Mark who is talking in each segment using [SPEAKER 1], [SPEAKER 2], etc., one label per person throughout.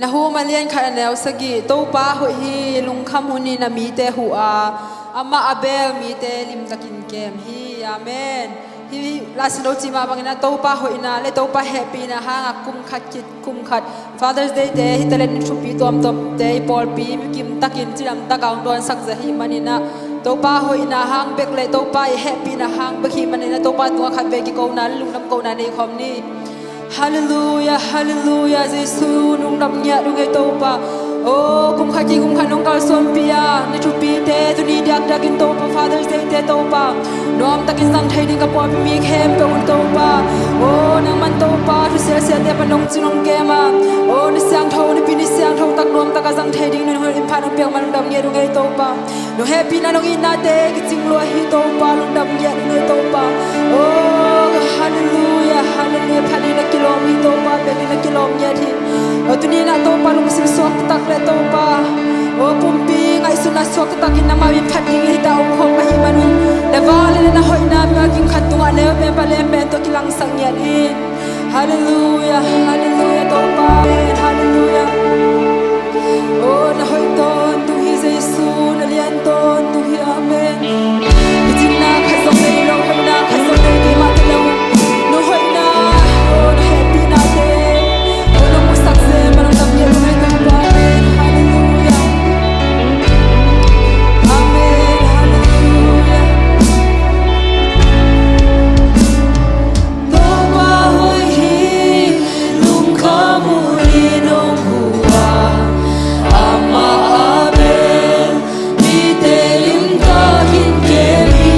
[SPEAKER 1] na hu malian kha nel sagi to pa ho hi lungkham huni na mi te hu a ama abel mi te lim takin kem hi amen hi lasno chi ma bangina to pa ho ina le to pa happy na hanga kum khat Father's Day te hi talen chu pi tom te pol pi mi kim takin chiram takaung don sak za hi manina to pa ho ina hang bek le to pa happy na hang bakhi manina to pa tu khat be ki ko na lungnam ko na nei khom ni Hallelujah, hallelujah, Jesus, nung namnya nung ito pa. Oh, kung kaki kung kanong kalson pia, ni chupi te, tu ni diak dakin to pa, Father's Day te to pa. Noam takin sang thay din ka po mi kem to un to pa. Oh, nang man to pa, tu sia te pa nong chinong kema. Oh, ni siang thau ni pini siang thau tak noam taka sang thay din hol impa nong piang man namnya nung ito pa. No happy na nong ina te, kiting lo hi to pa, nung namnya nung ito pa. Oh, hallelujah, hallelujah, panina kilomito pa, panina kilomnya thi. O tu ni na to pa lung sim sok tak le to pa. O pumpi ngai suna sok tak in na ma bi phati hi da ong khom hi manun. Le wale na hoi na ma king khatunga le me pa le me to kilang sang yan in. Hallelujah, hallelujah to pa, hallelujah. O na hoi ton tu hi Jesu na lian ton tu hi amen. Bitin na khasong le lo hoi na khasong le di ma te lo. No hoi na o na happy na te.
[SPEAKER 2] Ama Abel, mi telim kahin kemi.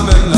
[SPEAKER 2] Hey,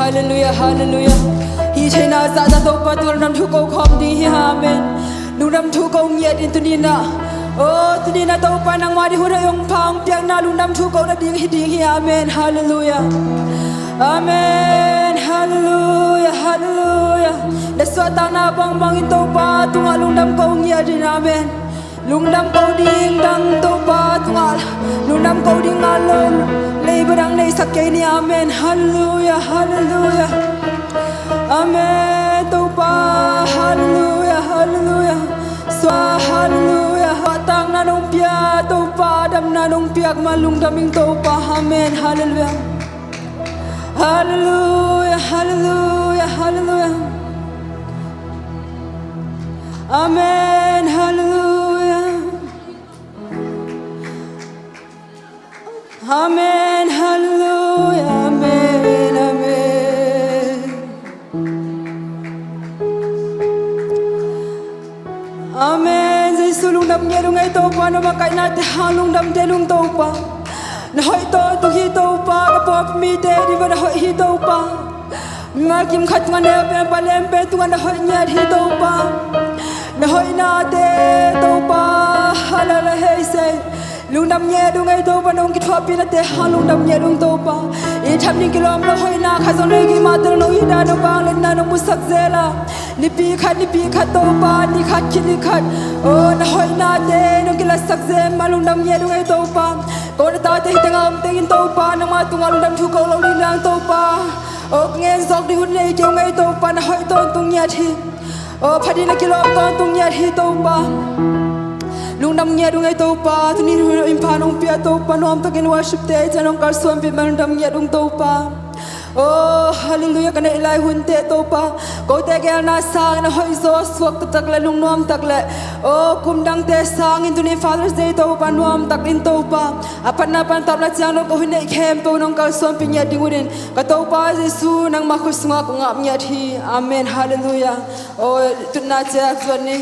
[SPEAKER 1] hallelujah hallelujah hi chena za za to pa tur nam thu ko khom di hi amen nu nam thu ko ngiat in tunina oh tunina to pa nang ma di hu ra yong phang piang na lu nam thu ko na ding hi amen hallelujah amen hallelujah hallelujah da so ta na bang bang in to pa tunga lu nam ko ngiat in amen lung nam ko ding dang to pa tunga lu nam ko ding alon lei barang nei sakai ni amen hallelujah hallelujah amen to pa hallelujah hallelujah swa hallelujah tang na nong pia to pa dam na nong piak malung daming to pa amen hallelujah hallelujah hallelujah hallelujah amen hallelujah amen hallelujah amen amen amen dây sulung đam nghe đúng ngay tàu pa nó mà cái nát halung đam te lung tàu pa nó hỏi to hi tàu pa cái pop mi te đi vào hỏi hi tàu pa mà kim khát ngan nè pe pa lem pe tu ngan hỏi nhát hi tàu pa nó hỏi na te tàu pa halala hey say lung đam nghe đúng ngay tàu pa nong kit pop pi na te halung đam nghe đúng tàu pa i tham ning kilom nó hỏi na khá zon gi ma ter no i da no bang len na no musak zela ni pi khat tàu pa ni khat ki khat oh nó hỏi na te no kila sak ze ma lung đam nghe đúng ngay tàu pa ko na ta te tengam tengin tàu pa na ma tunga lung đam thu ko lo ni nang tàu pa oh nghe zok di hun nei kêu ngay tàu pa na hỏi ton tung nya thi oh phadi na kilom ton tung nya thi tàu pa lung nam nghe đúng ngay tàu pa tu ni hu im pa nong pia tàu pa nom ta ken worship te janong kar suam pi man dam nghe đúng tàu pa oh hallelujah kana ilai hun te tàu pa ko te gel na sang na hoi zo suak tak le lung nom tak le oh kum dang te sang in tu ni Father's Day tàu pa nom tak in tàu pa apan na pan tab la chang no ko hun nei khem to nong kar suam pi nya ding urin ka tàu pa Jesu nang ma khu sunga ko ngap nya thi amen hallelujah oh tu na cha zon ni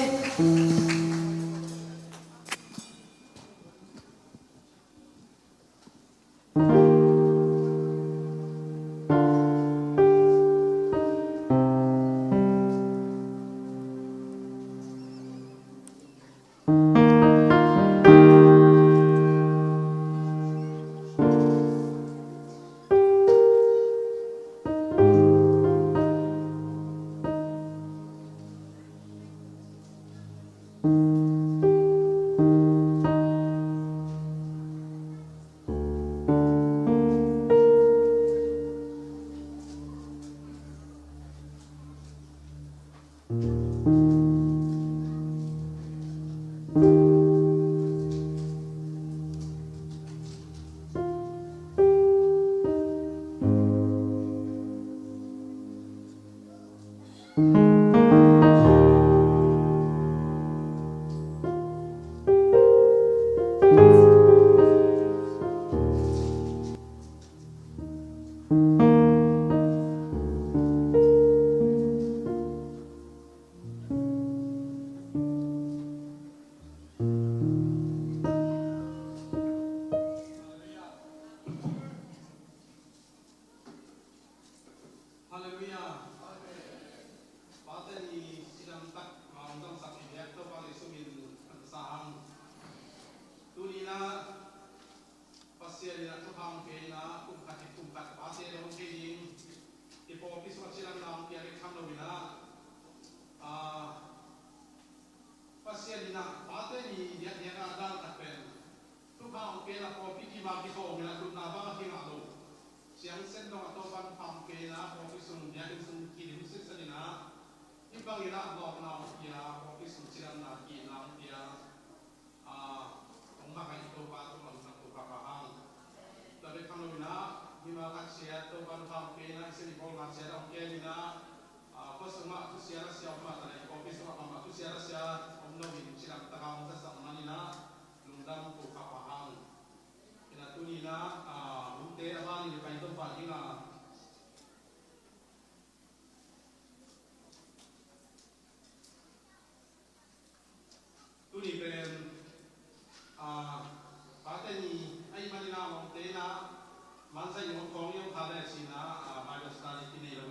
[SPEAKER 2] Mansa yung kong yung kala sina Bible study tinay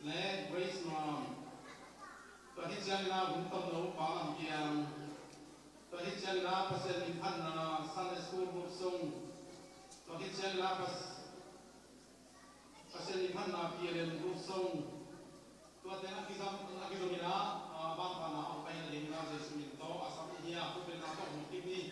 [SPEAKER 2] และบริษัทตัวที่เจ้าหน้าผมต้องรู้ฟังเพียงตัวที่เจ้าหน้าเปอร์เซ็นต์พันซันเดย์สคูลบุกส่งตัวที่เจ้าหน้าเปอร์เซ็นต์พันเพียงบุกส่งตัวแต่นักกิจกรรมนะบางปัญหาไปในเรื่องการเสียชีวิตต่ออาสาที่ผู้เป็นนักของทีมนี้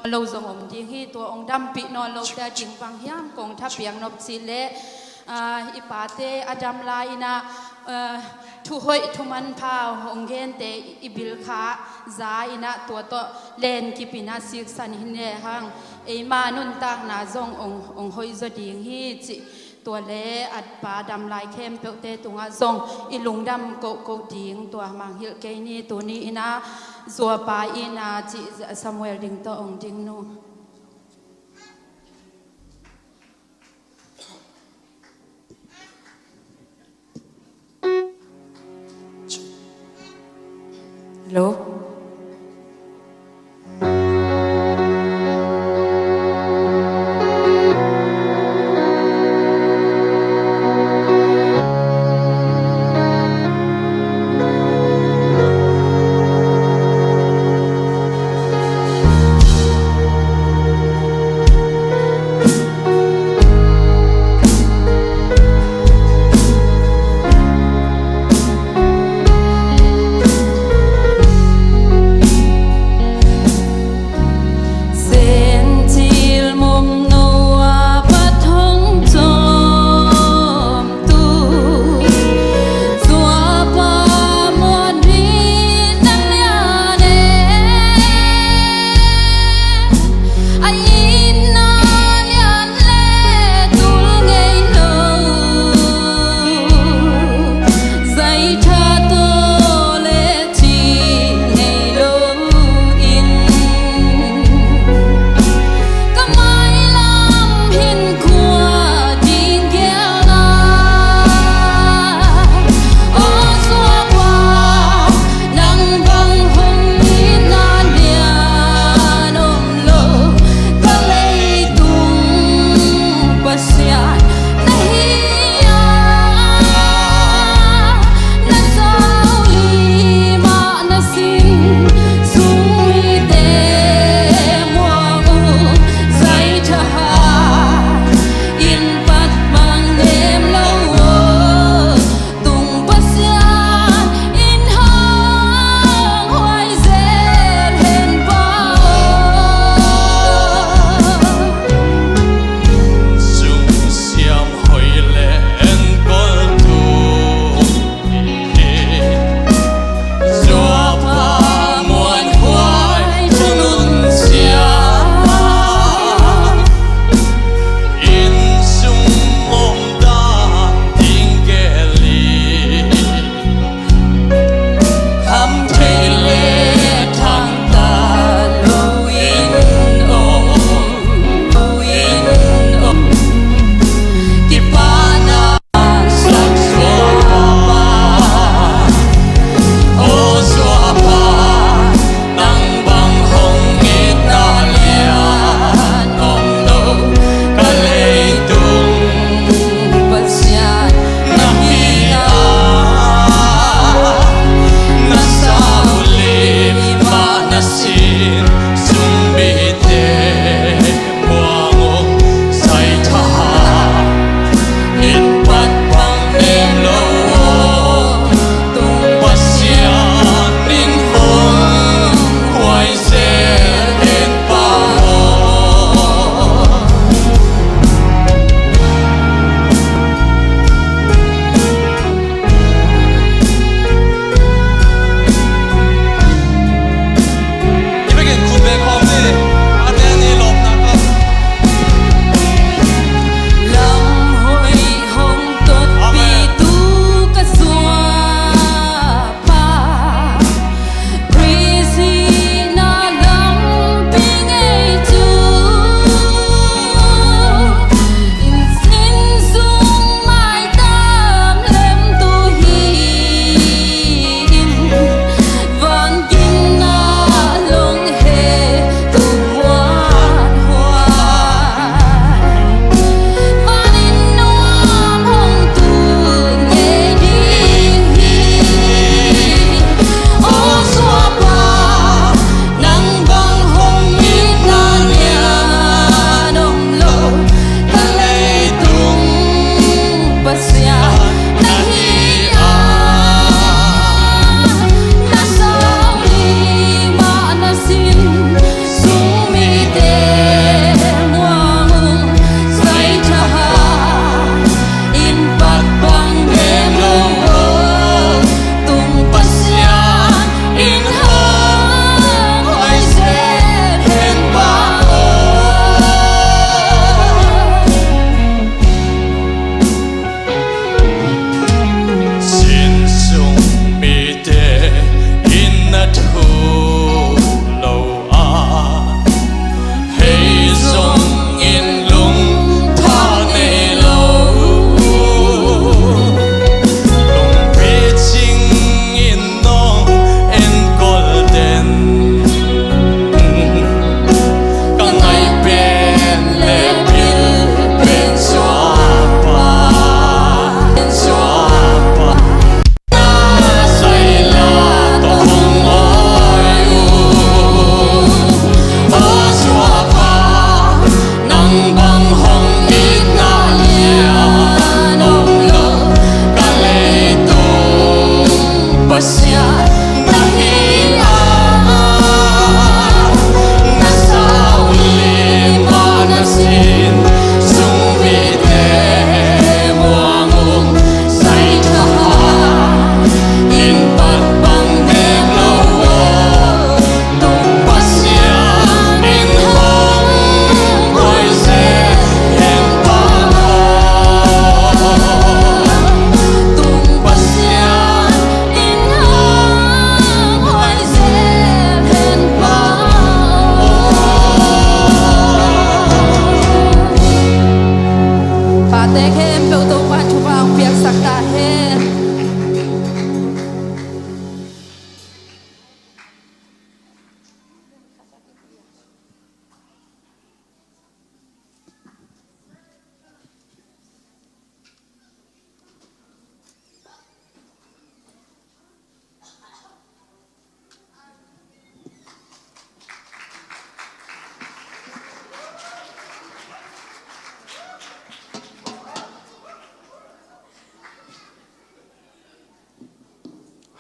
[SPEAKER 3] lâu dòng ông đi hi tua ông đam bị nó lâu ta chính vang hiam công tháp biang nộp xí lệ ipate adam la ina thu hội thu man pha hong gen te ibil kha za ina tua to len kipina sik san hin le hang e ma nun tak na zong ông hoi zo ding hi chi tua le at pa dam lai khem pe te tunga zong ilung dam ko ding tua mang hil ke ni tu ni ina zua pa ina chi Samuel ding to ong ding nu hello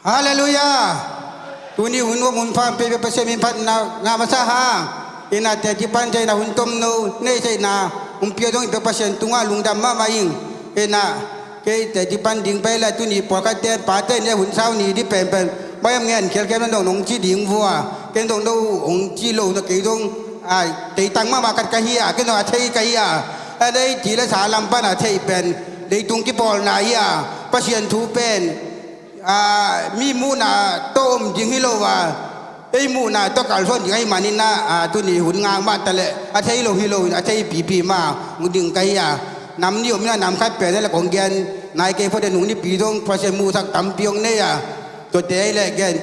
[SPEAKER 4] ฮาเลลูยาตุนี่หุ่นว่ามุนฟามเปเปเสมิพันนางามาซาฮาอินาแต่ที่ปันใจนาหุ่นต้มนูเนใช่นาเปียดงเปเปเสนตุงาลุงดำมาอิงอินาเกแต่ที่ปันดิ่งไปละตุนี่ปอกเตนปาเตนเนี่ยหุ่นเช้านี่ที่เป็นไม่ยำเงินเขียนแค่นั้นดงจีดิ่งวัวเกณฑ์ดงองจีโลตะกี้ดงตีตังมากัดกะเฮียก็ต้องเทกะเฮียได้จีละสาลัมปันเทเป็นได้ตุงกิปอลนายาปะเชียนทูเป็นมีมูนาต้มยิงฮิโลวาไอ้มูนาต้องการส่วนยิงให้มานินะตัวนี้หุ่นงางมาแต่ละอาเทฮิโลฮิโลอาเทปีมามุดึงกะเฮียนำนิยมนะนำคัดเป็นแล้วของแกนนายเกย์พอได้หนุ่มนี่ปีต้องพระเชมูสักตำเปียงเนี่ยตัวเตะแหละแกน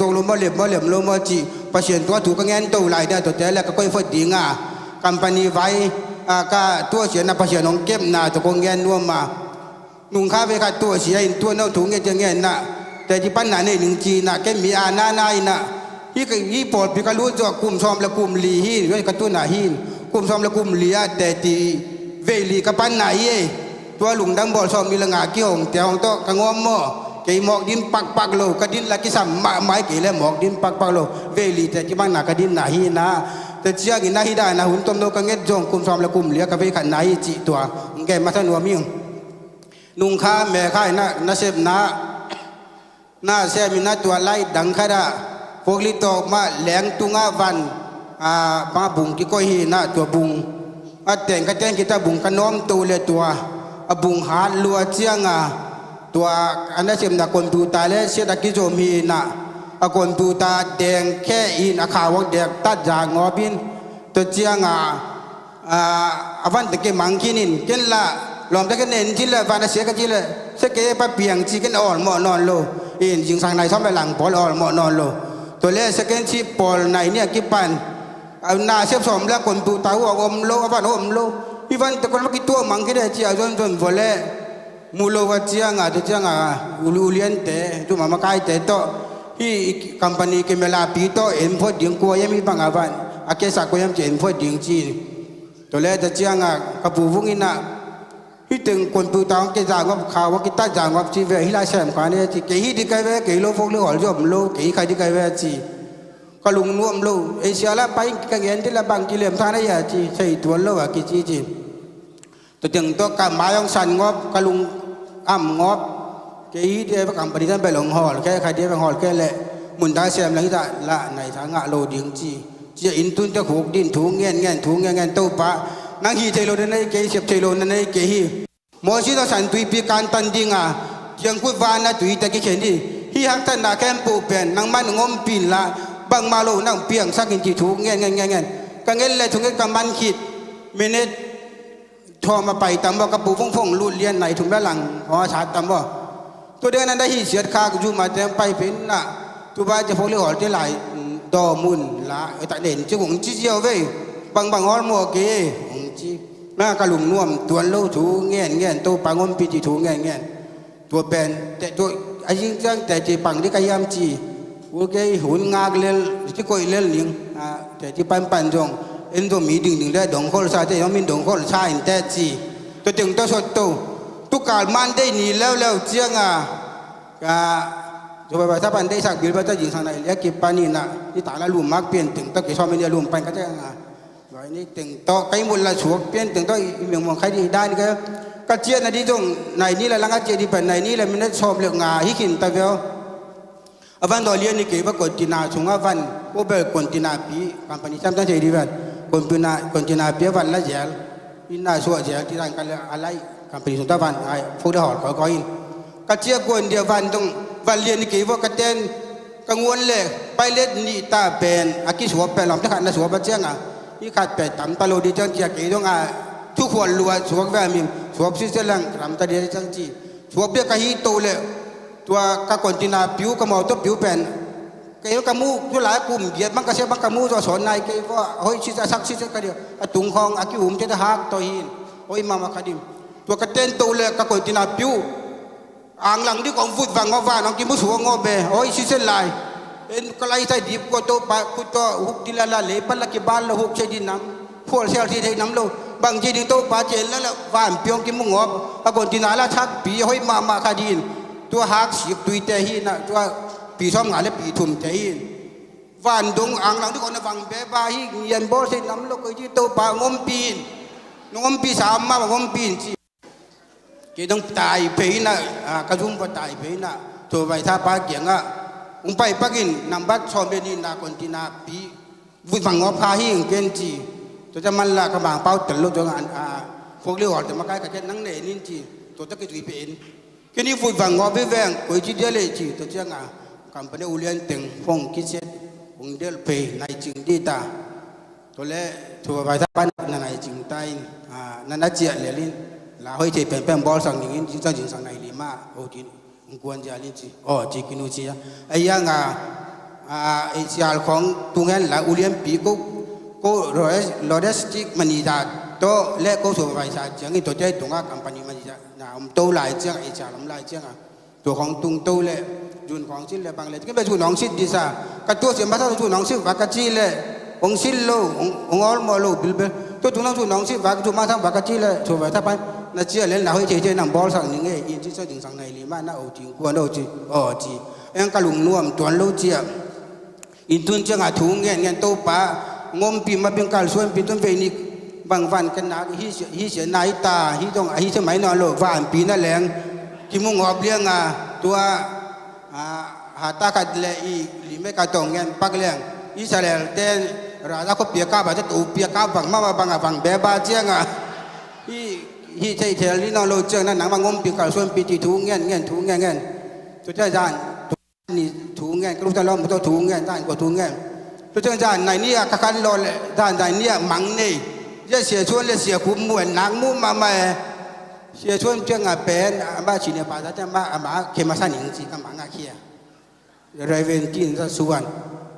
[SPEAKER 4] ตัวลมเหลี่ยมลมจีประเชียนตัวถูกเงินตัวไหลได้ตัวเตะแหละก็ค่อยฟดดิ่งกัมปานีไว้ก็ตัวเสียนะประเชียนน้องเก็บนาตัวเงินรวมมานุ่งข้าไปขัดตัวเสียตัวน้องถุงเงินจะเงินนะแต่ที่ปัญหาในหนึ่งจีนะแกมีอาณาในนะที่ปอดพิการรู้ตัวกลุ่มซอมและกลุ่มลีหินด้วยกระตุ้นหนาหินกลุ่มซอมและกลุ่มลีแต่ที่เวลีกับปัญหาเย่ตัวหลุงดำบอลซอมมีละงาเกี่ยวแต่ของโตกระงอมหม้อเกี่ยหมอกดินปักโลกระดินลักกิสัมไม้เกี่ยแล้วหมอกดินปักโลเวลีแต่ที่บ้านหนักกระดินหนาหินนะแต่เชื่อกินหนาหิได้นะหุ่นต้มโลกังเงดจงกลุ่มซอมและกลุ่มเลี้ยกับไปขันหนาหิจีตัวแกมาท่านวัวมิงนุ่งข้าแม่ข้าน่าเสพน่าเสพมีน่าตัวไล่ดังข้าได้พวกลิตอมาแหลงตุงอาวันมาบุงที่ก้อยหินะตัวบุงแต่งกระเตงกิตาบุงขนมตัวเลยตัวบุงหาลัวเจียงตัวอันนั้นเชื่อมนักคนตูตาและเสียตะกิโจมีนะคนตูตาแดงแค่อินข่าวแดงตัดจางงอบินตัวเจียงวันตะเกียมังคินินเกินละลอมตะเกียเน้นที่ละวันเสียกันที่ละเสกเกปะเปียงจีกันอ่อนหมอนอนโลอินยิงสังในชอบไปหลังปอลอ่อนหมอนอนโลตัวเล่เสกเกนชีปอลในเนี่ยกิปันนาเสียบสมแล้วคนตูตาหัวอมโลวันอมโลพี่วันตะคนมากี่ตัวมังคิดได้เจียวจนฝนเล่มูลวัชยังตัวเจียงอุเลียนเตะตัวมามาไกเตะโตที่คัมปานีเกมลาปีโตเอ็มพอดิ่งกัวยังมีบางวันอาเกสักก็ยังจะเอ็มพอดิ่งจีตัวเล่ตัวเจียงกับผู้ฟุ้งอินะที่ถึงคนปูตองเกจางว่าข่าวว่ากิตาจางว่าจีเวฮิลาเชมกันเนี่ยจีเกฮิดีไกเวเกโลฟกเลือหอลจอมโลเกฮิใครดีไกเวจีก็ลุงนุ่มโลเอเชียละไปกันเงินที่ละบางกิเลมท่านเนี่ยจีใช่ตัวโลว่ากิจีตัวถึงตัวกำมายังสั่นงบกะลุงอ้ำงบเกี่ยเดียวกับปฏิทินไปหลงหอลแค่ใครเดียวไปหอลแค่แหละมุนได้เสียมหลังจากละในทางโลดิ่งจีจะอินทุนจะขูกดินถุงเงี้ยถุงเงี้ยตู้ปะนั่งฮีเทโลนั่นไอ้เกี่ยเสียบเทโลนั่นไอ้เกี่ยฮีหมอชีตัวสันตุยปีการตันดิ่งยังคุยวานะตุยแต่กี่เขียนดิฮีฮักตันดาแคมปูเป็นนั่งมันงมปีนละบางมาโลนั่งเปียงสักกินจีถุงเงี้ยกันเงี้ยเลยถุงเงี้ยกำมันขีดเมเนตทอมาไปตำว่ากระปูฟงลุ่นเลียนไหนถุงด้านหลังหอชาตำว่าตัวเดือนนั้นได้หีเสียดคาอยู่มาแต่ไปเป็นน่ะตัวบ้านจะพกเลี้ยหอที่ไหลดอมุนละแต่เด่นจะหงจีเจียวเว้ยบางฮอลมัวเกยหงจีแม่กระลุงน่วมตัวเล่าถูเงี้ยตัวปังอมปีจีถูเงี้ยตัวแบนแต่ตัวไอ้ยิ่งจังแต่จีปังที่กายามจีโอเคหุ่นงากเลี้ยที่ก้อยเลี้ยลิงแต่ที่ปันจงเอ็นตัวมีดึงได้ดงข้อชาแต่ยังมีดงข้อชาอินแต่จีตัวถึงตัวสดตัวตุกการมันได้หนีแล้วเจียงจะไปถ้าปันได้สักบิลว่าจะยิงทางไหนเรียกกิปานี่นะที่ตาละลุมมักเปลี่ยนถึงตัวกี่ชอบไม่ได้ลุมไปก็จะแบบนี้ถึงตัวไก่มุลละชัวเปลี่ยนถึงตัวเมืองมองใครดีได้นี่ก็เจียนที่ตรงไหนนี่แหละลังเจียที่เป็นไหนนี่แหละมันได้ชอบเรื่องฮิกินตะเวลวันดอเลียนี่เกี่ยวกับคนจีน่าชงวันโอเบลคนจีน่าปีกัมปานีจำตั้งใจดีวันคนจีน่าปีวันละเจลอินน่าชัวเจลที่ร้านกันอะไรกัมปานีสุดท้ายวันไอ้ฟูดหอดเขาอินก็เจียคนเดียววันตรงวันเรียนนี่เกี่ยวกับกระเตนกังวลเลยไปเล่นนี่ตาเป็นอากิสัวเป็นหลอมที่ขันน่ะสัวบัดเจียงนี่ขาดเป็ดตำตะโลดีจังเจียกี่ต้องทุกคนรัวสัวแวมิมสัวซิเซลังรำตะเดียจังจีสัวเบียกะฮีโตเลยตัวกคนจีน่าผิวกระหม่อมตัวผิวเป็นเกี่ยวกับมูทุหลายกลุ่มเหยียดมันก็เสียบักกระมูตัวสอนนายเกี่ยวว่าเฮ้ยชิดสักชิดกันเดียวตุงคองอากิหุ่มเจ้าฮักตัวหินโอ้ยมาคดิมตัวกระเตนโตเลยกคนจีน่าผิวอ่างหลังที่ของฟุตฟังเขาว่าน้องกิมุสัวงอเบโอ้ยชิดเส้นลายเอ็นก็ไล่ใส่ดิบก็โตปะกุโตหุกดิลาลาเล่ปัลลักกิบาลละหุกใช้ดินน้ำพวกเซลที่ใช้น้ำโลบางทีดิโตปะเจนแล้วว่านเปียงกิมุงอบกคนจีน่าละชักปีเฮ้ยมาคดิน ตัวหักสีตุยเตหินะตัวปีซ้อมงานและปีทุ่มเตหิวันดงอ่างหลังทุกคนฟังเบบาฮิเย็นโบสิน้ำโลกที่ตัวปางมปีนงมปีสามมางมปีนจีก็ต้องตายเพยนะกระทุ่มก็ตายเพยนะตัวไปท่าปาเกียงอ่ะไปปักกินนำบัตรชมเบนินาคนที่นาปีวิ่งฟังงอพาหิงเกนจีตัวจะมันละกระบางเป้าตลกตัวงานพวกเลี้ยวแต่มาใกล้กับเช่นนั่งเนนินจีตัวจะกิจวิเป็นแค่นี้ฝุ่นฟังงอไปแวงกุยจีเดียเลยจีตัวเจ้างากัมปนาอุเลียนเต็งฟงกิเซตฟงเดลเพย์ในจิงดีตาตัวเล่ตัวไปท่าปันในจิงใต้นั่นน่าเจียเลลินลาห้อยเจเป็นบอลสังยิงจิงสังจิงสังในลิมาโอ้จีกวนจาลินจีอ๋อจีกินุจีไอ้ยังไอ้เจ้าของตุงเงินละอุเลียนปีก็โลเดสติกมันนี่จ้าโตเล่ก็สุภาพชาติยังไงตัวเจ้าตุงอ่ะกัมปานีมันนี่จ้าโตหลายเจ้าไอ้เจ้าลำหลายเจ้าตัวของตุงโตเล่จุนของชิ้นเล่บางเล่ก็เป็นจุนของชิ้นดีซ่าก็ตัวเสียมาถ้าจุนของชิ้นวักจีเล่องชิ้นโลองอลมอลโลบิลเบตัวจุนของชิ้นวักจุนมาถ้าวักจีเล่สุภาพถ้าไปน่าเชื่อเล่นเราให้เจ๊ๆนั่งบอลสังยิงเอ้ยินที่เจ้าจิงสังในลิมาน่าโอ้จริงกวนโอ้จีอ๋อจียังกะลุงนวมตัวโลเจียอินทุนเจ้าถุงเงี้ยโตปางมปีมาเป็นการส่วนปีต้นเวนิกบางวันกันนักฮิเสียนายตาฮิต้องฮิสมัยนอนโลกวันปีนั่นแหละที่มุ่งหอบเลี้ยงตัวหาตากัดเลยอีหรือไม่กัดตรงเงี้ยปักเลี้ยงอิสราเอลเต้นราชาเขาเปียกาบจะตูเปียกาบังมาบังบังเบบาเจียงฮิใช่เทลินอนโลเจียงนั่นหนังบางงมปีการส่วนปีที่ถุงเงี้ยถุงเงี้ยตัวเจ้าจานนี่ถุงเงี้ยกรุ๊ปตะล้อมตัวถุงเงี้ยด้านกว่าถุงเงี้ยตัวเจ้าจานในนี้กันรอเลยด้านในนี้มังนี่จะเสียชวนเลยเสียคุ้มมวนนักมุ่งมาไม่เสียชวนเจ้าเป็นบ้าชีเนี่ยป่าจะมาเคมาสันนิษฐานกับมังอาเคียเรเวนกินจะส่วน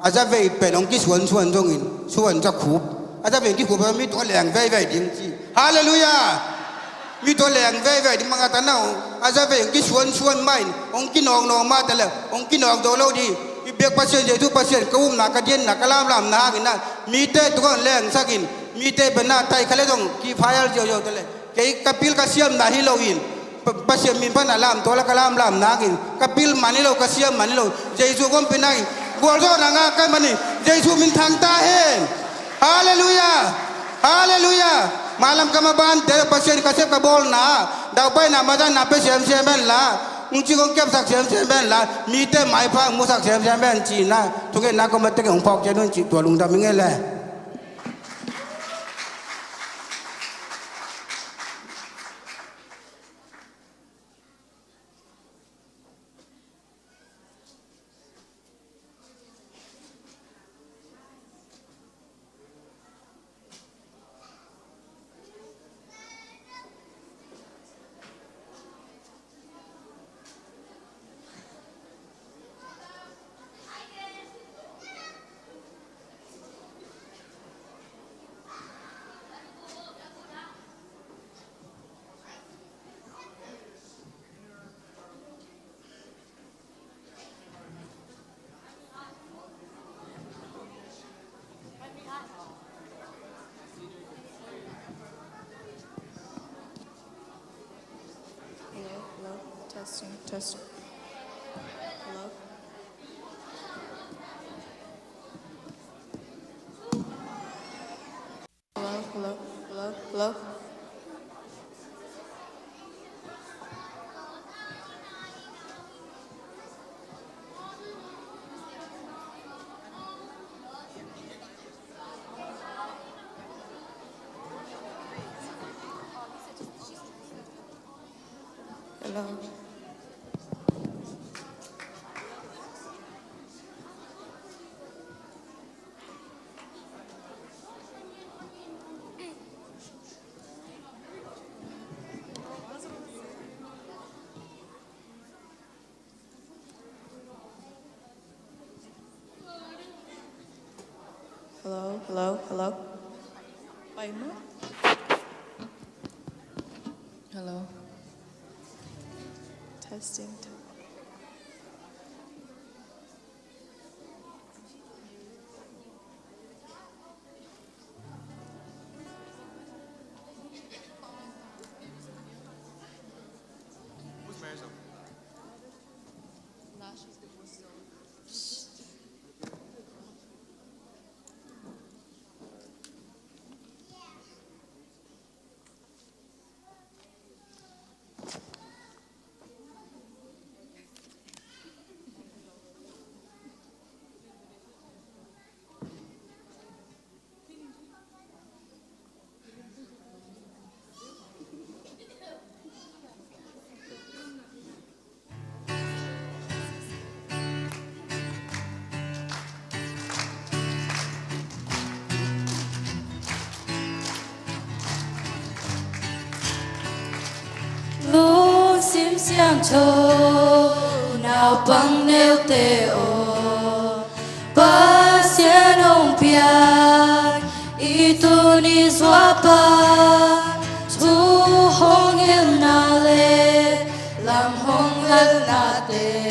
[SPEAKER 4] อาจจะไปเป็นองค์ที่ส่วนตรงนี้ส่วนจะขุบอาจจะเป็นที่ขุบมีตัวแหลงไว้ดิ้งจีฮาเลลูยามีตัวแหลงไว้ดิ้งมังอาตานาอาจจะเป็นที่ส่วนไม่องค์ที่นองมาแต่ละองค์ที่นองตัวเราดีอีเบียกปัสเซียนเจตุปัสเซียนกุ้มนักเย็นนักลามนากินนะมีเตตัวแหลงสักินมีเตเป็นหน้าไตเขาเลยต้องกีพายล์เจียวแต่ละแค่กับพิลกระเซียมนาฮิโลวินปัสเซียนมีพันลามตัวละกลามนากินกับพิลมันนี่เรากระเซียมมันนี่เราเจสุก้มเป็นไงบัวโซนางากันมันนี่เจสุมินทางตาเฮนฮาเลลูยาฮาเลลูยาmalam kemaban dari pasien kasih kabol na dah bay na madan na pasien ben la unci kong kep sak ben la mite mai pa musak ben Cina tuke na ko mate kong pok janun ci tua lung da mingele
[SPEAKER 5] Testing. Hello. Hello. Hello. Wait, hello. Testing.
[SPEAKER 3] xiang cho nào bằng nêu tê ô ba xiang ông piak y tu ni xóa ba thu hong em na lê làm hong lân na tê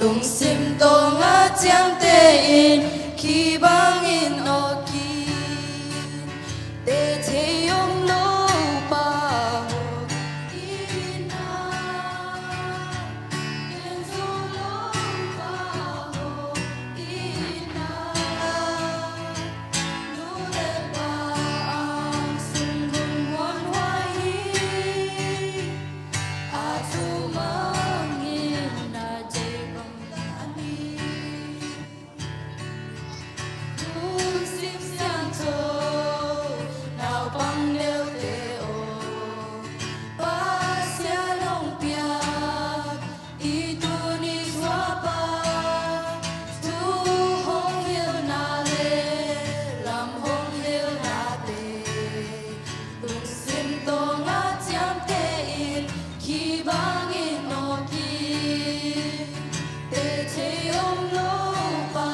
[SPEAKER 3] lung sim to ngã chiang tê in khi bang in o ki tê thế yong lo ba ho in na yên du lo ba ho in na nu le ba ang sung hong wan hoa hi a tu mang in na jay bang na ni Lung sim xiang cho nào bằng nêu tê ô ba xia long piak y tu ni xóa ba tu hong hiu na lê làm hong hiu na tê lung sim to ngã chiang tê in khi bang in o ki tê thế ông lô ba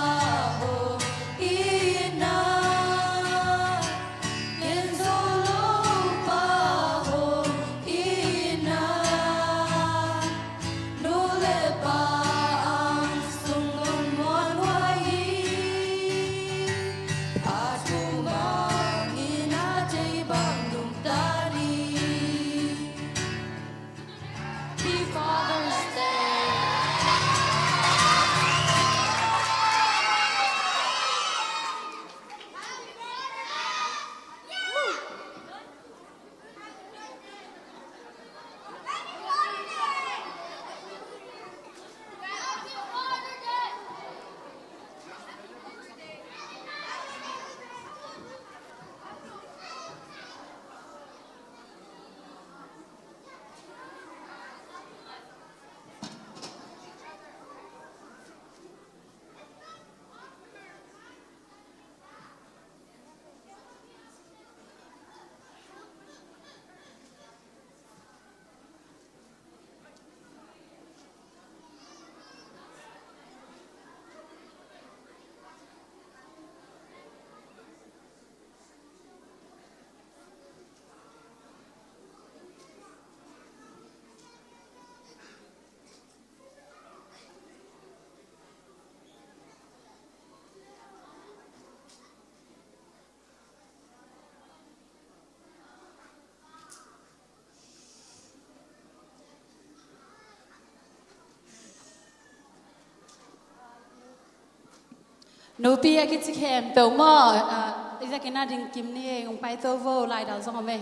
[SPEAKER 3] hồ in na yên dô lô ba hồ in na nu lê ba ang sung ngon ngon hoa hi a tu mang in a jay bang nung ta đi Happy Father's Day. Nụ bia cái chiếc hẻm bèo mò bây giờ cái na đình kim nè ông bay tơ vô lại đào xong rồi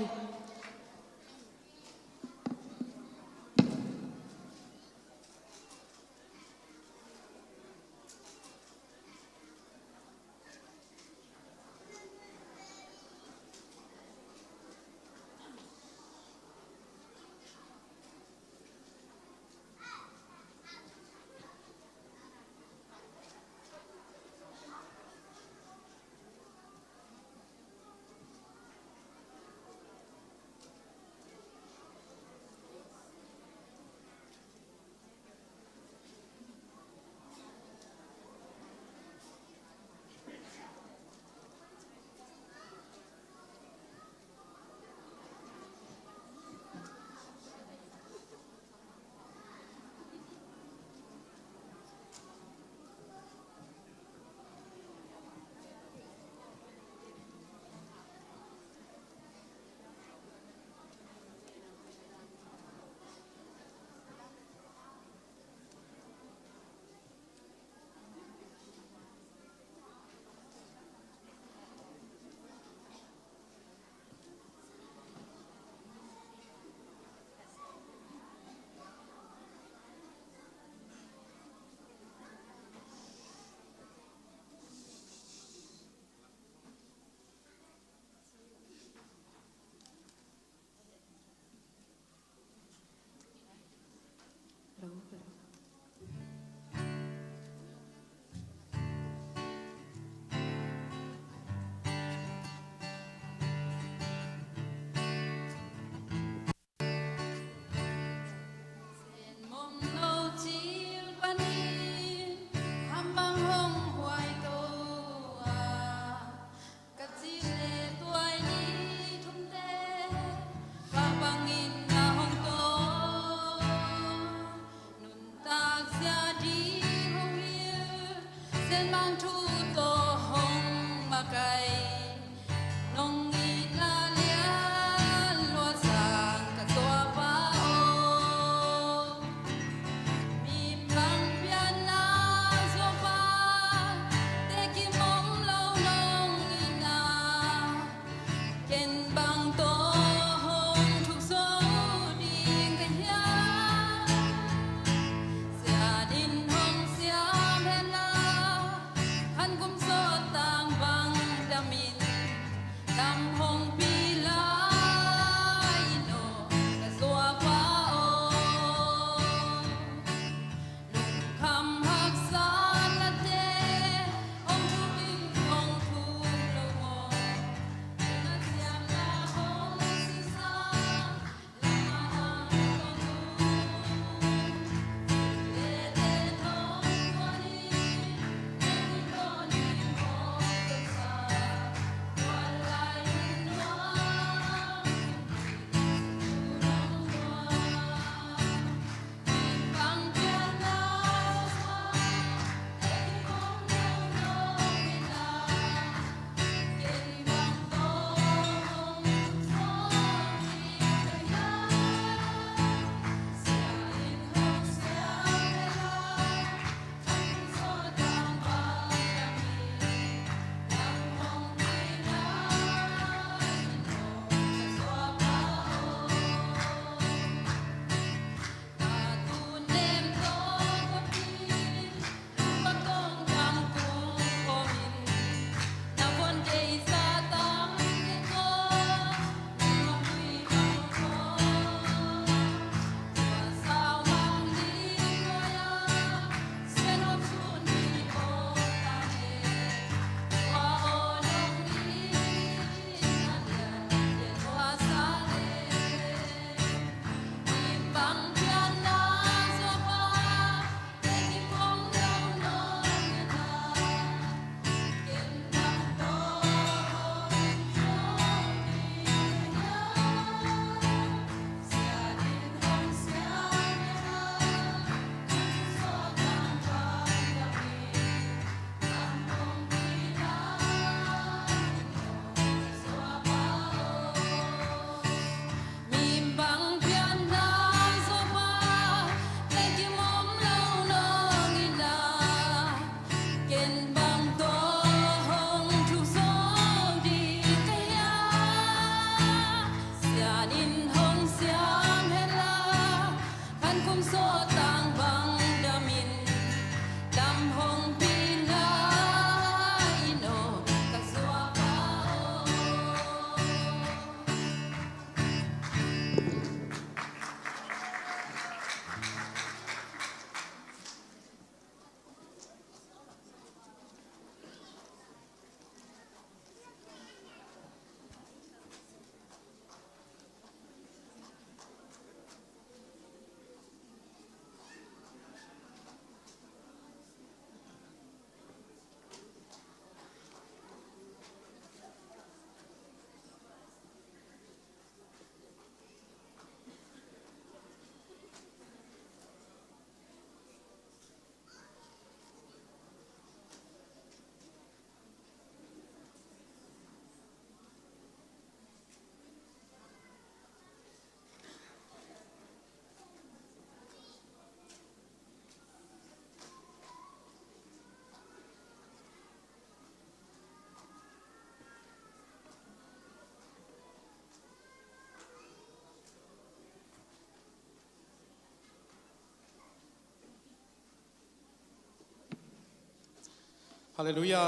[SPEAKER 2] ฮาเลลูยา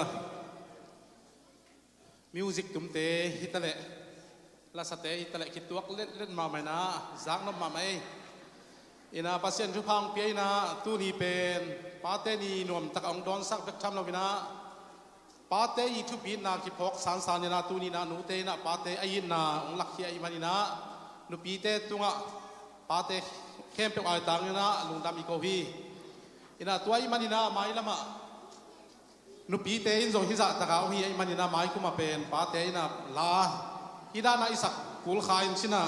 [SPEAKER 2] มิวสิกตุ้มเตะฮิตเละลาสเตฮิตเละคิดตัวเล่นมาไหมนะจักน้ำมาไหมอินาพัศยันทุพังเปียนะตูนีเป็นปาเตนีนวมตะองดอนสักเบ็ดทำเราวินะปาเตอีทุบีนาคิพอกสานนะตูนีนะนูเตนะปาเตอายินนะองลักขี้อายิมานีนะนูปีเตตุงะปาเตเข้มเป็นอะไรต่างนะลุงดำอีโกวีอินาตัวอายิมานีนะไม่ละมานุปีเตอินโซฮิจัตตะกาวฮีไอมันนะไม้คุมาเป็นปาเตอินะลาฮิดานะอิสักกุลขายชินะ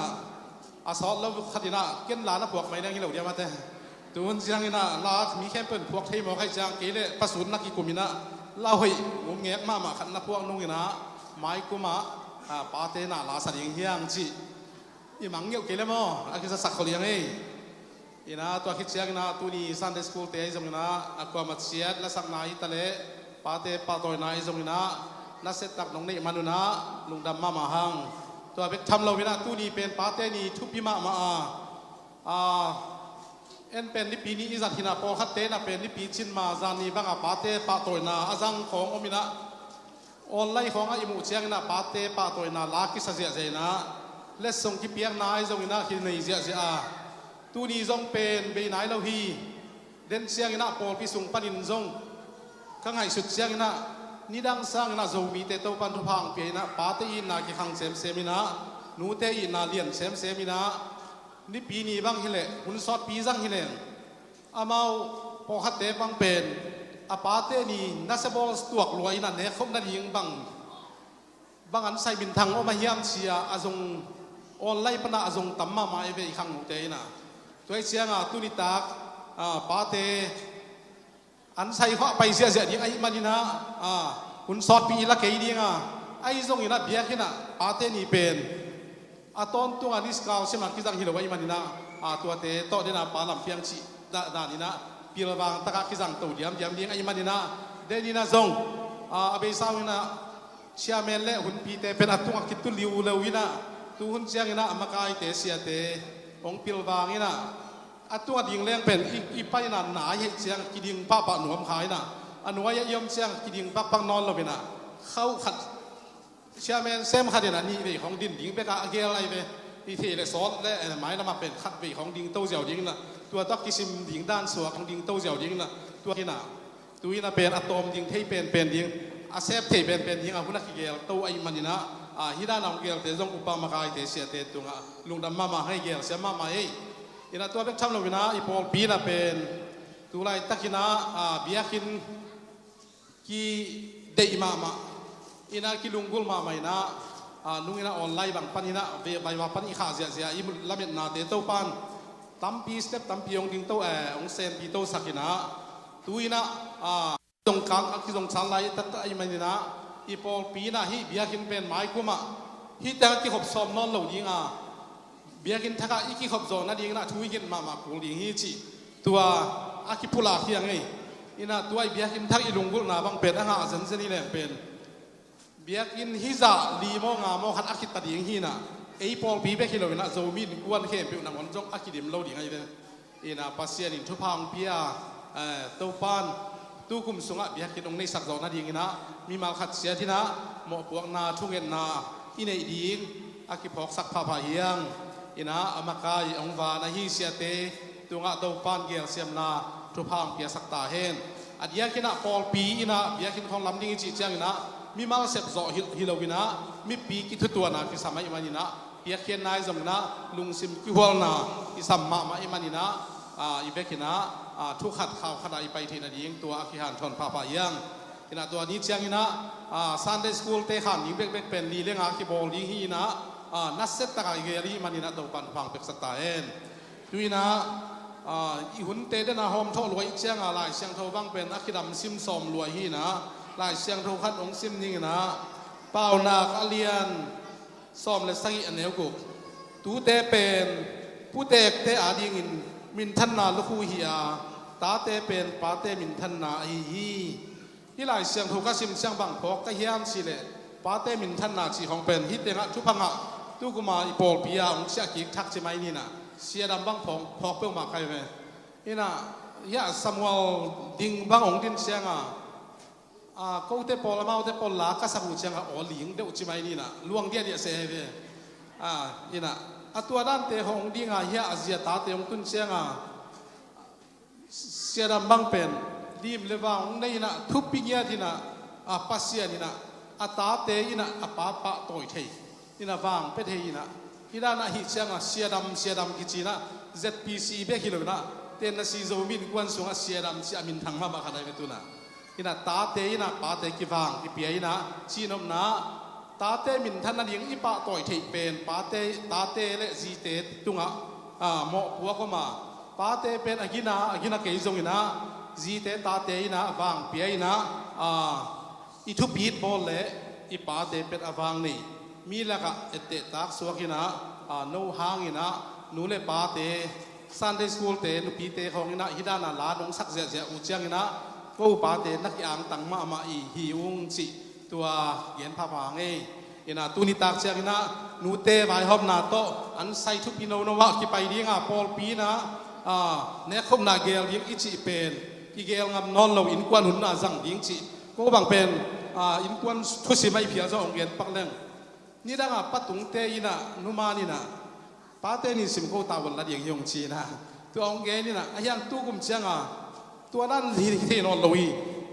[SPEAKER 2] อาสอลแล้วขัดินะเกินลานะพวกไม่ได้กินเหล่าเดียวมาเตตูนเสียงอินะลามีแค่เป็นพวกที่มองให้จางเกลปะสุนนักกิกุมินะเล่าให้งงเงียกมาขันนักพวกนุ่งอินะไม้คุมาปาเตนะลาสัตย์เฮียงจีอีมังเงียวเกลมออากิจะสักเขาเลี้ยงเองอินะตัวคิดเสียงอินะตูนี่ซันเดย์สคูลเตยจงอินะอากวามัดเสียดและสักนายตะเลปาเตปาตอยนายจงนะนัสเซตักน้องนี่มานุนะลุงดำมาหังตัวเป็ดทำเราเวลาตู้นี้เป็นปาเตนี่ทุบพิมาเอ็นเป็นนิปีนี้อิจัดหินาปอคัตเตนะเป็นนิปีชินมาจานีบังปาเตปาตอยนาอาจังของอมินะออนไลน์ของอิมุเชียงนะปาเตปาตอยนาลากิสเสียใจนะเลสส่งกิเปียกนายจงนะคิดในเสียเสียตู้นี้จงเป็นเบนายเราฮีเด่นเสียงนะปอพิสุงปนินจงข้างในสุดเสียงนะนี่ดังสร้างนะโจมีเตโตปันทุพังเปียนะปาเตอินนะกิขังเซมเซมินะนูเตอินนะเลียนเซมเซมินะนี่ปีนี้บังฮิเลหุ่นซอดปีจังฮิเลอามาพอขัดเตบังเป็นอาปาเตนี่นัสบอลสตัวกลอยนั่นเนี่ยเขานั่นยิงบังอันใส่บินทางออกมาเยี่ยมเชียอาจงออนไลน์ปนะอาจงตั้มมาไม่ไปขังนูเตนะตัวเสียงตุนิตากปาเตอันใส่ข้อไปเสียดีไอ้มันนี่นะคุณสอดปีละเกยดีง่ะไอ้ทรงนี่นะเบียกินะปาเตนี่เป็นตอนตัวนี้สกาวเสมันกิจังฮิโรไว้มันนี่นะตัวเตโตเดนะปาลำเพียงชีด้านนี่นะปีละบางตะกักกิจังตัวเดียมเลี้ยงไอ้มันนี่นะเดนี่นะทรงอเบสาวินะเชียเมนเล่หุ่นปีเตเป็นอัตุงกิตุลิวเลวินะตัวหุ่นเชียงนี่นะอเมริกาเตเสียเตองปีละบางนี่นะตัวดิ่งเลี้ยงเป็นอีไปน่ะหนาเห็ดเสียงกิดิ่งป้าปะหนุ่มขายน่ะอันนู้นยอมเสียงกิดิ่งปักนอนเราเป็นน่ะเข้าขัดเชียร์แมนเซมขัดเนี่ยนี่เป็นของดินดิ่งไปกะเกลอะไรไปอีเทเลซอสและไม้นำมาเป็นขัดเป็นของดิ่งเต้าเจียวดิ่งน่ะตัวตักกิซิมดิ่งด้านสวกของดิ่งเต้าเจียวดิ่งน่ะตัวที่น่ะตัวนี้น่ะเป็นอะตอมดิ่งที่เป็นดิ่งอาเซฟที่เป็นดิ่งอาวุธนักเกลตัวไอ้มันนี่นะฮิดานองเกลเตจงอุปมาคายเตเสียเตตัวงะลุงดำมาให้เกลเสียมาเอ้อินาตัวเป็กทำเราวินะอีพอลปีน่ะเป็นตัวไรตักินะเบียกินกีเดย์มาอินากิลุงกุลมาไม่นะลุงอินาออนไลน์บางปันอินะเวียบางปันอีข้าเสียอีมุลเม็ดนาเตโต้ปันตั้มปีสเต็ปตั้มปีองดิงโต้องเซนปีโต้สักินะตัวอินะตรงกลางอักษรสันไลตัดไอ้มันนะอีพอลปีน่ะฮีเบียกินเป็นไม้กุมาฮีแต่ที่ขบซ้อมนอนเหล่ายิงเบียกินทักอีกขบจอนั่นเองนะช่วยกินมาคุงดีฮีจีตัวอากิพุลาเฮียงไงอินะตัวไอเบียกินทักอีลุงกุลนาบังเป็ดอ่ะเซนเซนี่แหละเป็นเบียกินฮิซาลีโมงามอขัดอากิตัดยิงฮีนะไอพอลปีเบกิโลวินะโจมีนกวนเข้มผิวหนังวันจงอากิดิมโลดีไงเป็นอินะปัสเซียนินทุพังเปียตัวปานตู้คุมสุงะเบียกินองในสักจอนั่นเองนะมีมาขัดเสียที่นะหมอพวกนาทุ่งเงินนาอินไอดีงอากิพอกสักพาพาเฮียงอินะอามากายองวานาฮิเสียเตตัวงะตัวปานเกียร์เสียมนาทุพังเปียสักตาเฮนอันเดียกินะพอลปีอินะเบียกินของลำดิ้งจีเจียงอินะมีมาเสพจ่อฮิโลวินะมีปีกิทุตัวนะกิสามัยอิมานินะเบียกินนายจำนะลุงซิมกิวอลนะกิสามมาอิมานินะอีเบกินะทุกขัดข่าวขณะอีไปที่นาดีงตัวอาคิฮันทอนพาพายังอินะตัวนี้เจียงอินะซันเดย์สคูลเตขันยิงเบกเป็นลีเลี้ยงอาคิบอลยิงฮีนะนัสเซตตะกายเกลีมันนี่นะตัวปันฟังเป็กสตาเอ็นดูนะอีหุ่นเตเดนะโฮมโทรวยเชียงอะไรเชียงโทบังเป็นอักขิดำซิมซอมรวยฮีนะลายเชียงโทขัดองซิมนี่นะเป่านาคเลียนซอมเลสักอีอันเนวกุกตูเตเป็นผู้เตกเตอาดิงินมินทันนาลุคูฮีอาตาเตเป็นปาเตมินทันนาฮีที่ลายเชียงโทกัดซิมเชียงบังพอกตะเฮียมสิเลปาเตมินทันนาจีของเป็นฮิตเดงะทุพังะตู้กุมาอีโปลปียาองเชียกิกทักใช่ไหมนี่นะเสียดำบังพอกเปิลมาใครไหมนี่นะยาสมัวดิงบังองดินเสียง câu te pol mau te pol lá các sang chăng ở liếng đều chỉ mai ni na luang dia dia se ve ina atua dan te hong ding hia azia ta te ong tun changa siaram bang pen dim lewang nei na thupingia dina pasia ni na ata te ina apa pa toi thei ina wang pe thei ina ina na hi changa siadam kichina ZPC be kilona ten na si zo min kwan sunga siadam si amin thang ma ba khadai me tuna ina ta te ina pa te ki wang ki pia ina chinom na ta te min than na ding ipa toi thei pen pa te ta te le ji te tunga mo puwa ko ma pa te pen agina ke zong ina ji te ta te ina wang pia ina i thu pit bol le i pa te pen awang ni mi la ka ette tak suakina no hangina nu le pa te Sunday school te nu pi te khong ina hidana la nong sak zia u chiang ina ko pa te nak yang tang ma i hi ung chi tua yen pha pa nge ina tu ni tak chiang ina nu te vai hom na to an sai thu pi no no wa ki pai dinga pol pi na ne khom na gel ying i chi pen i gel ngam non lo in kwan hun na jang ding chi ko bang pen in kwan thu si mai phia zo ong gen pak leng ni da nga patung te ina nu ma ni na pa te ni sim ko ta won la ding yong chi na tu ong ge ni na ayang tu kum chiangตัวนั้นที่นอนลอย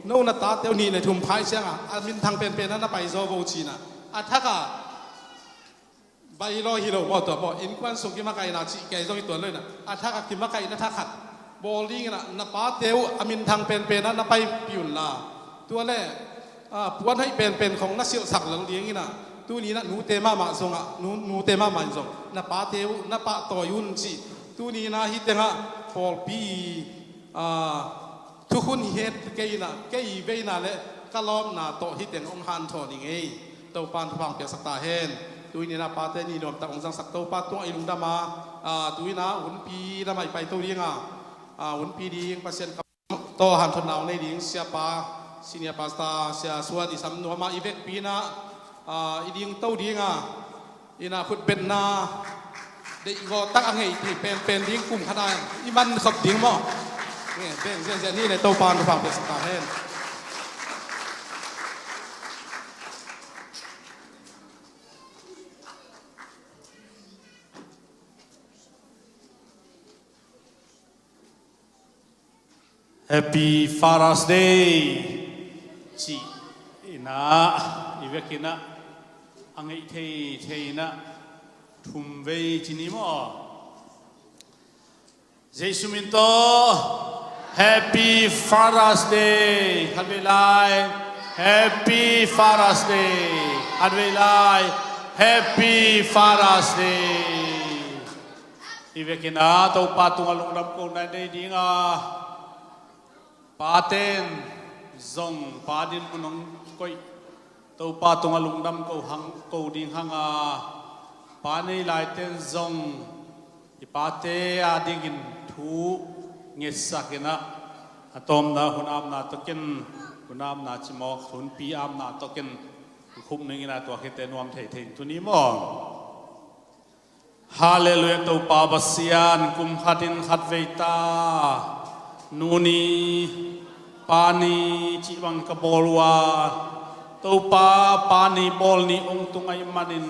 [SPEAKER 2] โน่นตาเตียวนี่ในทุ่มพายเชียงมินทางเป็นนั้นไปโซโบชีนะถ้ากะใบลอยฮิโร่บอกตัวบอกอินควันส่งกิมากายนาจิแกส่งตัวเลยนะถ้ากะกิมากายนะถ้าขัดบอลลิงนะนับป้าเตียวมินทางเป็นนั้นไปปิวลาตัวแรกปวนให้เป็นของนักเสียสักหลังเลี้ยงนี่นะตัวนี้นะหนูเตมามาส่งหนูเตมามาส่งนับป้าเตียวนับป้าต่อยุนจีตัวนี้นะฮิตเงะพอลปีทุกคนเห็นเกยน่ะเกยเวน่ะเลยก็ล้อมน่ะโตฮิตเต็งองฮันทอนี่ไงโตปานฟังเปียสักตาเห็นตุยนี่นะปาเตนี่รวมแต่องสังสักโตปาตัวไอลุงดามาตุยนะหุ่นปีดามาไปตัวเลี้ยงหุ่นปีดีงเปอร์เซ็นต์โตหันทนเอาในดิ้งเสียปาซีเนียปาสตาเสียสวัสดิสัมนัวมาอีเวกปีนะอีดิ้งโตดิ้งอีน่ะขุดเป็นนาเด็กก็ตั้งไงที่เป็นดิ้งกลุ่มขนาดอีมันขับดิ้งมั้งนี่เป็นเส้นนี่ในโตปานฟังเป็นสตาร์เฮน
[SPEAKER 6] Happy Father's Day จีน่าอีเวกินะอังไอเทนะทุ่มเวจินิมอเจสุมินโตHappy Father's Day ฮัดเวลาย Happy Father's Day ฮัดเวลาย Happy Father's Day อีเวกินะโตปาตุงอลุงรับกูในดิ้งปาเต้นซงปาดินมุนงก้อยโตปาตุงอลุงดำกูหังกูดิ้งหังปาในลายเต้นซงอีปาเตอาดิ้งทูเงียสักนะอะตอมนะหุ่นอามนาตะกินหุ่นอามนาจิมอกหุ่นปีอามนาตะกินคุมนึงนะตัวเฮเตนวมเททุนี้มองฮาเลลูยาตัวปาบัสยานกุมขัดินขัดเวตานูนีปานีจิวังกบอลวาตัวปานีบอลนีองตุงไอมานิน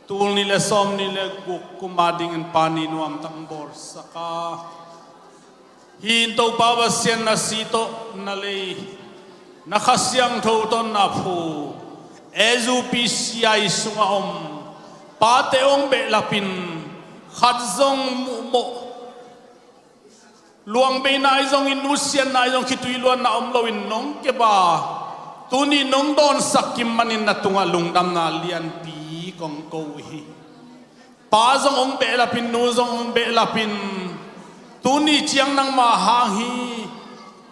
[SPEAKER 6] ตูลนี่เลสอมนี่เลกุกกุมาดิงปานีนวมตังบอร์สกาหินตัวปาวเสียนนาสีโตนาเลยนักเสียงทูตนนาฟูเอซูปิสยาอิสุงอมปาเตองเบลาปินขัดซงมุโมลวงเบนายซงอินุเซียนนายซงคิตุยลวนนาอมโลวินนงเก็บาตุนีนงโดนสักกิมมันอินนัตุงาลุงดำนาเลียนปีกองโกฮีปาซงองเบลาปินนูซงองเบลาปินตุนีเจียงนังมาหางฮี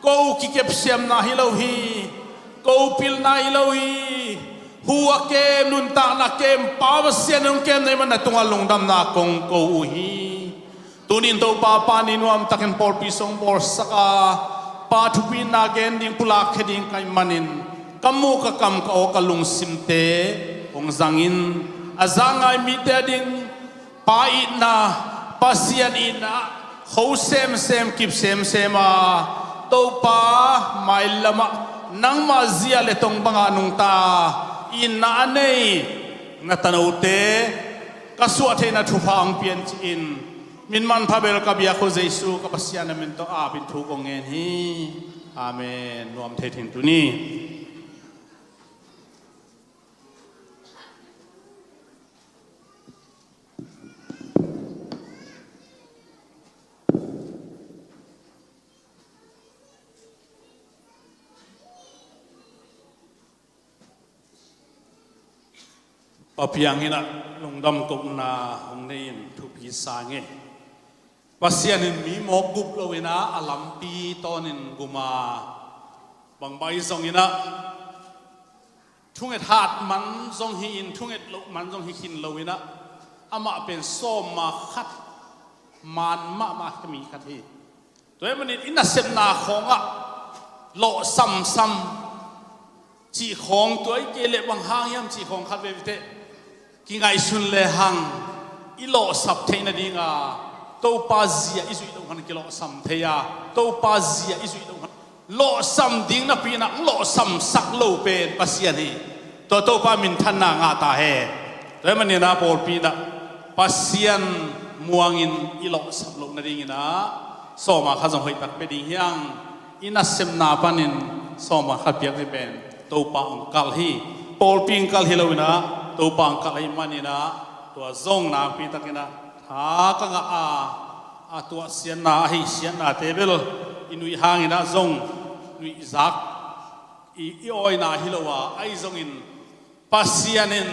[SPEAKER 6] กูกิเก็บเสียมนาฮิโลฮีกูปิลนาฮิโลฮีหัวเกมนุนตานาเกมปาวเสียนุนเกมในมันตุงาลุงดำนากงกูฮีตุนินโตปาปานินวมตะเกนปอลปิสงบอร์สกาปาทุปินาเกนดิงปุลาเคดิงไกมันินกัมมูกกัมกโอกลุงซิมเตองจังอินอาจังไอมิเตดิงปาอินาปาเซียนอินาเขาเซมกิบเซมมาโตปาไม่ละมะ นังมาเจียเลตงบังอานุงตาอินนาเนยนัตโนเตกสวดเทนัทุพังเปียนจินมินมันพาเบลกับยาโคเจสุกับปัสยานามินโตอาบินทุกองเงินฮีอาเมนรวมเทถินตุนีปะเพียงหินะลงดำกบนาหงเนียนทุพิสางเงปัสยานินมีหมอกกุบโลวินะอลัมปีตอนินกุมาบางใบทรงหินะทุ่งเอ็ดหาดมันทรงหินทุ่งเอ็ดมันทรงหิคินโลวินะอามาเป็นส้มมาขัดมันมาขมีขัดที่ตัวมันอินัสเซมนาของอะโลซ้ำจีของตัวไอ้เกล็ดบางห้างย่ำจีของขัดเวฟเตกิงไงสุนเลหังอิโลสับเทนดีงาโตปาเซียอิสุอิลงหันกิโลสัมเทียโตปาเซียอิสุอิลงหันโลสัมดิ้งนับปีนักโลสัมสักโลเป็นปัสยานีตัวโตปามินทันนางาตาเฮแต่มันเนี่ยนะพอปีนักปัสยานมัวงินอิโลสับโลนาดิ้งนะสมาข้าสงฆ์ตักไปดิ้งยังอินัสเซมนาปานินสมาข้าเปียกให้เป็นโตปาองกัลฮีพอปีงกัลฮีเลวินะตัวบางกะไรมันนี่นะตัวซงนาปีตักนะท้ากังตัวเสียนนาให้เสียนนาเทเบลอินุยหางนะซงนุยซักอีอ้อยนาฮิโลวาไอซงอินปัสยานิน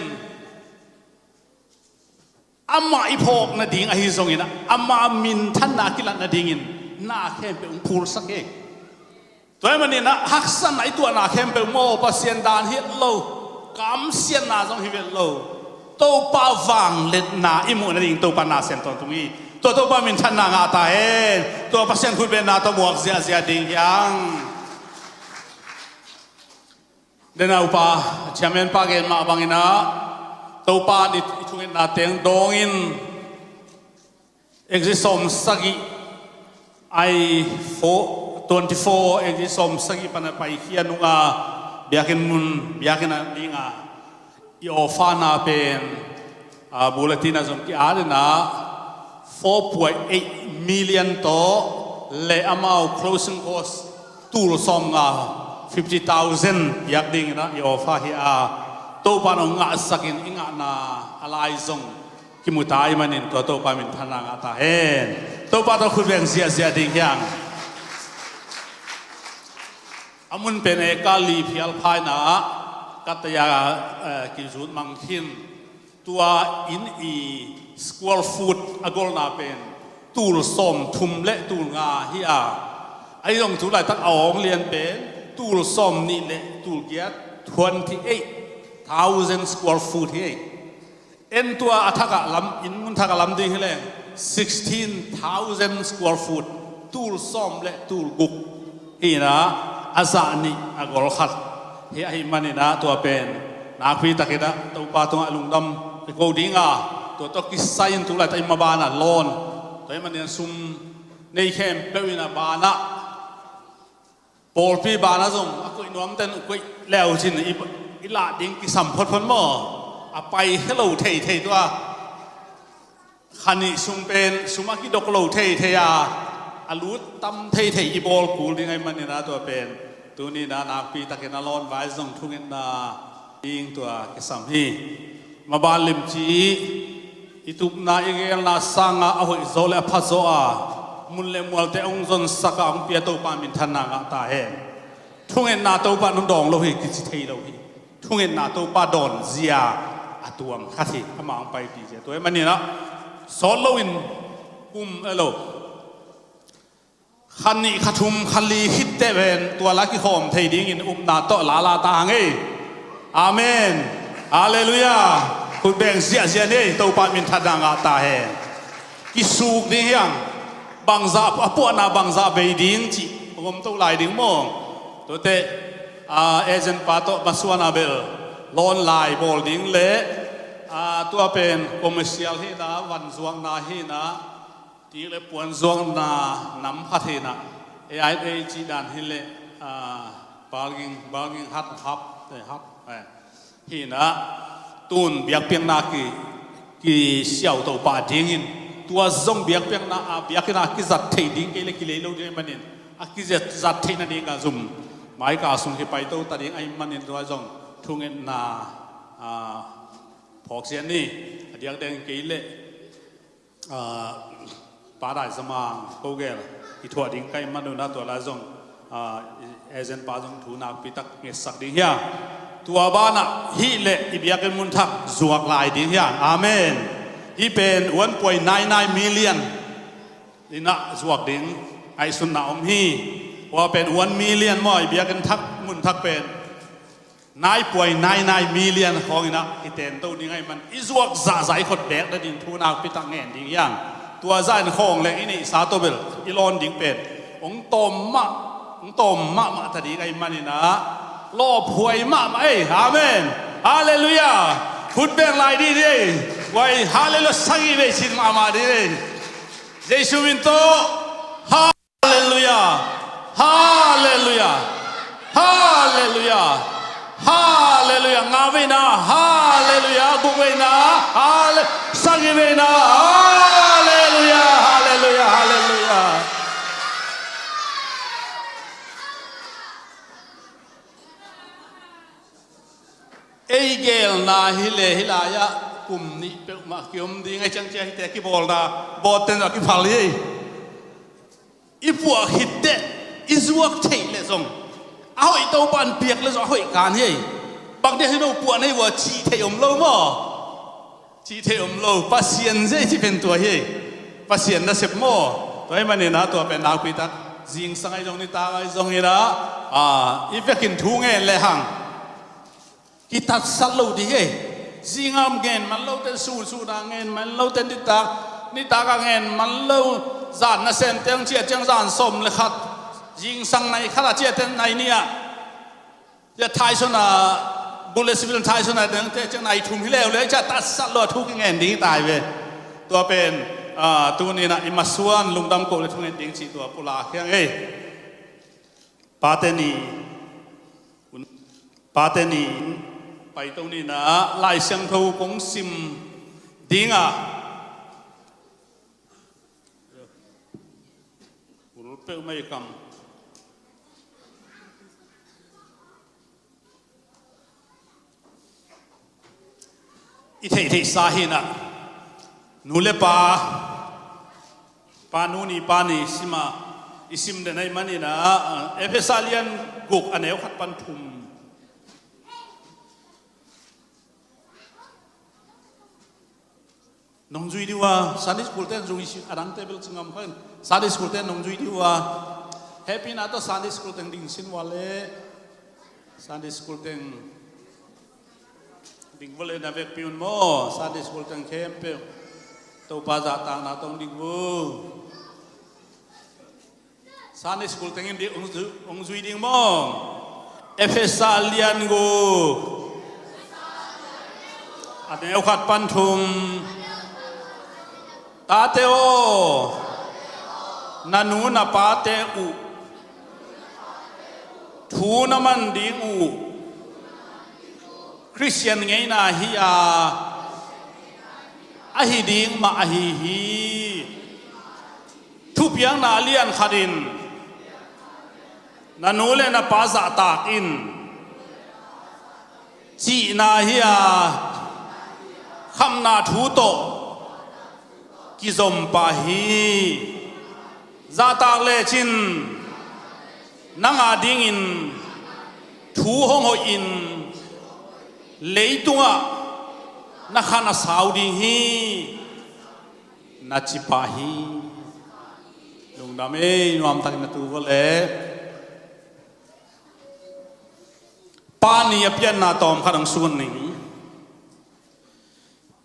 [SPEAKER 6] อามาอีพอกนาดิ่งไอซงอินอามามินท่านนากิลันนาดิ่งอินนาเข้มเป็นพูลสักเองตัวมันนี่นะฮักสันไอตัวนาเข้มเป็นโมปัสยานดานฮิโลกำเสียนนาจงฮิเวลโลโตปาวังเล็ดนาอิมุนดิ่งโตปานาเซนตอนตรงนี้ตัวโตปามินทันนางาตาเอตัวปัสยันคุณเป็นนาตัวบวกเสียดิ่งยังเดนาอุปาเชมเมนปาเกนมาบังอินะโตปาดิทุกินนาเตียงดงอินเอ็กซิสอมสักิไอ24เอ็กซิสอมสักิปันไปเขียนุงาbiakin mun biakin dinga I ofana pen bulletin azon ki adena 4.8 million to le amount closing cost tul som nga 50,000 yak ding na I ofa hi a to panong nga sakin inga na alai zong kimutai manin to pa min thana nga ta hen to pa to khubeng sia ding yang amun pen ekali phial phai na kataya kizut mangkhin tua in I school food agol na pen tul som thum le tul nga hi a ai dong tu lai tak aong lian pen tul som ni le tul giat 28,000 square foot hi en tua athaka lam in mun thaka lam ding hele 16,000 square foot tul som le tul guk hi na azani agol khat he ai manina to pen na phi takida to pa to alungdam ko dinga to kisain tu la tai mabana lon to manin sum nei khem pewina bana pol pi bana zong ko inom ten ko leo chin I la ding ki sam phot phon mo a pai hello thei to khani sum pen sumaki dok lo thei ya alut tam thei I bol kul ding ai manina to pen tu ni na nak pi takena lon vai zong thungin na ing to ke sam hi mabalim chi itup na igel na sanga ahoi zole phazo a munle mualte ong zon saka ang pia to pa min thana nga ta he thungen na to pa nun dong lo hi ki chi thei lo hi thungen na to pa don zia atuam khathi amang pai ti je to e mani na sol lo in elo khani khathum khali hitte ven tua la ki khom thei ding in na to la ta nge amen hallelujahคุณแบ่งเสียนี่ตัวปามินทัดงาตาเฮกิสุกนี่ยังบางซาปวนาบางซาเบดิงจีผมตัวลายดิ่งมองตัวเตเอเจนต์ปาโตมาสวนาเบลลอนลายบอลดิ่งเละตัวเป็นคอมเมอร์เชียลให้นะวันซวงนาให้นะที่เละปวนซวงนาน้ำพัดให้นะไอจีดันให้เละป balging hat hap hap hi na tun biak piang na ki xiao to pa ding in tua zong biak piang na biak na ki zat thei ding ke le ki le lo de manin a ki zat thei na ding ka zum mai ka sung ki pai to ta ding ai manin tua zong thungen na phok sian ni adiak deng ke le pa dai samang ko ge i thua ding kai manu na to la zong ezen pa zong thu na pi tak nge sak ding ya tua ba na hi le i biak en mun thak zuak lai ding ya amen hi pen 1.99 million ina zuak ding ai sun na om hiว่าเป็น1 million มั้ยเบียกันทักมุนทักเป็น9.99 million ของอีนะอีเต็นตัวนี้ไงมันอิจวกจ่าใจขดแบกได้ดินทูนาพิตังเงินดิ่งย่างตัวใจในของเลยอีนี่สาตัวเบลอีลอนดิ่งเป็นองตอมมะมาทัดดีไงมันนี่นะรอพวยมะมาอาเมนฮาเลลูยาพูดเป็นไรดีดิไว้ฮาเลลูยาสังกีเวชินมาดิเยซูวินโตฮาเลลูยาฮาเลลูยาฮาเลลูยาฮาเลลูยางาเวนะฮาเลลูยาบุเวนะฮาเลสังกีเวนะฮาเลลูยาฮาเลลูยาฮาเลลูยาเอเกลนาฮิเลฮิลายะกุมนี้เปมาเกี่ยมดีไงจังเจ้าฮิตะกิบอลนาบอเตนกิพาลีอีพวกฮิตเตอิจวกเทเลซงเอาไอ้ตัวปันเปียกเลยจะเอาไอ้การเฮ้ยบางทีให้เราปวดให้ว่าชีเทอมโลมั้งชีเทอมโลปัสเซียนเจ้ที่เป็นตัวเฮ้ยปัสเซียนน่ะเสพมั้งตัวไอ้มันนี่นะตัวเป็นนักพิทักษ์จิงสังไอ้ตรงนี้ตาไอ้ตรงนี้นะอีเฟกินทุ่งเงินเลยหังกิตัดสัลลูดีเฮ้ยจิงอ้ามเงินมันเล่าแต่สู้ดังเงินมันเล่าแต่นิตากังเงินมันเล่าจานน่ะเส้นเตียงเจียเจียงจานสมเลยขัดยิงสังในข้าราชการในเนี่ยจะทายส่วนน่ะบุลเลสิวิลทายส่วนน่ะเดินเตะจังในทุ่มที่แล้วเลยจะตัดสัตว์ลอดทุกเงินดิ้งตายไปตัวเป็นตัวนี้นะอิมาส่วนลุงดำโกเลยทุกเงินดิ้งสี่ตัวปุลาเคียงปาเตนีไปตรงนี้นะไล่เสียงเขากงซิมดิ้งรู้เปล่าไม่กำอิเทสาหินะนูเลปานูนี่ปานี่สิมาอิสิมเดนัยมันนี่นะเอเฟซาเลียนกุกอันเอวขัดปันทุมน้องจุยดีว่าซันดิสกูลเต้นจุยอันนั้นเตเบิลจึงงามขึ้นซันดิสกูลเต้นน้องจุยดีว่าแฮปปี้นะตัวซันดิสกูลเต้นดิ่งสินวาเลซันดิสกูลเต้นดิ่งวอลเลนเวกพิวน์โมซันดิสกูลเต้นเข้มเปลตัวป้าจ่าต่างนาตรงดิ่งวูซันดิสกูลเต้นดิ่งองจุยดิ่งโมเอฟเอซาเลียนกูอันนี้เอาขัดปันทุมตาเตโอนันูนาปาเตอุทูนามันดิงอุคริสเตียนไงนาฮิอาอหิดิงมาอหิฮีทุบยังนาเลียนขัดินนันูเลนาปาซาตากอินจีนาฮิอาคำนาทูโตกิซอมปาฮีซาตากเลชินนังอาดิงอินทูฮงโฮอินเลยตัวนักขันสาวดิฮีนัจิปาฮีลุงดำเอ้นวมตักนัตูวะเลปานีเปียนนาตอมขันส่วนหนึ่ง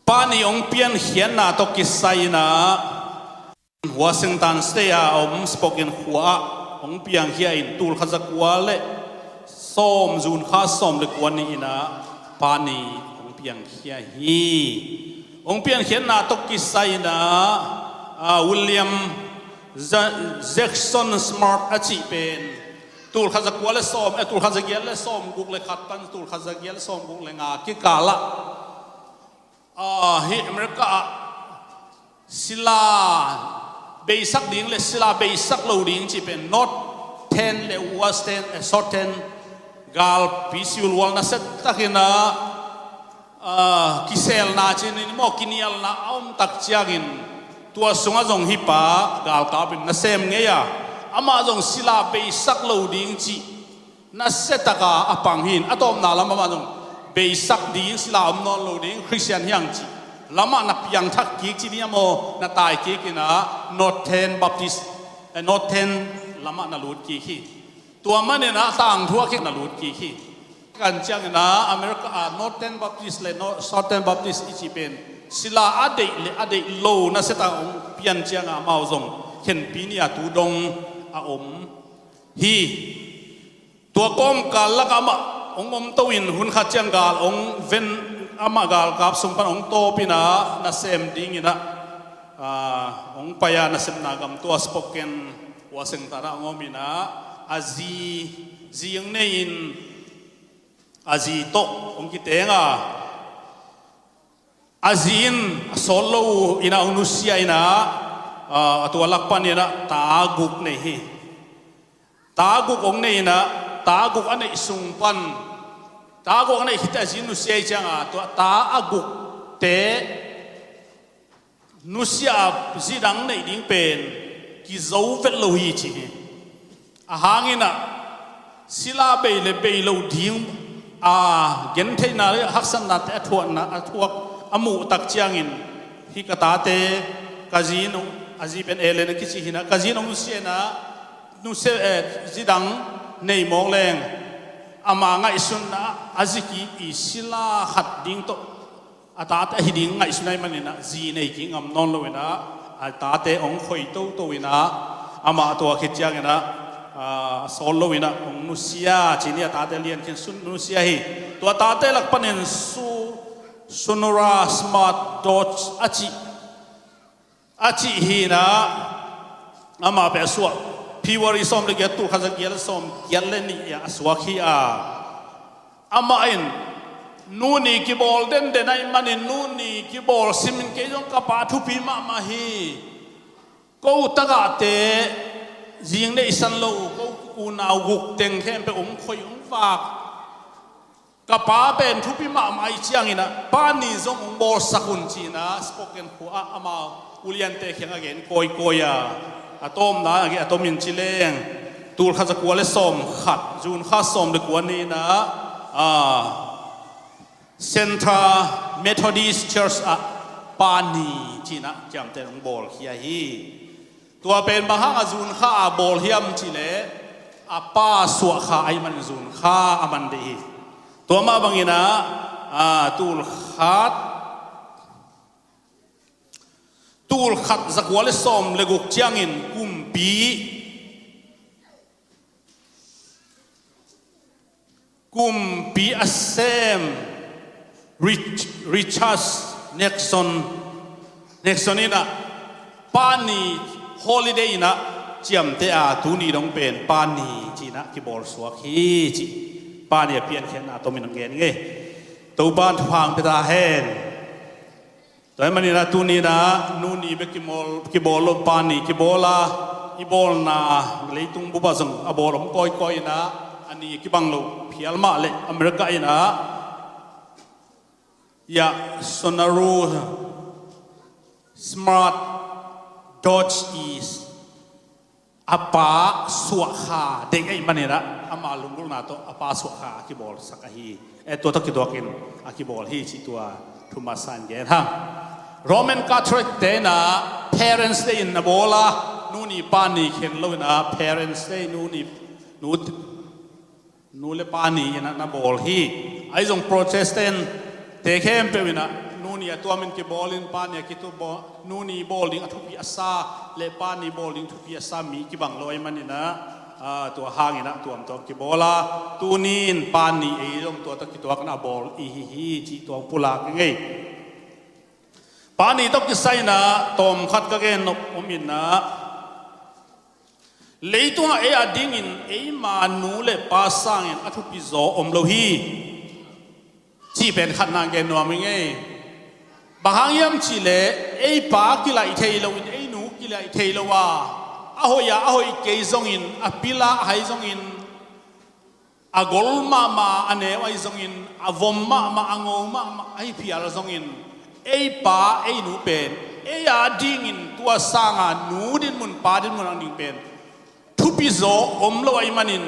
[SPEAKER 6] ปานีองเปียนเขียนนาตกิไซนะวอชิงตันสเตียอมสปอกินหัวองเปียนเขียนตูลขจักวาเลส้มจูนข้าส้มเล็กวันนี้นะปานีองเปียนเขียฮีองเปียนเขียนนาตกิไซนะวิลเลียมแจ็คสันสมาร์ทอาชีเป็น ตูลขัดจะกวาเลสอมตูลขัดจะเกียเลสอมกุกเลขัดตันตูลขัดจะเกียเลสอมกุกเลงากิกาละฮิอเมริกาศิลาเบสักดิ้งเลศิลาเบสักโลดิ้งจีเป็น not 10เลวัส10short 10กาลพิสิวลวลนัสตักินะกิเซลนาจีนิโมกินิอัลนาอมตักเจียกินตัวสงฆ์จงฮิปากาลกาเป็นนัสเซมเงียอามาจงศิลาเบสักโลดิ้งจีนัสเซตกาอปังหินอะตอมนาลามาจงเบสักดิ้งศิลาอมนอนโลดิ้งคริสเตียนยังจีลามานับยังทักกิกจีนี่โมนาตายกิกินะ not 10 Baptist not 10ลามานาลูดกิคีตัวมันเนี่ยนะต่างทั่วกินาลูดกิคีกันจังนะอเมริกา not 10 Baptist เลย not short 10 Baptist อีจีเป็นศิลาอดีเลยอดีโลนะเสตางเปลี่ยนจังอามาจงเห็นปีนี้ตูดงอาอมฮีตัวก้มกาลละกามาองอมตวินหุ่นขัดจังกาลองเวนอามา กาลกับสมปันองโตปินะนัสเซมดิ้งนะองพยานัสเซมนากำตัวสปอเกนวาสิงตันองมินะอาจียังเนยินอาจีโตองกิเตงอาจีนโซโลอินาอุนุสยาอินะตัวลักปันเนี่ยนะตากุกเนฮีตากุกองเนยนะตากุกอันนี้สุงปันตากุกอันนี้ฮิตาจินุเซียจังตัวตาอากุกเตนุเซียจีดังในดิ้งเป็นกิโซเวลโลฮีจีอาหางินะศิลาเบลเบลโลดิ้งเกณฑ์เทนาเรฮักษณะแต่ทวนนะทวกอมูตักจียงินฮิกตาเตกาจีนอาจีเป็นเอเลนกิจิหินะกาจีนนุเซียนะนุเซียจีดังในมองแรงอามาง่ายสุดนะอาจิกีอิศิลาหัดดิ้งโตอาตาเตหิดิ้งง่ายสุดในมันนี่นะจีในกิงอำนนเลยนะอาตาเตองคอยโตโตวินะอามาตัวคิดยังนะโซโลวินะองนุเซียจีนี่อาตาเตเลียนกินสุนนุเซียฮีตัวอาตาเตลักปนินสุนราสมาร์ทดอทอาจิฮีนะอามาเปสวะพิวาริสอมเลกตูขัดเกียร์สอมเกียร์เลนี่ยาสวะขีอามาอินนูนี่กิบอลเด่นไอ้มันนูนี่กิบอลซิมินเกยงกับปาทุปีมาฮีกูตะกะเตยิงในสันโลกูอูนาวกุกเต็งเข้มไปคอยฝากกับป้าเป็นทุพิมาไม่เชียงอินะป้านี่จงบอลสักุนจีนะสปอเกนหัวอามาอุลียนเตะเขียงเกนโกยอะตอมนะอะตอมินชิเลงตูลข้าจะกลัวเลยสมขัดจูนข้าสมเลยกลัวนี่นะเซ็นทรัลเมทอดิสเชิร์ชปานีจีนะจำเตะลงบอลเฮียฮีตัวเป็นมหาจูนข้าบอลเฮียมชิเลป้าสวะข้าไอมันจูนข้าอามันดีตัวมาบังอินะตูลขัดสักวันเลยสมเลกุกเจียงินกุมปีอัสเซมริชาร์ดเน็กซอนนี่นะปานีฮอลิเดย์นะเจียมเตะตูนี่ต้องเป็นปานีจีนะที่บอลสวกฮีจีปานีเปลี่ยนแค่นาตัวมินงเกนไงตัวบ้านทางไปตาเฮนแต่มันนี่นะตูนี่นะนูนี่เบกิบอลปานีกิบอลาอีบอลนะเลยตุงบุบะซังอบอลผมก้อยนะอันนี้กิบังโลพิอัลมาเลยอเมริกาอินะยาโซนารูสมาร์ทดอจอีสอาปาสวะขาเด็กไอ้มันนี่นะอามาลุงกุลนาโตอาปาสวะขากิบอลสักฮีตัวตะกิตัวกินอากิบอลฮีชิตัวทุมาสันเกนฮะโรมันคาทอลิกเตนะ parents day นะโบลานูนี่ปานีเข็นเลยนะ parents day นูเลปานีนะบอลฮีไอ้จงโปรเตสแตนต์เตะเข้มไปวินะนูนี่ตัวมันกิบอลินปานีกิตัวบอลนูนี่บอลลิงทุพิอาซาเลปานีบอลลิงทุพิอาซามีกิบังลอยมันนี่นะตัวหางนะตัวกิบอลาตูนีนปานีไอ้จงตัวตะกิตัวกันบอลอีฮีจีตัวปุลากไงปานีต้องกิใส่นะตอมขัดกะเกนนกอมินนะ lấy tung ấy à đinh in ấy mà nụ lệ ba sang in atu pi zo lâu hi chỉ bên khát nàng cái nua mình ấy bà hàng yam chỉ lệ ấy ba kia lại thấy lâu in ấy nụ kia lại thấy lâu à ahoy cái zong in apila hay zong in agol ma ane ai zong in avom ma angom ma ai pia la zong in ei pa ei nu pen ei a ding in tua sanga nu din mun pa din mun ang ding pen thu pi zo om lo ai manin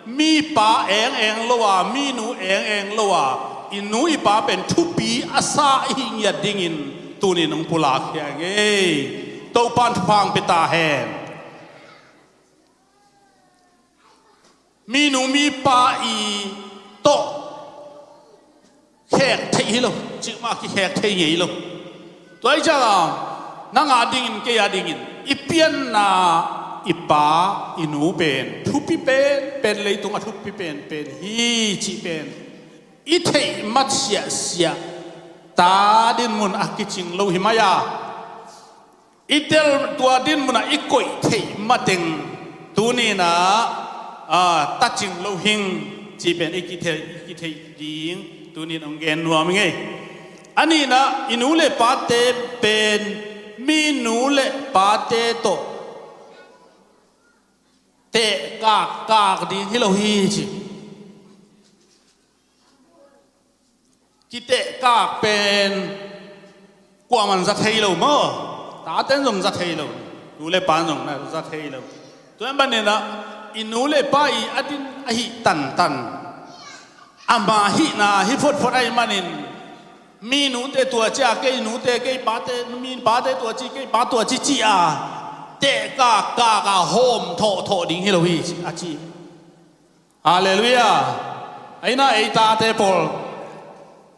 [SPEAKER 6] mi pa eng lo wa mi nu eng lo wa in nu I pa pen thu pi asa hing ya ding in tu ni nong pula kya nge to pan phang pe ta hen mi nu mi pa I to khẹt thấy lo chữ mà cái khẹt thấy nhỉ lo tôi cho là năng à đinh cái à đinh ipian na ipa inu pen thu pi pen lấy tung à thu pi pen hi chi pen ít thấy mắt xia ta din mun akiching lo himaya itel tua din mun a ikoi thấy mắt tình tu ni na ta ching lo hing chi pen ikithei ding tu ni ông gen nuo mi nge ani na inule pate pen mi nule pate to te ka di hilo hi chi kite ka pen kwa man za thei lo mo ta ten jong za thei lo nule pan jong na za thei lo tu em ban ne na inule pa I adin a hi tan ama hi na hi phot ai manin mi nu te tua cha ke nu te ke pa te mi pa te tua chi ke pa tua chi a te ka hom tho ding hi lo hi a chi hallelujah aina ei ta te pol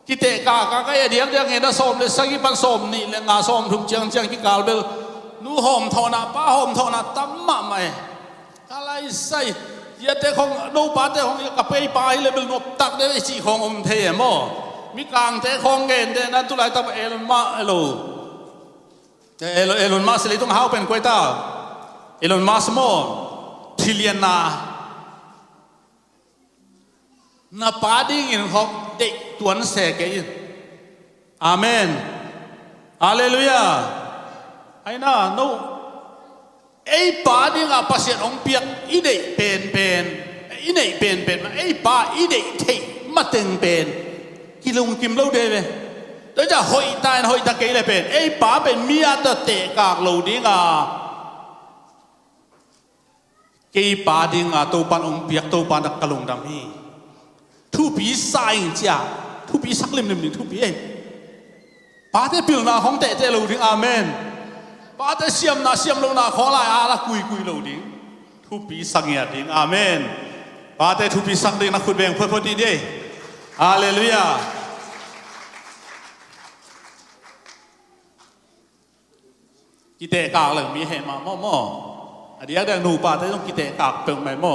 [SPEAKER 6] ki te ka ya diang nge na som le sagi pan som ni le nga som thum chiang ki kal bel nu hom tho na pa hom tho na tam ma mai kalai sai ya te khong đâu pa te khong ka pe pa hi le bel nop tak de chi khong the mo mi kang te khong gen de nan tu lai ta elon ma elo te elon ma se le tung hau pen kwai ta elon ma mo trillion na pa ding in khong de tuan se ke amen hallelujah ai na no ei pa ding a pasien ong piak I dei pen I nei pen ma ei pa I dei thei ma teng pen kilung kim lo de ve to ja hoi ta ke le pen ei pa pen mia ta te kak lo ding a ke pa ding a to pan ong piak to pan dak kalung dam hi thu pi sai cha thu pi sak lim thu pi ei pa te pil na hong te lo ding amen ba te siam lo na kho lai a la kui lo ding thu pi sang ya ding amen ba te thu pi sang ding na khut beng phot di de hallelujah ki te ka le mi he ma mo a dia da nu pa te jong ki te ka pe mai mo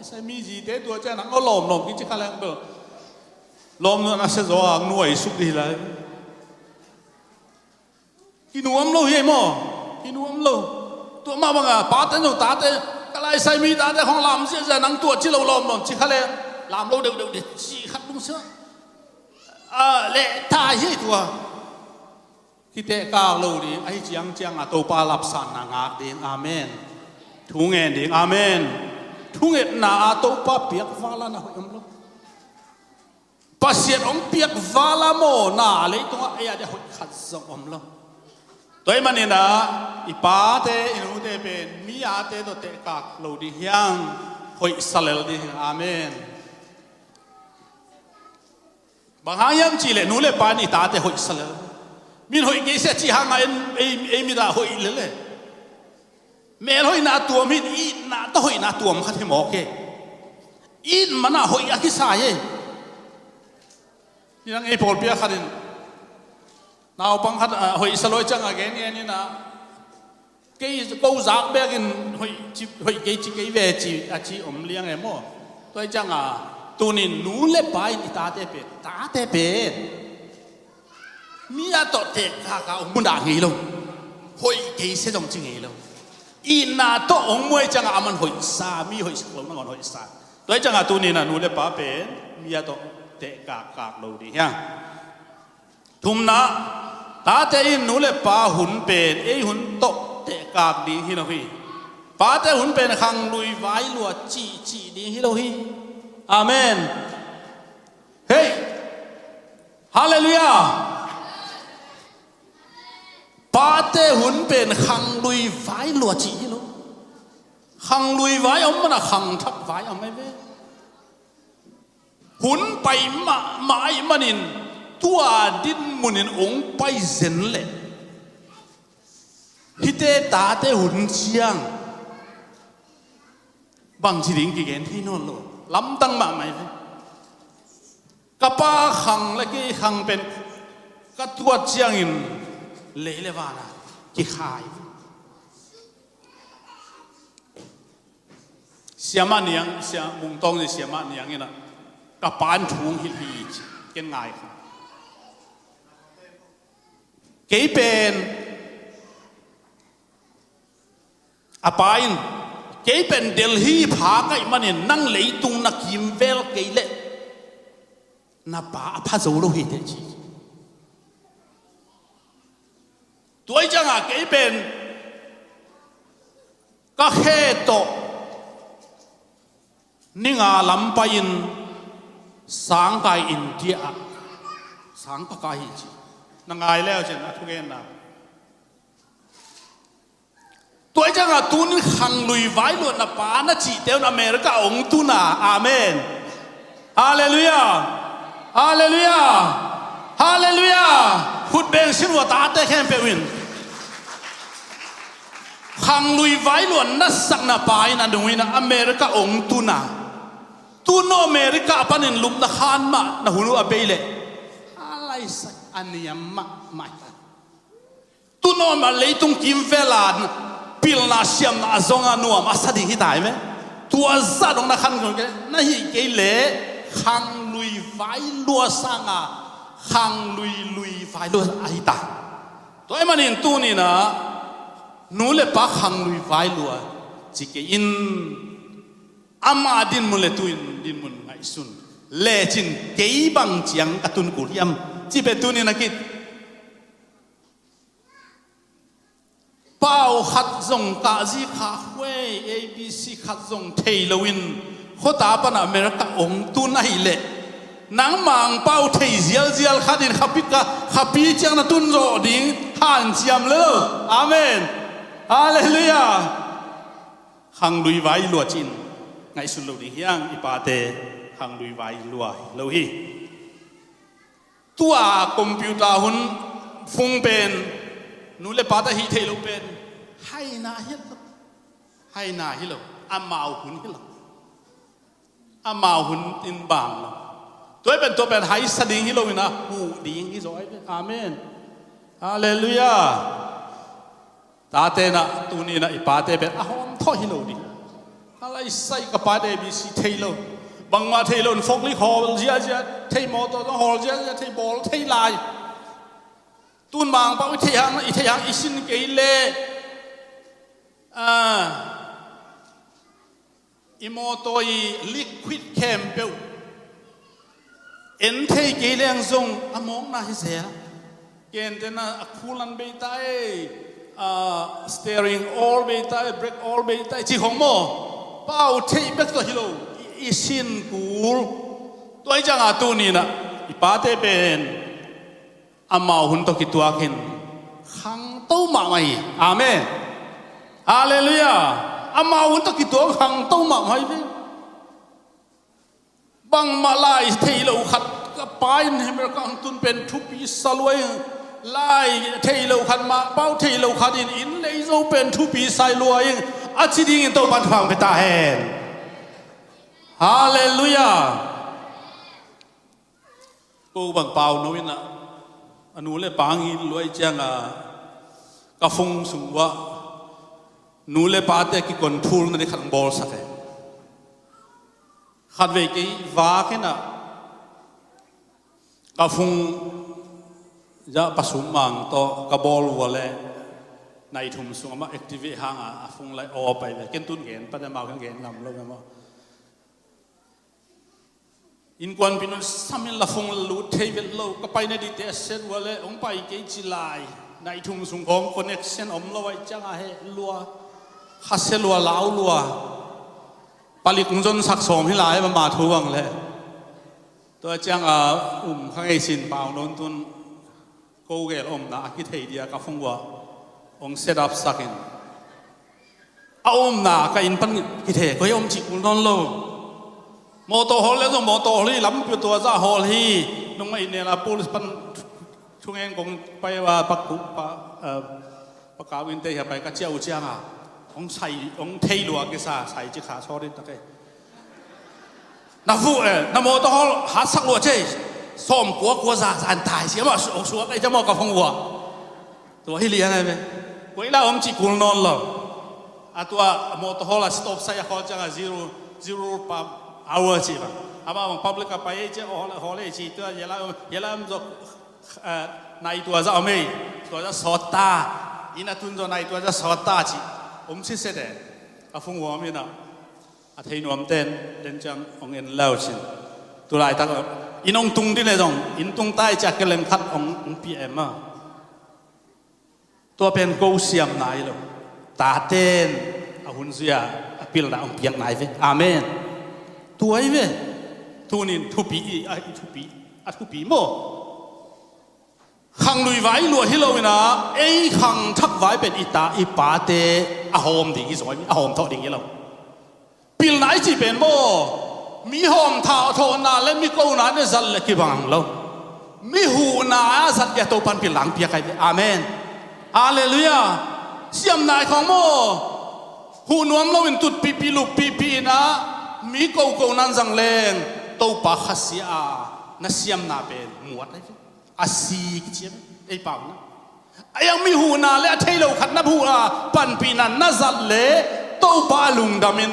[SPEAKER 6] sai mi ji te tua cha nang lom ki chi ka lang be lom no na se zo ang nuai suk di lai ki nuam lo hi mo ki nuam lo tu ma bang a pa ten ta te ka lai sai mi ta te khong lam sia ja nang tu chi lo lom lom chi kha le lam lo de chi khat bung sia le ta hi tu ki te ka lo di ai chiang a to pa lap san na nga ding amen thu nge ding amen thu nge na a to pa piak wala na hoi lo pasien ong piak wala mo na le tu a ya de hoi khat zong om lo tôi mà nên là ipa te inu te pen mi a te to te kak lo di hiang hoi salel di amen bang hayam chi le nu le pa ni ta te hoi salel min hoi ke se chi hang ai mi da hoi le me hoi na tuam hin I na to hoi na tuam kha the mo ke in mana hoi a ki sa ye yang ai pol pia kharin nào bằng khát hội saloi chăng à cái này na cái câu giác bé cái hội cái về chỉ liang em mo tôi chăng à tu nín nú lép bài ni ta te pe mi à to te ka muốn đàng nghỉ luôn hội cái sẽ giống chừng nghỉ luôn ina to ong muai changa aman hoi sa mi hoi saklo na ngon hoi sa toy changa tu ni na nu le pa pen mi ya to te ka lo di ha thum na ta te in nu le pa hun pen e hun to te ka di hi lo hi pa te hun pen khang lui vai lua chi di hi lo hi amen hey hallelujah pa te hun pen khang lui vai lua chi hi lo khang lui vai om na khang thap vai om mai ve hun pai mai manin tua din munin ong pai zen le hite ta te hun chiang bang chi ding ki gen thi non lo lam tang ma mai ve kapa khang le ki khang pen ka tua chiang in le va na ki khai siama niang sia mung tong ni siama niang ina ka pan thung hi ken ngai ke pen apain ke pen Delhi pha kai manin nang leitung na kim vel ke le na pa pha zo lo hi te chi tuổi chẳng à cái bên các hệ tổ nhưng à làm bài sáng cái India sáng cái gì năng ai leo trên à thu gen nào tuổi chẳng à tuân hàng lùi vái luôn là pa na chỉ theo America ông tu na amen hallelujah hallelujah hallelujah phút bên xin vợ ta te khen pe win khang lui vai luôn na sak na pai na dungui na America ong tu na tu no America panin lum na khan ma na hunu abele alai sa aniam ma mai tu no ma leitung kim velan pil na siam na zonga nuam asadi hi dai me tu azza dong na khan ko ke na hi ke le khang lui vai lua sanga khang lui vai lua ai ta toy manin tu ni na nu le pa khang lui vai lua chi ke in ama din mun le tuin din mun ngai sun le chin ke bang chiang katun ku yam chi pe tu ni na kit pau khat zong ka ji kha hwe abc khat zong thei lowin khota pan America ong tu nai le nang mang pau thei zial khatin khapika khapi chang na tun zo ding han chiam lo amen hallelujah hang lui vai lua chin ngai sun lo ding hiang ipate hang lui vai lua lo hi tua computer hun phung pen nu le pata hi thei lo pen hai na hi lo amau hun hi lo amau hun tin bang loตัวเป็นไฮสดิ้งฮิโลวินะหูดิ้งฮิโซไอเป็นอาเมนฮาเลลูยาตาเตนะตูนีนะอีปาเตเป็นอาหอมทอฮิโลดิอะไรใส่กับปาเตบีซีเทโลบังมาเทโลนฟกลิฮอลเจียเทมอตัวฮอลเจียเทบอลเทลายตูนบางปาวิเทยังอีสินเกยเลอีโมโตยลิควิดแคมเปลเอ็นเทเกลียงซงอมองน่าฮิเสียเกณฑ์นะคูลันเบต้าสเตอริงออลเบต้าเบรกออลเบต้าจีของโมเป้าเทเบกตัวฮิโลอีสินกูลตัวไอ้จังอาตูนี่นะอีป้าเตเป็นอามาหุ่นตกิตัวกินขังโตมาไหมอาเมนฮาเลลูยาอามาหุ่นตกิตัวขังโตมาไหมบังมาไล่เทโลขัดกับปายในเมืองตุนเป็นทุปีสลวยไล่เทโลขัดมาเป้าเทโลขัดอินเลยโซเป็นทุปีสายรวยอาชีดิ้งตัวบันฟังไปตาแหนฮาเลลูยากูบังเปล่าโน้นนะอนุเลปางอินรวยจังกะฟงสุงวะนูเลปาเตกิคนทูลนั่นขัดบอลสักขัดเวกีวาแค่น่ะกะฟงจะผสมมังต่อกะบอลวัวเล่ này thùng xuống mà activate hàng phung lại oไปvề kiến tuân ghén bắt đầu mau cái ghén ngầm lâu mà in quan pin samin la phung lút thấy về lâu cái bay này đi test set vào lệ ông bay cái chỉ lại này thùng xuống ông connection ông lâu vậy chẳng hay lúa khát xe lúa lão lúa pali cũng dân sắc sớm hay lại mà thu bằng lệ tôi chẳng khang ấy xin bảo nôn tuân cô ghé ông đã cái thầy dia cái phung vào ông set up sakin ông na cái in pan cái thầy có ông chỉ cũng non lâu mô tô hol lấy rồi mô tô hol lắm biểu tua ra hol hi nông ấy này là police pan chung anh cũng bay vào bắc cục bắc cao bên tây là bay cái chiêu chiang à ông thay lúa cái啥sai chỉ khá so đi cái na phụ na mô tô hol hát sắc lúa chơi xóm của già giàn tài xí mà xuống cái cho mò cái phong củaตัวฮิลีอะไรไหมกูอีลาอมจีกูนอนหรอตัวมอเตอร์ฮอลล์สต็อปใส่เขาจัง0 ปั๊มhour จีบอ่ะมาของ public กับไปเจ้าฮอลล์จีตัวยาลามจบในตัวจะเอาไม่ตัวจะสอดตาอินาตุนจะในตัวจะสอดตาจีอมสิเสด็จอ่ะฟงหัวมีนะอ่ะที่นวมเต้นเดินจังองเอ็นเล่าชินตัวไรตั้งอินองตุงที่ไหนจงอินตุงใต้จากเกลมคัดองพีเอ็มอ่ะตัวเป็นกูเสียมไหนหรอตาเต้นอาหุ่นเสียพิลล์องเปียกไหนเว้อาเมนตัวไอ้เว้ตัวนี้ทุปีโมขังลุยไว้ลวดที่เราเนี่ยไอ้ขังทักไว้เป็นอีตาอีปาเตอาโฮมดิ่งอีสวยอาโฮมทอดิ่งอีเราพิลล์ไหนจีเป็นโมมีโฮมท่าทอนาและมีกูนาเนี่ยสัตว์เล็กบังเรามีหูนาสัตว์ยาตัวปันพิลล์หลังเปียกใครอาเมนฮาเลลูยาเสียมนายของโมหูนวมเราเป็นตุดปีลุปีนะมีกูนั่นจังเลงตัวปากเสียน่ะเสียมนาเป็นหมวดอะไรอาศีกเจียมไอ้เปล่านะยังมีหูนาและเทโลขัดนับหูปันปีนั้นน่าจัดเละตัวปาลุงดามิน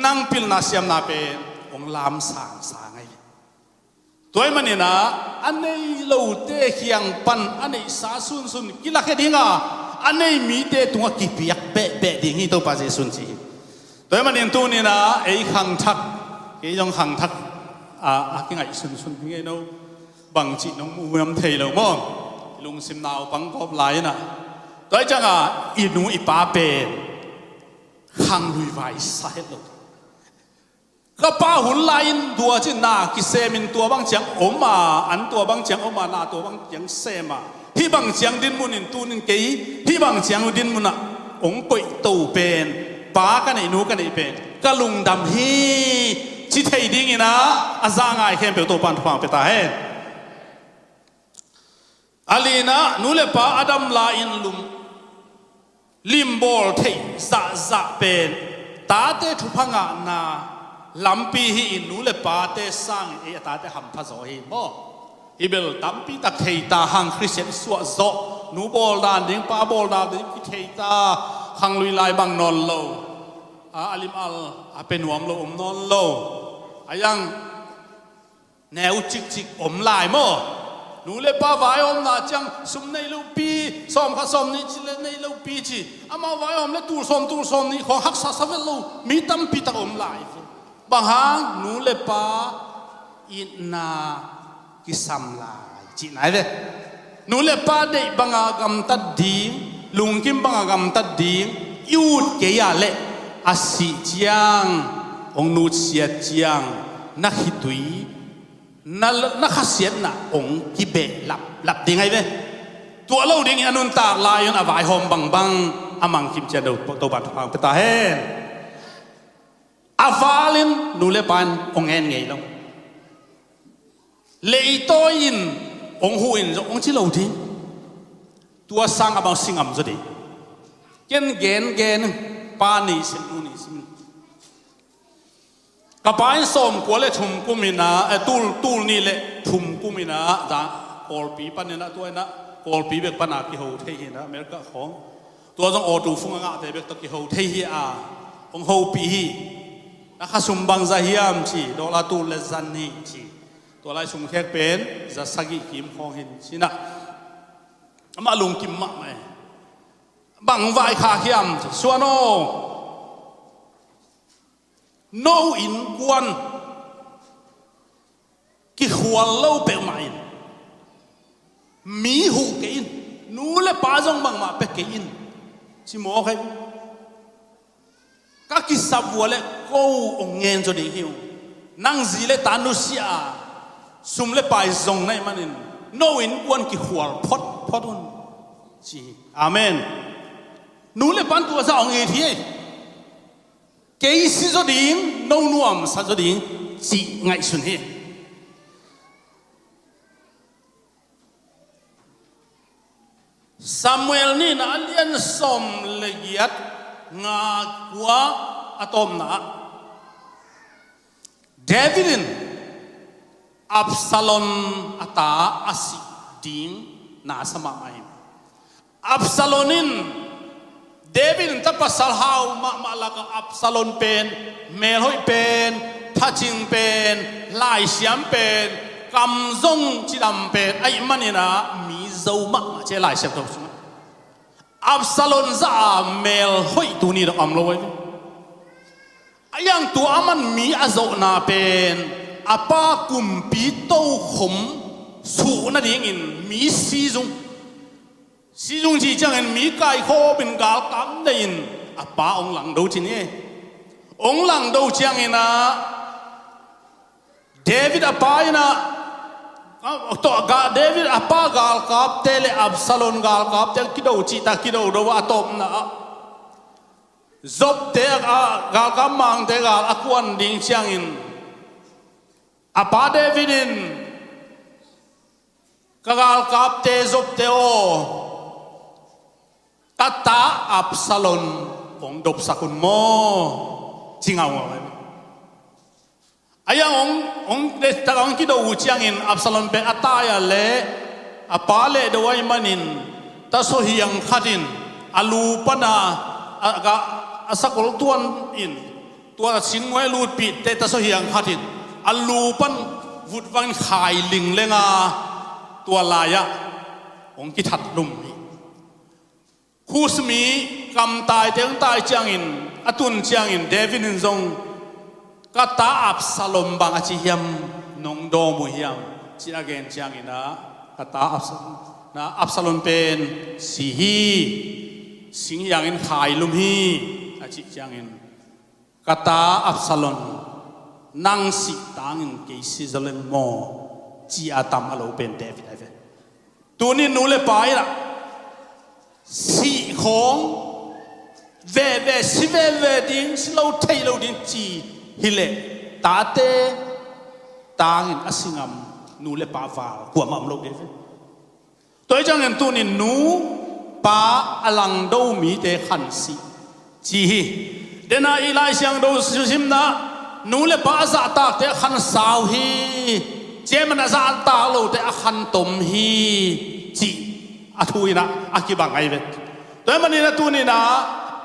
[SPEAKER 6] นั่งพิลน่ะเสียมนาเป็นองลามสางไงตัวมันนี่นะอันนี้เราเตะเขียงปันอันนี้สาสุนกิลักแค่ดิ้งอันนี้มีเตะตัวกิบยักเบะดิ้งที่ตัวปัจเจสุนจีตัวมันนี่ตัวนี่นะไอ้ขังทักไอ้ยองขังทักกินไอ้สุนไงโน่บางจีน้องมูน้ำเทเราบ้างลุงซิมนาวปังกอบไหลนะตัวจังอีนูอีป้าเป็นขังลุยไว้ใส่เราก็ป้าหุ่นไล่ตัวจีน่ากิเซมินตัวบางเจียงอมมาอันตัวบางเจียงอมมาหน้าตัวบางเจียงเซมาที่บางเจียงดินมุนินตูนินเกยที่บางเจียงดินมุนอ่ะองป่วยตูเป็นป้ากันไอ้นูกันไอ้เป็นก็ลุงดำฮีที่ไทยดิ้งนะอาจารย์ไงเข้มเปียวตัวปันฟังเปตาเฮอาลีนะนูเลป้าอดัมลาอินลุมลิมบอลเทจะเป็นตาเตทุพังอานาลำปีฮีนูเลปาเตสังเอตาเตหัมพะโซฮีโมฮิเบลตัมปีตักเทตาหังคริสเตียนสวะโซนูบอลดานดิ้งป้าบอลดานดิ้งพิเทตาหังลุยลายบังนอนโลอาลิมอัลเป็นหัวมโลอมนอนโลอายังแนวจิกอมลายโมนูเลป้าไว้อมนาจังสมในลูปีสอมข้าสอมนี่จิเลในลูปีจีอามาไว้อมเลตูสอมนี่ของฮักษาสเวลูมีตัมปีตักอมลายบางฮังนูเลป้าอินนากิสัมลายจีไหนเว้นูเลป้าได้บางกำตัดดิ้งลุงกิมบางกำตัดดิ้งยูดเกียเละอาศิจังองนูเสียจังนักฮิตุยนักเสียนน่ะองกิเบหลับดิ้งไงเว้ตัวเราดิ้งอนุนตากลายอวายหอมบังอามังกิมเจดูตัวบัตรฟังเปตาเฮอาฟาลินนูเลปันองเอ็นไงลงเลโตอินองหูอินองชิโลทีตัวสังอาบังสิงอัมจุดีเกนปานีสินูนีสิมกับปานสมกัวเลทุมกุมินาตูลนี่เลทุมกุมินาจ้าโอลปีปันเนี่ยนะตัวนะโอลปีเบกปนากิโฮเทียนะเมริกาของตัวจงโอตูฟุงงะเตเบกตะกิโฮเทียองโฮปีนักสุมบังซาฮิยามชีดอลาตูเลซันนีชีตัวลายสุมแขกเป็นจะสกิกิมของหินชีนะมาลุงกิมมะไหม bằng vai khá khiam xua no in quan ki khual lâu pe mai mi hu ke in nu le pa jong bang ma pe ke in chi mo khai các ki sab wale ko ong ngen cho ding hiu nang zi le tanu sia sum le pai zong nai manin no in quan ki khual phot un chi amen nu le pan tu sa ong e thi ke si cho ding no nuam sa cho ding chi ngai sun he Samuel ni na alian som legiat nga kwa atom na Davidin Absalom ata asi ding na sama mai Absalonin David ta pasal hau ma la ka Absalom pen mel hoi pen thaching pen lai siam pen kam zong chi dam pen ai manina mi zo ma che lai siam to Absalom za mel hoi tu ni am lo ayang tu aman mi azo na pen apa kumpi to khom su na ding in mi si dung chỉ chẳng en mi kai kho bên gal kam dein apa ong lang do chin e ong lang do chiang ina David apa ina to ga David apa gal kap tele Absalom gal kap tel kido chi ta kido do atom na zop te gal kam mang te gal akwan ding chiang in apa Davidin kagal kap te zop te o Tata Absalom ong dop sakun mo cingau ayang ong de tarang ki do chiangin Absalom pe ataya le apale do wai manin ta so hiang khatin alu pana aga asakol tuan in tuan singwai lut pi te ta so hiang khatin alu pan vutwang khai ling lenga tua laya ong ki that lum Khusmi kam tai tiếng tai chiangin atun chiangin David in zong kata Absalom bang achi hiam nong do mu hiam chi again chiangin na kata Absalom pen si hi sing yang in khai lum hi achi chiangin kata Absalom nang si tangin ke si zalen mo chi atam alo pen David ave tunin nu le pai la si khong về si về ding slow thay lâu ding chi hile ta te tangin asingam nu le pa va kwa mam lo de tôi chẳng en tu ni nu pa alang do mi te khan si chi dena ilai siang do sim na nu le pa za ta te khan sao hi chemana za ta lo te khan tom hi chi athui na akibang ai vet toy manina tu ni na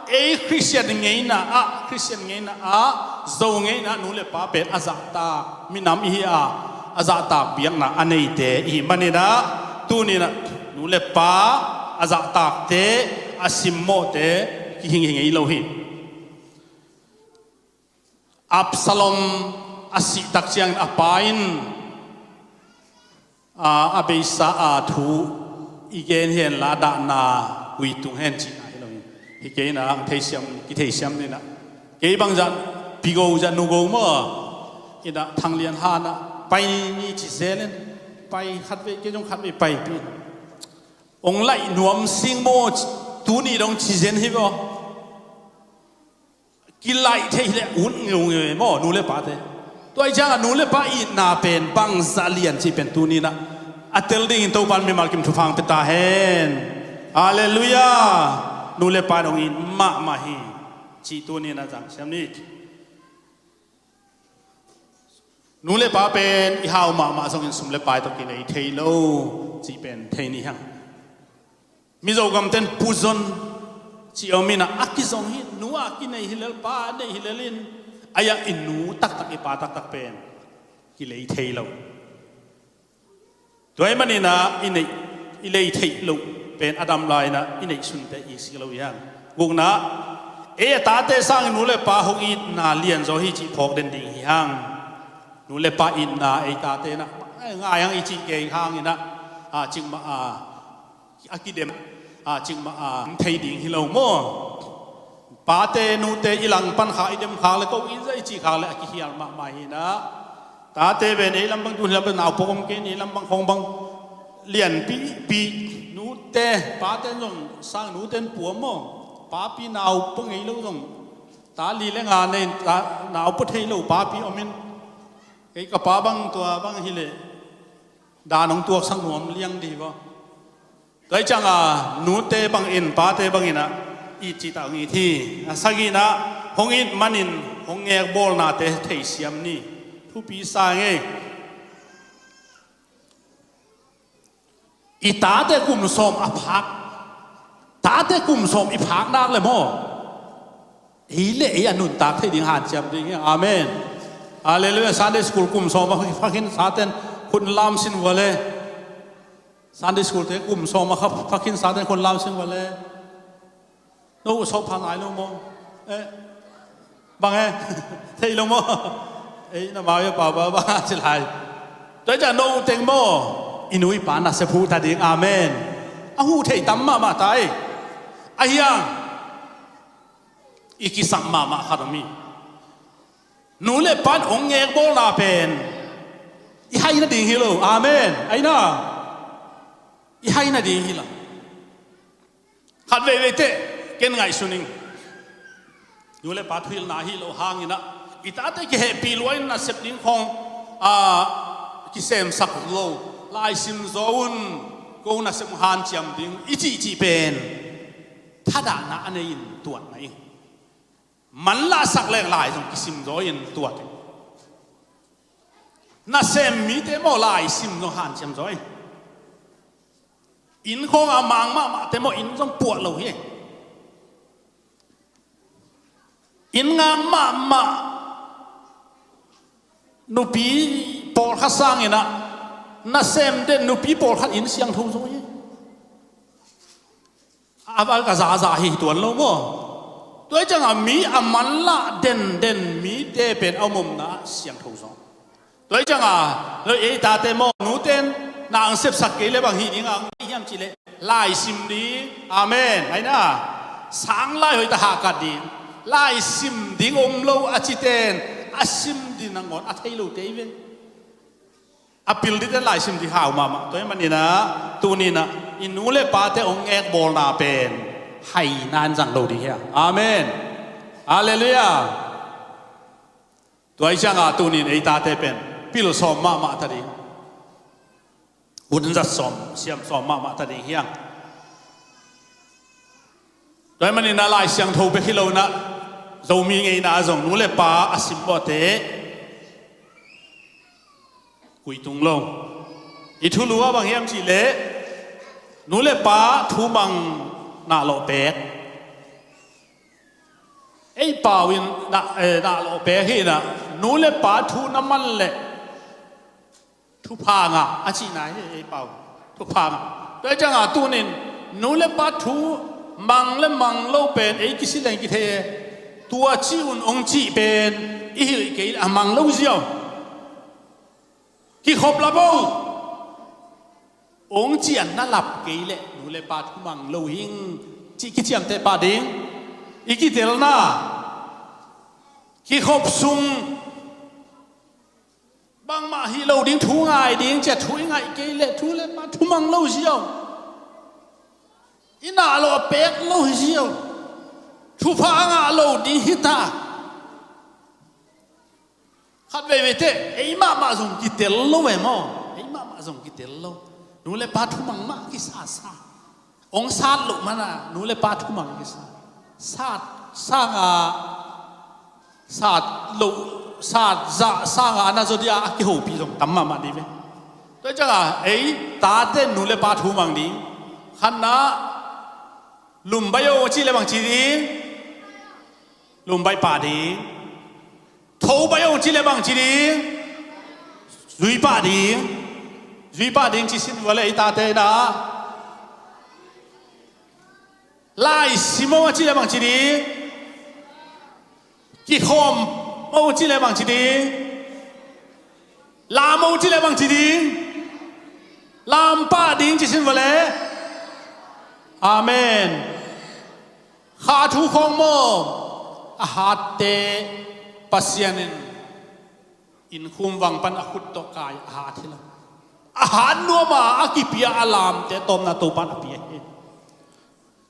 [SPEAKER 6] a Christian ngei na a zo ngei na nu le pa pe azata minam hi a azata biang na anei te hi manina tu ni na nu le pa azata te asimmo te ki hing ngei lo hi Absalom asi tak chiang apain abeisa a thu igen hiền la da na wi tung hen chi ai lo hi ke na thei siam ni na ke bang jan pigo jan nu go mo ina thang lian ha na pai ni chi zen pai khat ve ke jong khat ve pai pi ong lai nuam sing mo tu ni dong chi zen hi bo ki lai thei le un ngeu ngeu mo nu le pa te toi jang nu le pa i na pen bang za lian chi pen tu ni na atel ding in to ban mi mal kim thu phang pe ta hen hallelujah nu le pa dong in ma hi chi tu ni na jang siam ni nu le pa pen i hau ma song in sum le pa to ki nei thei lo chi pen thei ni hang mi zo gam ten puzon chi omina akizong hi nu aki nei hilal pa nei hilalin aya inu tak i pa tak pen ki lei thei lo toy manina inei ilei thei lo เป็นอดัมไลนะอินเอกสุนเตอีสิเราอย่างกุงนะตาเตสร้างนูเลปาหงอินนาเลียนโซฮิจิพอกเดนดิ่งยัง นูเลปาอินนาตาเตนะง่ายยังอีจิเกยข้างนี่นะจึงมาอากิเดมจึงมาเทดิ่งฮิโลโมปาเตนูเตอิลังปันขาอิเดมขาเลยก็อินใจจีขาเลยอากิฮิอัลมาไม่นะตาเตเป็นไอ้ลำบังดูลำบังหนาวปกมเกนี่ลำบังคงบังเลียนปีนูเตปาเตนงสร้างนูเตนปัวโมปาปีหนาวปงไอ้ลูกงตาลีเลงานในตาหนาวพุทธให้ลูกปาปีอมินไอ้กระป๋าบังตัวบังฮิเลดานของตัวสังหวมเลี้ยงดีป่ะแต่จังนูเตบังอินปาเตบังอินะอีจิตางอีที่สักินะหงอินมันอินหงเอกบอลนาเตเทเซียมนี่ทุปีสางอีตาเตกุมสมอภักตาเตกุมสมอีภักนักเลยโม่เล่อนุนตากที่ดิ่งหาดจำดิ่งอาเมนอาเลลูยาซันเดย์สคูลกุมสมพักินสาเตนคุณลามสินวะเลยซันเดย์สคูลเตกุมสมครับพักินสาเตนคุณลามสินวะเลยโน้ชอบพังไงลูกโม่บังเที่ยวโม่น่ามาอยู่ป่าวบ้าสิไรโดยจะโน้เต็งโม่อินุยปานัสพูดดิ่งอาเมนหูเที่ยตั้มมาตายไอ้ยังอีกิสังมาขนาดนี้นูเลปันองเอกโบลาเป็นอีให้น่าดีฮิโลอาเมนไอ้น่าอีให้น่าดีฮิโลขัดเวเตเก่งไงสุนิงนูเลปันทุยนาฮิโลหางอินะอีตาเตกิเฮปีลอยน่าเสพนิงของกิเซมสักโลลายซิมโซนกูน่าเสพหันจำดิ่งอีจีเป็นถ้าด่านะอันนี้ตัวไหนมันละสักแรงลายตรงกิสิมโดยินตัวเองน่าเซมมีเตโมลายซิมโดหันจำโดยอินคงอามังมาเตโมอินต้องปวดเราเฮอินงามมานุปีปอลข้าสร้างอินะน่าเซมเดนนุปีปอลข้าอินเสียงทุ่งโดยอาบากาซาซาฮิตัวเราโม่ตัวจังมีอามันละเด่นมีเตเป็นเอามุมนะเสียงทุ่งสองตัวจังแล้วตาเตโมนูเตนนางเสพสักเกลบางทีนี่งที่ยามจิเลไล่ซิมดีอาเมนไอ้น่ะสังไล่หอยตาหากัดดีไล่ซิมดีอมโลอาจิเตนอาซิมดีนางอนอาไทโลเตวินอาพิลดีเตนไล่ซิมดีหาวมาตัวมันนี่นะตัวนี้นะอินูเลปาเตองเอกบอลนาเป็นให้นานจังโลดีเฮียอาเมนอาเลลูยาตัวไอ้ช่างตัวนี้ไอ้ตาเตเป็นพิลสอมมาทัดดีหุ่นจัดสอมเสียมสอมมาทัดดีเฮียตัวมันนี่น่าไล่เสียงทูไปที่เรานะเรามีไงนะจงนูเลปาอาสิมบอเตกุยตุงลงอีทุลัวบางเฮียมจีเล่นูเลปาทูมังนาโลเปกไอ้ป่าวินนาโลเปกฮีนะนูเลปาทูน้ำมันเละทุพางะอาชีไหนไอ้ป่าทุพางะแต่จังตัวนี้นูเลปาทูมังและมังโลเป็นไอ้กิสิเลงกิเทตัวจีอุนองจีเป็นอีฮิลิเกลมังโลเซียวกี่ขบละบ่องจีอันน่าหลับเกลนูเลปาทุมังโลหิงจีกิจยมเตปาดิงอีกิเตลนากี่ขบซุงบางมาฮิโลดิงทูง่ายดิงจะทูง่ายเกลทูเลปาทุมังโลเซียวอินาโลเปกโลเซียวทุพางาโลดิงฮิตาขัดเวเตไอ้มาส่งกิเตลโลเวมอไอ้มาส่งกิเตลโลนูเลปาทุมังมากิซาซาองซาดลุมันนะนูเลปาทุมังกิซาซาลุซาซานาโซดีอากิโฮปีส่งตั้มมาดีไหมตัวจังไอ้ตาเต้นูเลปาทุมังดีขันนะลุมใบโอจีเลบังจีดีลุมใบป่าดีทูใบโอจีเลบังจีดีรุยป่าดีจีสินวะเลยตาเตนะ ไล่สิโมจิเลบังจีดีกี่คมโมจิเลบังจีดีลาโมจิเลบังจีดีลามป้าดิ้งจิสินวะเลอาเมนข้าทุกของโมอาหารเตปัสยานินอินคุมวังปันอคุตตกายอาหารที่ละอาหารนัวมาอากิปิยาอลามเตตอมนาตูปันอปิยะ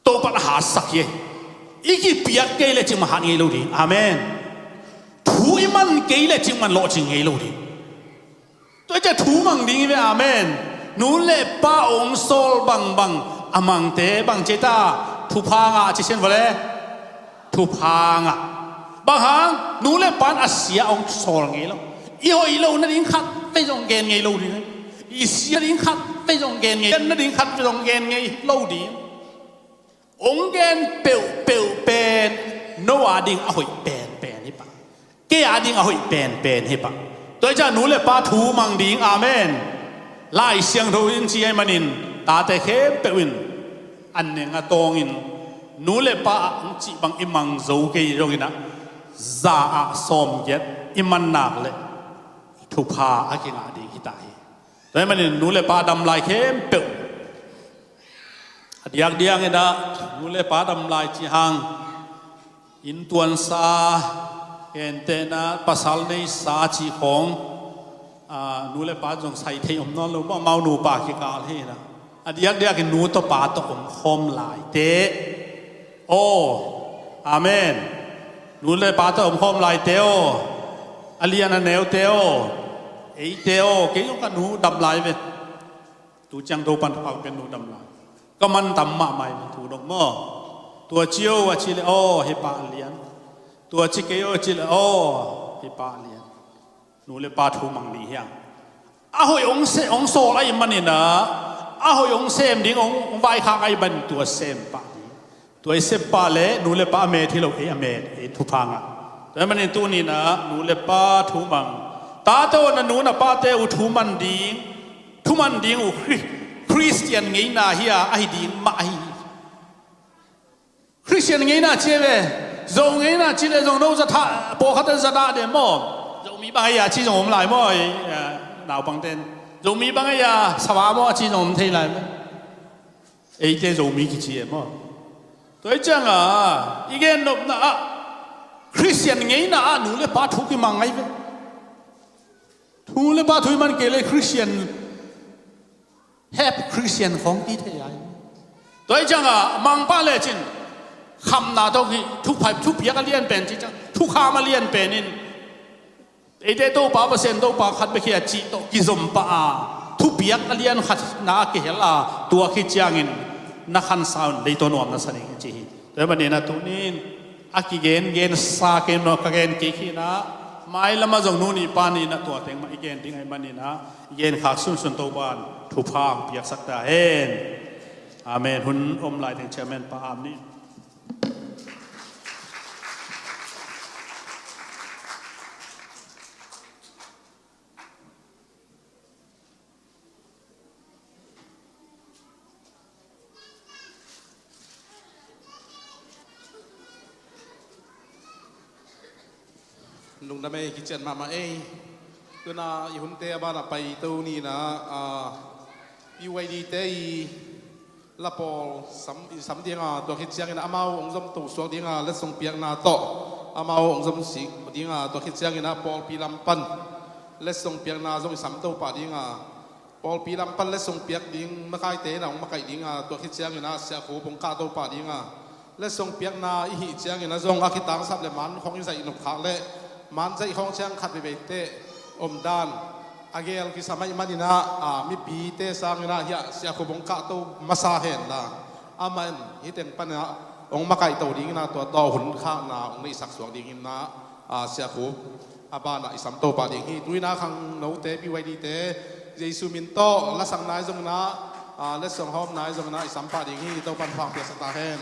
[SPEAKER 6] ตูปันอาหารสักเยอีกิปิยะเกลจิมหันเงยโลดีอาเมนทูอิมันเกลจิมันโลจิงเงยโลดีตัวจะทูมังดิ้งเวอาเมนนูเลป้าองโซลบังบังอามังเตบังเจตาทุพางะจิเชนวะเลทุพางะบางหางนูเลปันอาเซียองโซลเงยโลอีโออีโลนั่นดิ้งขัดไปจงเกนเงยโลดีอีเซียดิ้งขัดไปจงเกนเงยนั่นดิ้งขัดไปจงเกนเงยโลดีองเกนเปลเปลเป็นโนอาดิ้งอหอยเป็นฮิปะเกียดิ้งอหอยเป็นฮิปะตัวจะนูเลป้าทูมังดิ้งอาเมนไล่เสียงทูอินชีไอมันินตาแต่เข้มเปวินอันเนงตองอินนูเลป้าจีบังอิมังโจเกยโรกินะซาอาสอมเย็ดอิมันนักเลยทุพาอากิงอาดีกิตาฮีแต่มันนินนูเลป้าดำลายเข้มเปวเดียกเดียงเองนะนูเลป้าดำลายจีฮังอินตวนซาเอ็นเตนะภาษาในซาจีของนูเลป้าจงใส่เทียมนอนลงว่าเมาหนูปากิกาลให้นะเดียกกินนูตัวป้าตัวคมลายเตโออาเมนนูเลป้าตัวคมลายเตโออาเลียนเนวเตโอเอเตโอเกี่ยวกับนูดำลายเวตูจังโตปันปังเป็นนูดำลายก็มันตำมาใหม่ถูดอกหม้อตัวเจียวว่าชิเลโอเฮปาเลียนตัวชิเกโอชิเลโอเฮปาเลียนนูเลปาทูมังดีเฮียงอาหอยองโซไลมันนี่นะอาหอยองเซมดิ้งองใบข้างไอ้บันตัวเซมปาดีตัวเซมปาเล่นูเลปาเมที่เราเอเมเอทุพังอ่ะแต่มันนี่ตัวนี้นะนูเลปาทูมังตาโตนันนูนะปาเตอุทูมันดิ้งอุคริสเตียนไงน่าเฮียไอ้ดิ้งมาไอคริสเตียนไงน่าเชื่อเว้จงไงน่าเชื่อจงโน้จะท่าปกติจะได้เดมอจงมีบางอย่างที่จงผมหลายมั่วหนาวบางเต้นจงมีบางอย่างสบายมั่วที่จงผมเท่ไรมั้ยไอ้เจ้าจงมีกี่เชี่ยมั่วตัวจังอ่ะอีกอย่างนึงนะคริสเตียนไงน่ะหนูเลยป้าทุกข์มังไงเว้ทูเลยป้าทุกข์มันเกลียดคริสเตียนแฮปคริสเตียนของที่เท่ไรตัวจังอ่ะมังป้าเลยจินคำนาต้องทุกภัยทุกเพียกเลียนเป็นจิจังทุกข้ามาเลียนเป็นนินไอ้เด็กโตป้าเปอร์เซ็นต์โตป้าขัดไปเขียจีโตกิจมป้าทุกเพียกเลียนขัดนาเกลาตัวขิดจางอินนักขันสาวในตัวนวมนั่นสิจีแต่วันนี้นะตัวนี้อากิเกนสาเกนนกเกนกี่ขีนะไม่ละมาจงนู่นนี่ปานี่นะตัวเต็งมาอีเกนทิ้งไอ้มันนี่นะเกนขาดสุนโตบานทุพางเปียกสักตาเฮนอาเมนหุ่นอมลายถึงเชมเมนป้าอามนี่
[SPEAKER 2] ลุงดำเองคิดเจนมาเองตัวน่ะอีหุ่นเตะบ้านไปตัวนี้นะอีไวดีเตะละพอสำเดียงตัวคิดเชียงนะอามาองค์จำตัวสวงเดียงเล็ดส่งเปียกนาโตอามาองค์จำสิงเดียงตัวคิดเชียงนะพอปีลำปันเล็ดส่งเปียกนาจงสำตัวป่าเดียงพอปีลำปันเล็ดส่งเปียกเดียงมาไกลเตะนะองค์มาไกลเดียงตัวคิดเชียงนะเสียโขปงกาตัวป่าเดียงเล็ดส่งเปียกนาอีหิเชียงนะจงอาคิตังสับเลยมันของยิ่งใส่หนุกขาเละมันใจของเชียงขัดไปเตะอมดานอาเกลกิสมัยมันนะมีปีเตะสังนะเฮียเสียขบงกะตัวมาซาเห็นละมันฮิตเต็งปัญหาองมาไก่ตัวดิ้งนะตัวต่อหุ่นข้างนะองในสักสวงดิ้งนะเสียขบบ้านนะอิสามโตปาดิ้งฮีด้วยนะขังโนเตปีไวดีเตะเยซูมินโตละสังนายจงนะละสังหอมนายจงนะอิสามปาดิ้งฮีตัวปันฟังเปียสตาเห็น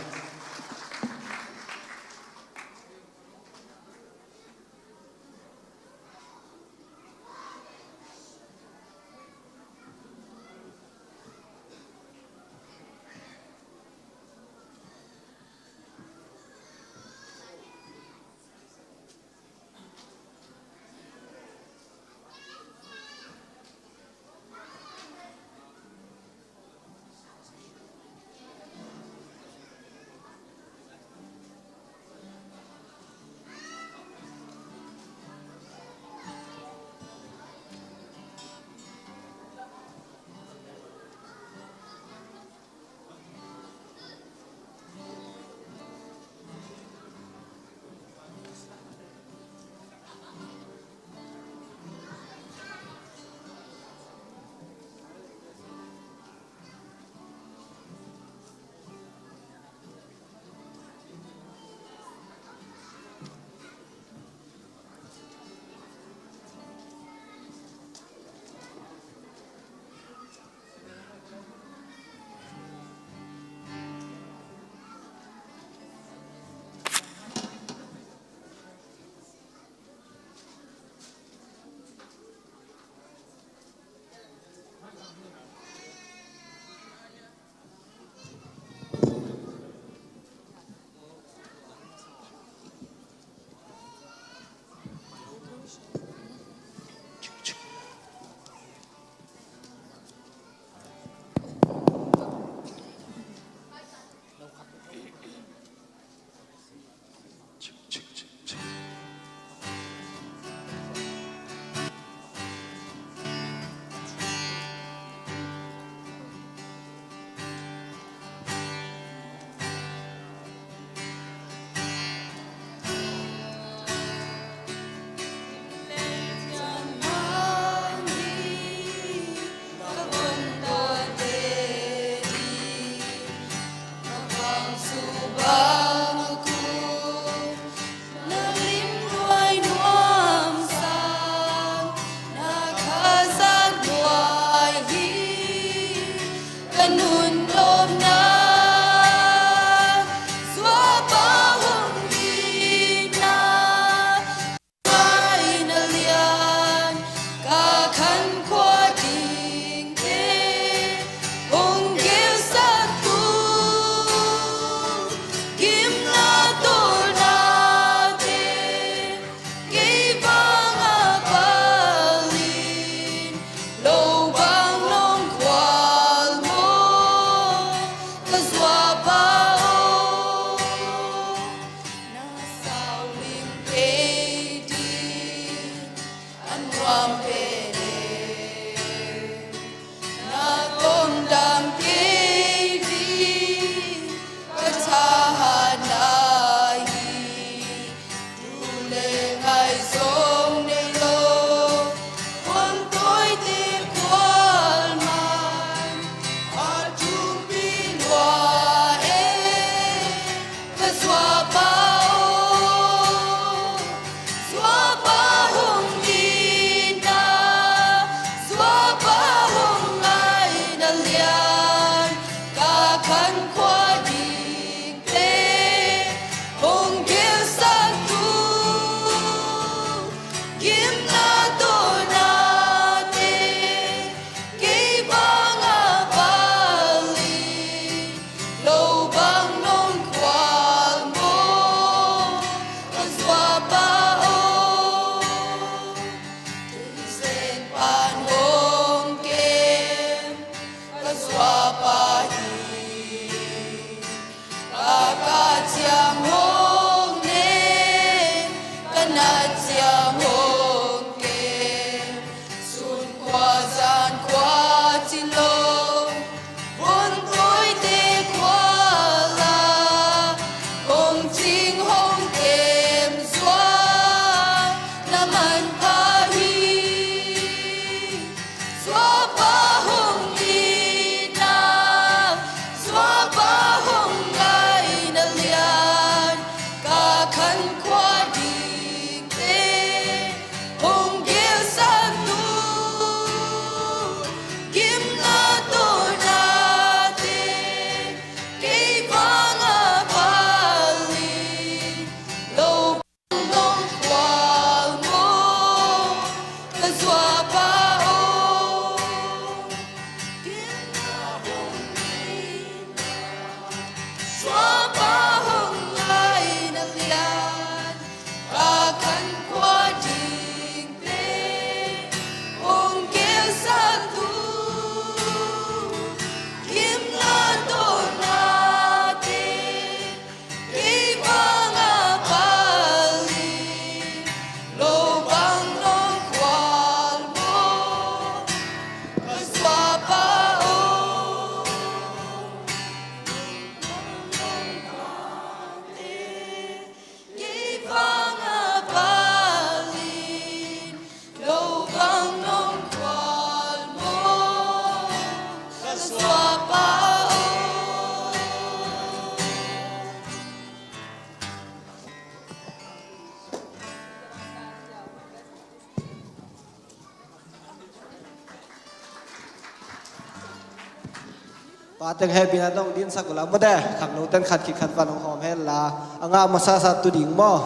[SPEAKER 7] Pateng happy na dong din sa kulang mo de. Kaknutan kat kikat pa ng home hela. Ang nga masasat to ding mo.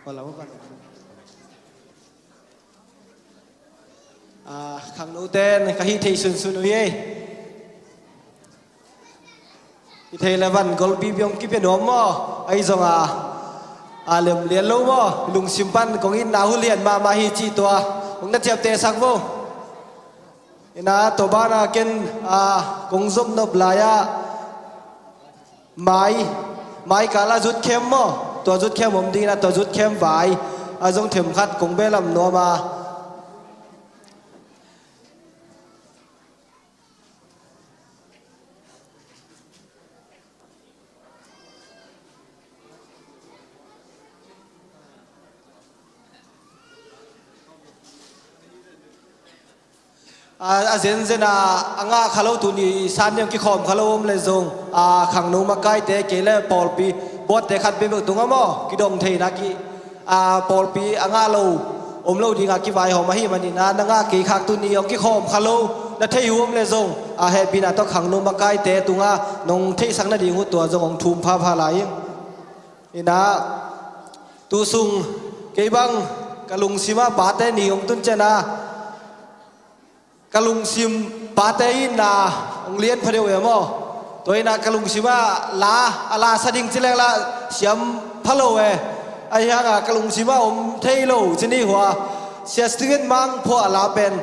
[SPEAKER 7] Wala mo pa. Kaknutan kahit sun sunuye. Itay laban gol bibiyong kipinom mo. Ay zong alam lian lo mo. Lung simpan kong in nahulian mamahichi to kung natiap tesak mo. Ina to ba na ken kung zoom no blaya mai kala zut kem mo to zut kem om ding na to zut kem vai azong them khat kong belam no ma zen anga khalo tu ni san yang ki khom khalo om le zong khang no ma kai te ke le pol pi bot te khat be bu tunga mo ki dong thei na ki pol pi anga lo om lo di nga ki vai ho ma hi mani na nga ki khak tu ni om ki khom khalo na thei hum le zong he pi na to khang no ma kai te tunga nong thei sang na di hu to zong ong thum pha pha lai ina tu sung ke bang kalung sima pa te ni om tun chena kalung sim patein na ong lien phadeu emo toina kalung sima la ala sading chileng la siam phalo e ai hanga kalung sima om thailo chini hwa sia student mang pho ala pen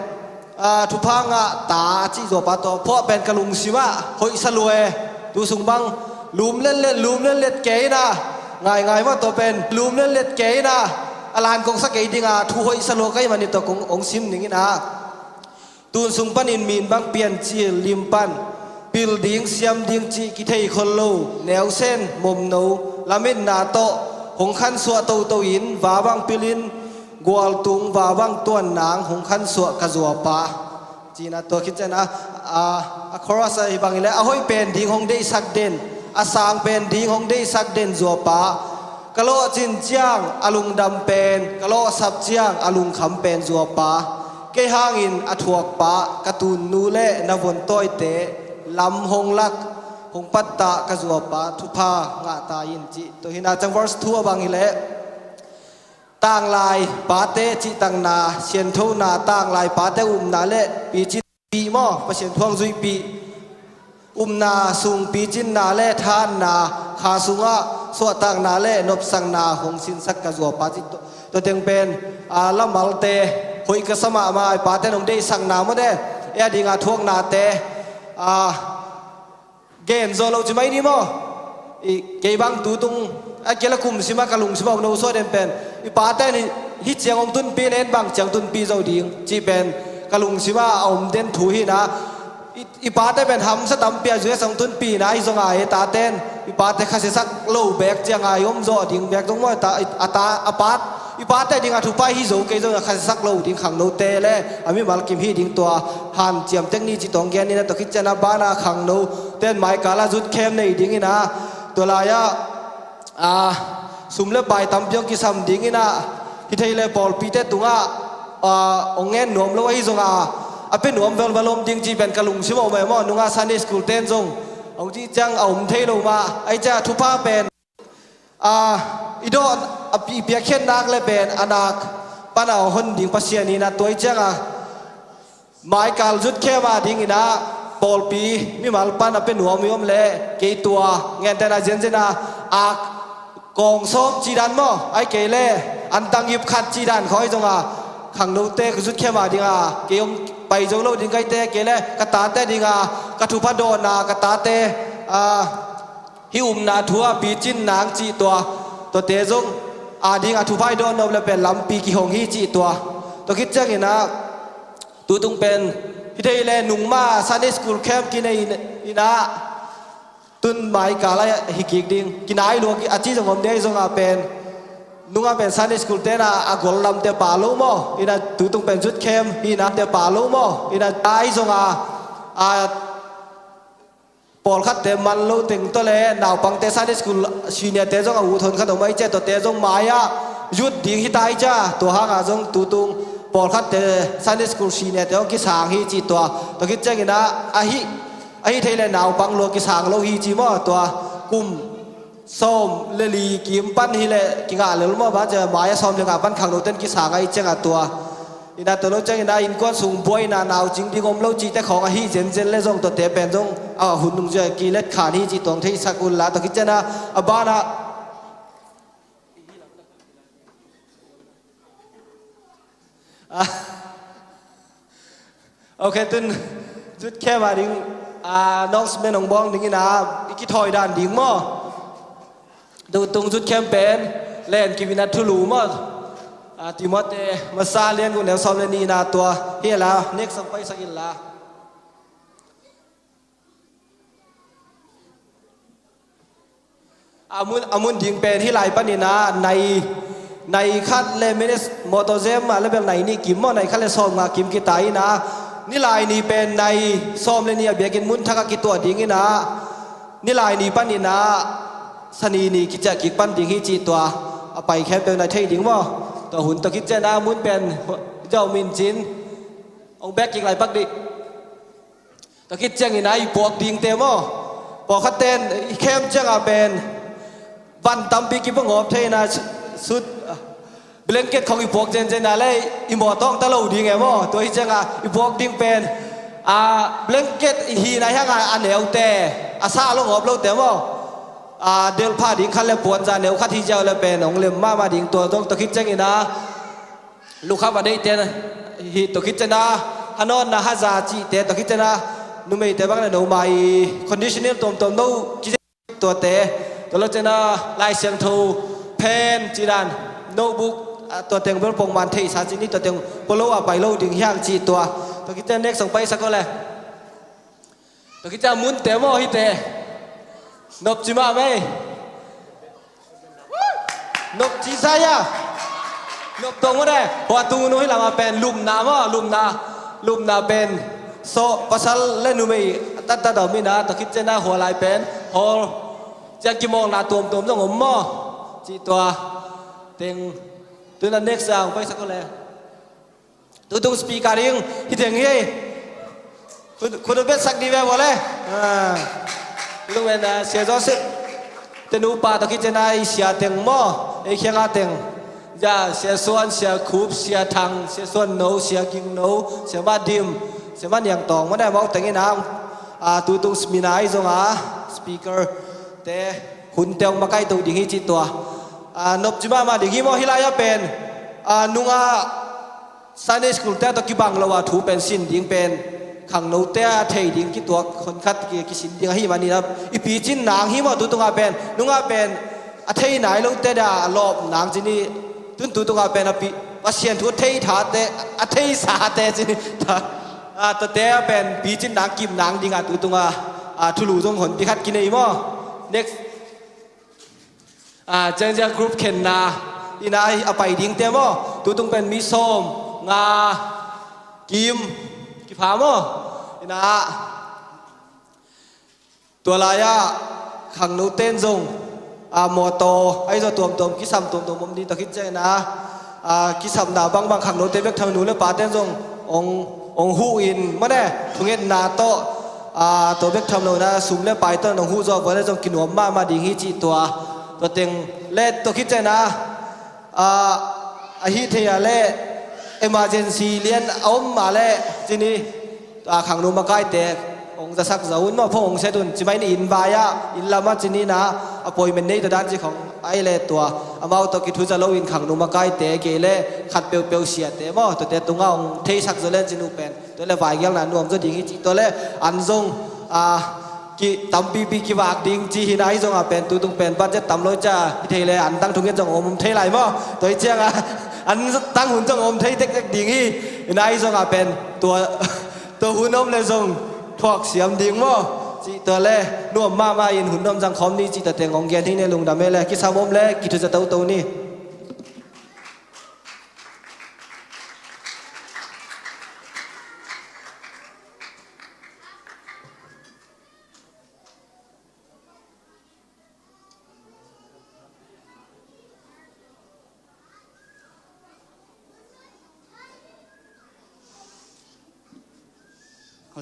[SPEAKER 7] thu phanga ta chi zo pa to pho pen kalung sima hoi salue tu sung bang lum len let ke na ngai ma to pen lum len let ke na alan kong sa ke dinga thu hoi salo kai mani to kong ong sim ningina tuôn sung pan in min bang pian chi limpan building siam ding chi ki thei khol lo neo sen mom no lamin na to hong khan suwa to in wa bang pilin gwal tung wa bang tuan nang hong khan suwa ka zuwa pa china to khichana a chorus ai bang ile a hoi pen ding hong dei sak den a sang pen ding hong dei sak den zuwa pa kalo chin chiang alung dam pen kalo sap chiang alung kham pen zuwa pa cái hangin athuak pa katun nu le na von toy te lam hong lak hong patta ka zuwa pa thupa nga ta in chi to hina chang verse 2 bang ile tang lai pa te chi tang na sian tho na tang lai pa te na le pi chi pi mo pa sian thuang zui pi na sung pi chin na le than na kha sunga so tang na le nop sang na hong sin sak ka zuwa pa chi to teng pen lamal te hoi ka sama ma pa te nong dei sang na mo de ya dinga thuak na te gen zo lo chi mai ni mo i ke bang tu tung a kela kum sima kalung sima no so den pen i pa te ni hi chiang ong tun pi nen bang chiang tun pi zo ding chi pen kalung sima om den thu hi na i pa te pen ham sa tam pia ju song tun pi na i zonga e ta ten i pa te kha se sak lo bek chiang ai om zo ding bek dong mo ta ata apat i pa te ding a thu pai hi zo ke zo kha sak lo ding khang no te le ami mal kim hi ding to han chiam tek ni chi tong gen ni na to khit chana ba na khang no ten mai kala jut khem nei ding ina to la ya sum le pai tam pyong ki sam ding ina hi thei le pol pi te tunga ong en nom lo hi zonga apen nom vel valom ding chi ben kalung simo me mo nunga Sunday school ten zong ong chi chang om thei lo ma ai cha thu pa pen idon api pia khen nak le ben anak pana hon ding pasian ni na toy changa mai kal jut khe ma ding ina pol pi mi mal pan apen nuam yom le ke tua ngen ta na jen jena ak kong som chi dan mo ai ke le an tang yip khat chi dan khoi zonga khang no te jut khe ma ding ke om pai zo lo ding kai te ke le ka ta te ding ka thu pha do na ka ta te hi na thua pi chin nang chi to te zong ding thu phai do no le pe lam pi ki hong hi chi to kit chang ina tu tung pen hi thei le nung ma Sunday school camp ki nei ina tun mai ka la hi ki ding ki nai lo ki achi jong om dei zong pen nunga pen Sunday school te na agol lam te pa lo mo ina tu tung pen jut camp ina te pa lo mo ina ai zong Paul khát te man lo ting to le naw pang te Sunday school senior te jong u thon khat mai che to te jong maya yut ding hi tai cha to hanga jong tu tung Paul khát te Sunday school senior te ki sang hi chi to ki chang ina a hi ไอ้เทเลนาวปังโลกิสางโลฮีจีมอตัวกุมส้มเลลีกิมปั้นฮีเลกิงาเลลมาบ้านจะหมายซ้อมเลงาปั้นขังโลเต้นกิสางไอ้เจ้าตัวอินาตัวโลเจ้าอินาอินก้อนสูงป่วยนานาวจริงที่งมโลจีแต่ของฮีเจนเจนเล่จงตัวเตะเป็นจงหุ่นนุ่งเจกีเล็ดขานี่จีตวงที่สักุลละตะกิจนะบ้านะโอเคตุนจุดแค่มาดิ้งน้องสเมนองบองดิ้งนะอีกถอยด้านดิ้งมั้งดูตรงจุดแคมเปญเล่นกิวินัททุลูมั้งติมอเตมาซาเลียนกูแนวซ้อมเลนีนาตัวเฮียละเน็กสังไปสักินละอามุนดิ้งเป็นที่ไหลปันนี่นะในคัดเลมิเนสมอเตอร์เซมแล้วแบบไหนนี่กิมมั้งในคัดเลซ้อมมากิมกิตายนะนี่ลายนี่เป็นในซ้อมเลนีเบียกินมุนทักกิตัวดิ้งนะนี่ลายนี่ปันนี่นะสนีนี่กิจกิจปันดิ้งที่จีตัวไปแคมเปญในเทดิ้งมั้งตัวหุ่นตัวคิดเจนามุนเป็นเจ้ามินจินองแบกกิงไหลปักดิตัวคิดเจงินายปวกดิ้งเต็มมั้งปวกขัดเต้นเข้มเจ้าเป็นบันตั้มปีกิบงอบเทนะสุดเบลงเกตของอีปวกเจนนาเลยอีหมอต้องตะลุดิ้งไงมั้งตัวที่เจ้าอีปวกดิ้งเป็นเบลงเกตฮีนายฮะงานอันเหนียวแต่ซาลงอบลงแต่มั้งเดลพาดิ้งคันเล็บปวนจานเหนียวขัดที่เจ้าเลยเป็นองเล็มมาดิ้งตัวต้องตัวคิดเจงินะลูกค้ามาได้เต้นฮีตัวคิดเจนะฮานอนนะฮาซาจีเต้ตัวคิดเจนะนุ่มไม่เต้บ้างเลยหนูไม่คอนดิชเนอร์ตัวนู้คิดตัวเต้ตัวเราเจนะลายเสียงทูเพนจีดันโน้ตบุ๊กตัวเต็งเป็นปงมันเทสาจินี่ตัวเต็งโปโลไปโลดิ้งย่างจีตัวคิดเจเน็กส่งไปสักก็เลยตัวคิดเจมุนเต้โม่ฮิเต้นบจิมาไหมนบจีไซยานบตรงว่าได้พอตูนู้ให้เรามาเป็นลุมนามั้งลุมนาเป็นโซภาษาเล่นนุ่มตัดดอกมินาตะคิดเจน่าหัวลายเป็นพอจะกี่โมงนาตัวต้องงมมั้งจีตัวเต็งตัวนั้นเน็กซ์ไปสักคนเลยตัวตรงสปีกการิงที่เต็งเฮ้คุณดูเป็นสักดีแบบว่าเลยลุงเป็นเสียจอสิแต่หนูป่าตะกี้จะนายเสียเต็งหม้อไอ้เขียงอาเต็งจะเสียส่วนเสียคูบเสียทางเสียส่วนโนเสียกิ่งโนเสียบ้านดิมเสียบ้านอย่างตองไม่ได้บอกแต่งี้นะตัวตรงสมินายจงสปีกเกอร์แต่หุ่นเตียงมาใกล้ตัวดิ่งจิตตัวนบจิมาดิ่งหิมอฮิลายเป็นนุ่งซันเดย์สคูลแต่ตะกี้บังเราว่าถูเป็นสินดิ่งเป็นขังโนเตะเทดิ้งคิดตัวคนคัดกิสินดิ้งให้มันนี่นะอีปีจินนางหิมะตัวตรงอาเป็นนุ่งอาเป็นเทไหนลงเตะดาลอบนางจินี่ตัวตรงอาเป็นอีปีว่าเชียนทุกเทถาเตะเทสาเตะจินี่ตัวเตะเป็นปีจินนางกิมนางดิ้งตัวตรงทุลูจงหนพิคัดกินไอ้หม้อ next เจนจะกรุ๊ปเข็นนาอีนายเอาไปดิ้งเตะหม้อตัวตรงเป็นมิส้มงากิมพาโมนะตัวลายขังนูเต้นจงโมโตไอ้ตัวกิสัมตัวมุมดีตะคิดใจนะกิสัมดาบางขังนูเต้นเวกทำนูเลือป่าเต้นจงองหูอินมาเนี่ยทุงเงินนาโตตัวเวกทำนูนะสุ่มเลือไปต้นองหูจอบวันนี้จงกินหัวมาดีฮิจิตัวเต็งเล่ตัวคิดใจนะฮิเทียเล่emergency เลี้ยนเอามาเลยทีนี้ขังนูมาใกล้แต่องจะสักจะอุ่นมาพงเสดุนจะไม่อินบายะอินละมาทีนี้นะอภัยมันในตัวด้านที่ของไอเล่ตัวอามาตัวกิทุจะเล่าอินขังนูมาใกล้แต่เกเล่ขัดเปียวเสียแต่มั่ตัวแต่ตรงเอาเทสักจะเล่นจีนูเป็นตัวเล่ฝ่ายยังนั้นรวมจะดิ่งจีตัวเล่อันทรงกิตั้มปีกิวากดิ่งจีหินไอทรงเป็นตัวตรงเป็นบ้านจะตั้มร้อยจ้าเทเล่อันตั้งทุงเงินจงอมเทไหลมั่ตัวเจียงอันตั้งหุ่นจงอมเทเด็กดิ่งฮีนายทรงเป็นตัวหุ่นอมเลยทรงทอกเสียมดิ่งมั่จีตัวเล่น่วมมาอินหุ่นอมจังคอมนี่จีตัวเต็งของเกียนที่ในลุงดำเมล่กิสามอมเล่กิทุจะตัวนี่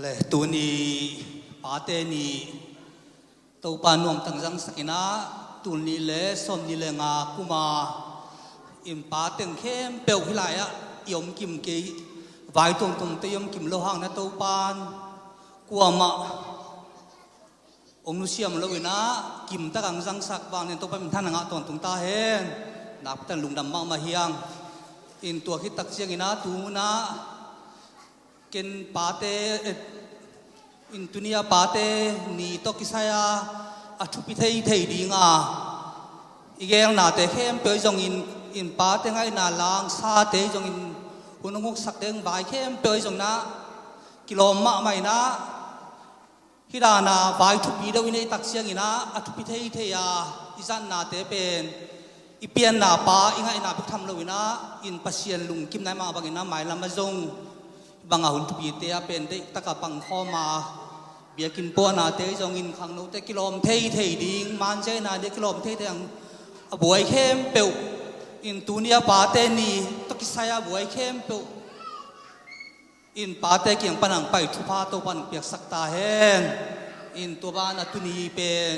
[SPEAKER 4] เลยตัวนี้
[SPEAKER 8] ปาเตนีตัวปานวมตั้งจังสักนะตุนนี่เลสมนี่เลงากุมาอินปาเต็งเข้มเปลวพิลายะยมกิมกีไว้ตรงเตยมกิมโลหังนะตัวปานกัวมาองนุเซียมเลวินะกิมตะกังจังสักบางเนี่ยตัวเป็นท่านงะตอนตรงตาเห็นนับแต่ลุงดำมาเฮียงอินตัวคิดตักเสียงอินะตูนะเกณฑ์ปาเตอินตุนียปาเตนีตกิสายาอัฐุพิเทยเทยดีงาอีเกลนาเตเข้มเปยจงอินปาเตงไงนาลางซาเตจงอินหุ่นงกสักเดงบายเข้มเปยจงนะกิโลมะไม่นะฮิดานาบายทุบีเดวินตักเสียงอินะอัฐุพิเทยเทยาอิจันนาเตเป็นอีเปียนนาปาอิงไงนาพิธรรมเลวินะอินปัสเซียนลุงกิมนายมาบังอินะหมายลำมาจงบางหุ่นทุบีเตะเป็นได้ตะกะปังข้อมาเบียกินปัวนาเตจงอินขังโนเตกิโลมเทยเทยดิงมันเจนาเดกิโลมเทยเทยงบวยเข้มเปวอินตุนียปาเตนีตกิสายาบวยเข้มเปวอินปาเตเกียงปนังไปทุพาตัวปันเปียกสักตาเฮนอินตัวบ้านตุนีเป็น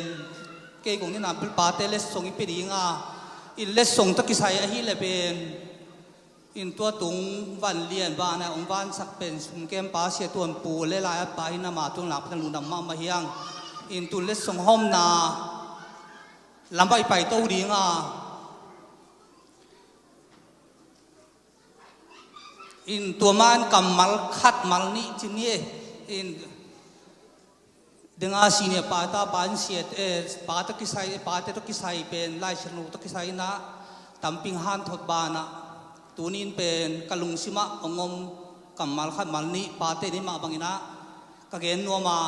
[SPEAKER 8] เกยกงนี่นาเป็นปาเตเลสส่งอีเปดีงาอินเลสส่งตกิสายาฮิเลเป็นอินตัวตุงวันเลียนบ้านนะองค์บ้านสักเป็นสุนเกมปาเสียตัวปูเลลายปาหินามาตัวหลับทั้งลุนดำมาเฮียงอินตุเลสส่งห้อมนาลำไปโต้ดีงาอินตัวมันกำมัลขัดมัลนี่จีนี่อินเดงอาสีเนี่ยปาตาบานเสียปาตะกิไซปาตะตะกิไซเป็นไล่ชนูตะกิไซนะตัมปิงฮันทดบานะตัวนี้เป็นกะลุงซิมะองมกำมัลขัดมัลนี่ปาเตนี่มาบังอินะกะเกนนัวมา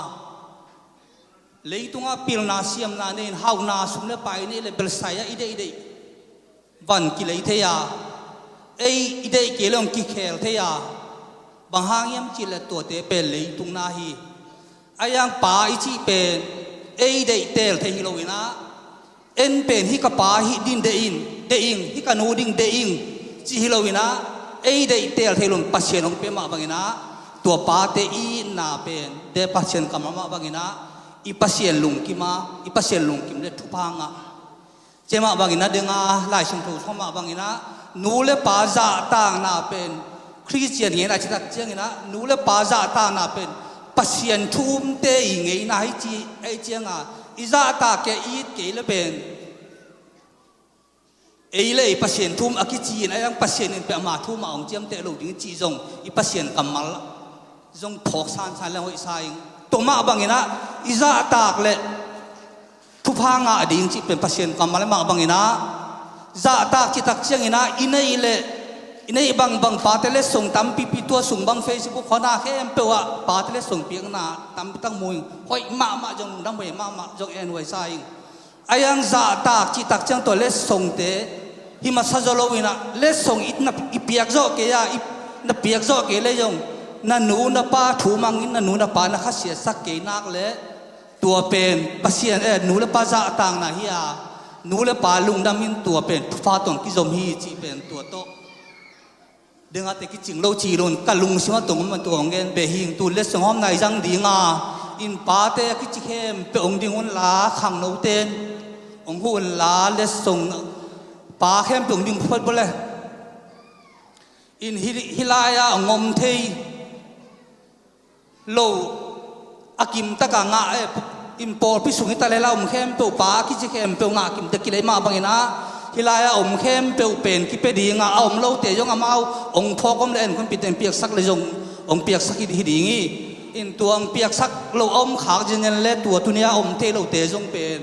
[SPEAKER 8] เลยตุงอาพิลนาเซียมนาเนี่ยฮาวนาสุนเลไปนี่เลยเบลไซยาอิเดวันกิเลยเทียอิเดเกลองกิเคลเทียบางหางยามจิเลตัวเตเป็นเลยตุงนาฮีอายังป่าอิจิเป็นเดเตลเทฮิโลวินะเอ็นเป็นฮิกป่าฮิดินเดอิงฮิกานูดิงเดอิงจิฮิโลวินะเดเตลเทลุนปัสเชนองเปมาบังอินะตัวป่าเตอีนาเป็นเดปัสเชนกำมาบังอินะอีปัสเซียนลุงกิมาอีปัสเซียนลุงกิมเลทุพังอ่ะเจมาบางอินะเดงาไล่ชมพูเข้ามาบางอินะนูเลปาจาต่างนาเป็นคริสเตียนเงี้ยนะจิตเจียงนะนูเลปาจาต่างนาเป็นปัสเซียนทุ่มเตยเงี้ยนะให้จีไอเจียงอ่ะอิจาตาเกอีเกลเป็นเลยปัสเซียนทุ่มอากิจีนะยังปัสเซียนเป็นมาทุ่มมาองเจียมเตลูดิ้งจีจงอีปัสเซียนกำมัลจงพกสานแล้วหัวใจตัวมาบางอินะอิจาตากเลทุพังอ่ะดิ้งจีเป็นปัสเซียนกำมัลมาบางอินะจะตากจิตตักเชียงอินะอินเล่บางปาเตเลส่งตามปีตัวส่งบางเฟซบุ๊กขนาแค่เปล่าปาเตเลส่งเพียงนาตามตั้งมวยหอยมาจงดังมวยมาจงเอ็นไว้ใส่อายังจะตากจิตตักเชียงตัวเลส่งเตหิมาซาโจโลวินะเลส่งอินับอีเปียกโจเกียอีนับเปียกโจเกเลยจงนั่นหนูนับป้าถูมังอินนั่นหนูนับป้านักเสียสักเกนักเลยตัวเป็นปัสเซียนหนูนับป้าจะต่างนะเฮียนูเลปาลุงดำมินตัวเป็นฟาตองกิจมฮีจีเป็นตัวโตเดือนอาทิตย์กิจิงโลจีรุนกัลุงสิมาตรงมันตัวเงินเบหิงตัวเลสงหอมในจังดีงาอินปาเตกิจิเข้มเป็นองค์ดิ่งหุ่นลาขังโนเตนองค์หุ่นลาเลสงปาเข้มเป็นองค์ดิ่งพูดบ่เลยอินฮิลายางมเทยโลอากิมตะกางะอิมพอร์ตพิสุนิตาเลลาเข้มเปล่าปาคิดจะเข้มเปล่างากิมตะกิเลมาบางอินะฮิลายาเข้มเปล่าเป็นกิเปดีงาเอาเราเตยงอามาองพอกมเล่นคนปิดเต็มเปียกสักเลยจงองเปียกสักฮิดีงี้อินตัวเปียกสักเราขาจนยันเล่ตัวตุนียเทเราเตยจงเป็น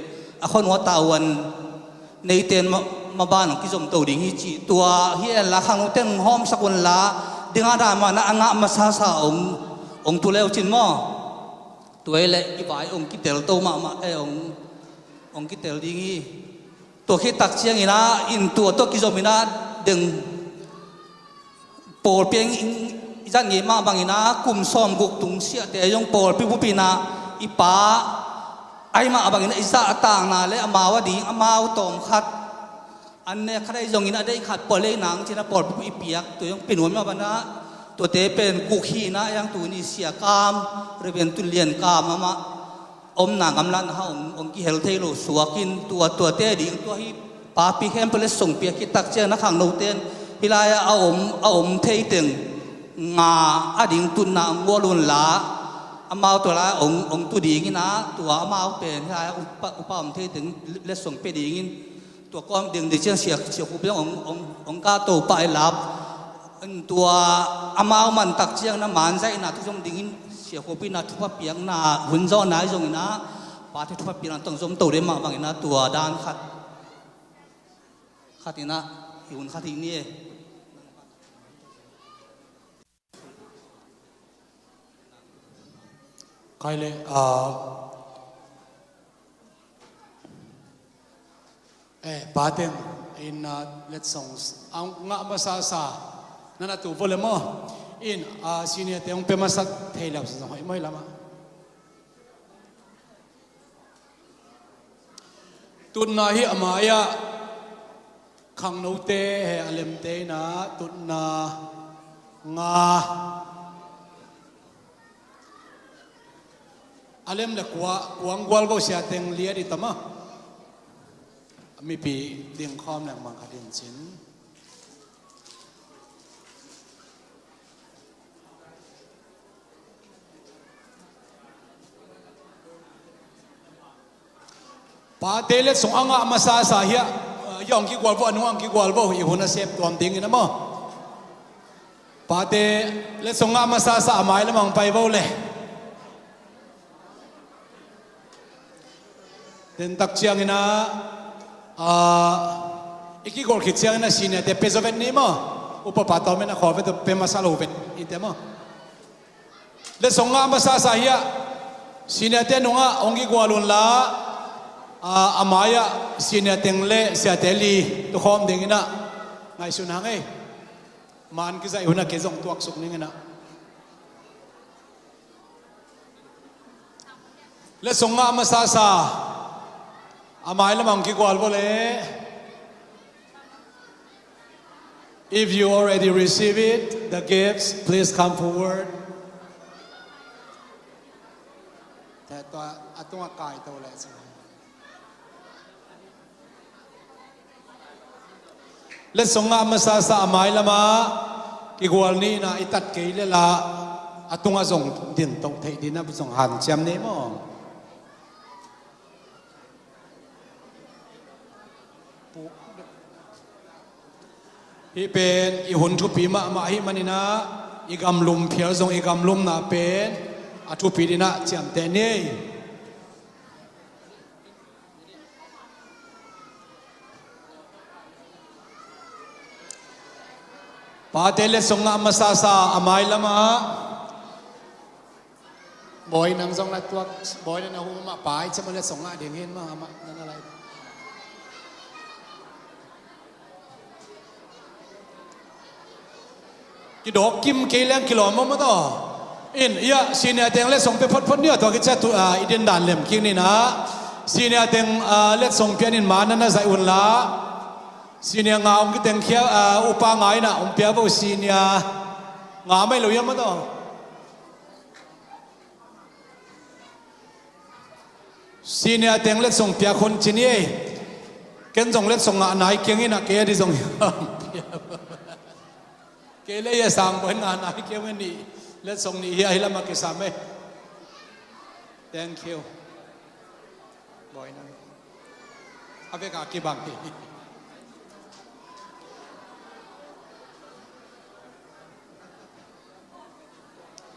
[SPEAKER 8] คนหัวตาวันในเต็นมาบ้านของกิจมตัวดีงี้จีตัวเฮียละขังเต็นห้อมสักวันละดึงอาดามานะงะมาซาองตัวเลวจินมอตัวเล่อีบ่ายองกิเตลโตมาองกิเตลดีงี้ตัวคิดตักเชียงอินะอินตัวกิจมินะดึงโปลเพียงจันเงมาบางอินะกุมซ้อมกุกตุงเสียแต่ยงโปลพิบุปินะอีป้าไอมาบางอินะอิสระต่างนาและอมาวดีอมาวตอมขัดอันเนี้ยใครจงอินะได้ขัดโปลเล่หนังที่นะโปลอีเปียกตัวยังเป็นหัวมาบ้านนะตัวเตเป็นกุกขีนะยังตัวนี้เสียกามหรือเป็นตุเลียนกามมา nang amlan ha ong ki hel thei lo suakin tua te ding tua hi pa pi khem pele song pi ki tak che na khang no ten hilaya a om thei teng nga ading tun na ngolun la amao to la ong tu ding na tua amao pen hilaya upa om thei teng le song pe ding tua kom ding de chen sia ku pe ong ka to pa ai lap tua amao man tak chiang na man zai na tu som ding sia ko pi na thu pa piang na hun zo na jong na pa the thu pa piang tong som to de ma bang na tua dan khatina hun khati ni
[SPEAKER 6] kai le paten in let's songs ang nga masasa nana tu volemo in senior te ong pemasat thailap sa hoi moi lama tun na hi amaya khang no te he alem te na tun na nga alem le kuang gwal go sia teng lia di tama mi pi ding khom lang mang khatin chin pa tele song anga masasa hiya yong ki gwal bo anuang ki gwal bo hi huna sep tuam ding ina mo pa te le song anga masasa amai lamang pai bo le den tak chiang ina iki gol khit chiang ina sine te pezovet ni mo upa pataw me na khove to pe masalo vet ite mo le song anga masasa hiya sine te nunga ongi gwalun la amaya sine tengle sia teli to khom ding ina ngai sun hangai man ki zai huna ke jong tuak suk ning ina le songa masasa amai lamang ki gwal bole if you already receive it the gifts please come forward ta to atunga kai to le le songa masasa amai lama ki gwal ni na itat ke le la atunga zong din tong thei din na zong han cham ne mo hi pen i hun thu pi ma hi manina i gam lum phiar zong i gam lum na pen a thu pi dina cham te ne pa tele songa masasa amai lama boy nang zong la tuak boy na hu ma pai chama le songa ding hin ma na lai ki dok kim ke leng kilom ma to in ya senior teng le song pe phot phot nia to ki cha tu idin dan lem king ni na senior teng le song pian in ma na zai un la senior nga ong ki teng khia upa ngai na ong pia bo senior nga mai lo yam ma to senior teng le song pia khon chini ken jong le song nga nai keng ina ke di jong ke le ya sang bon nga nai keng ni le song ni hi ai lama ke same thank you boy na ave ka ki bang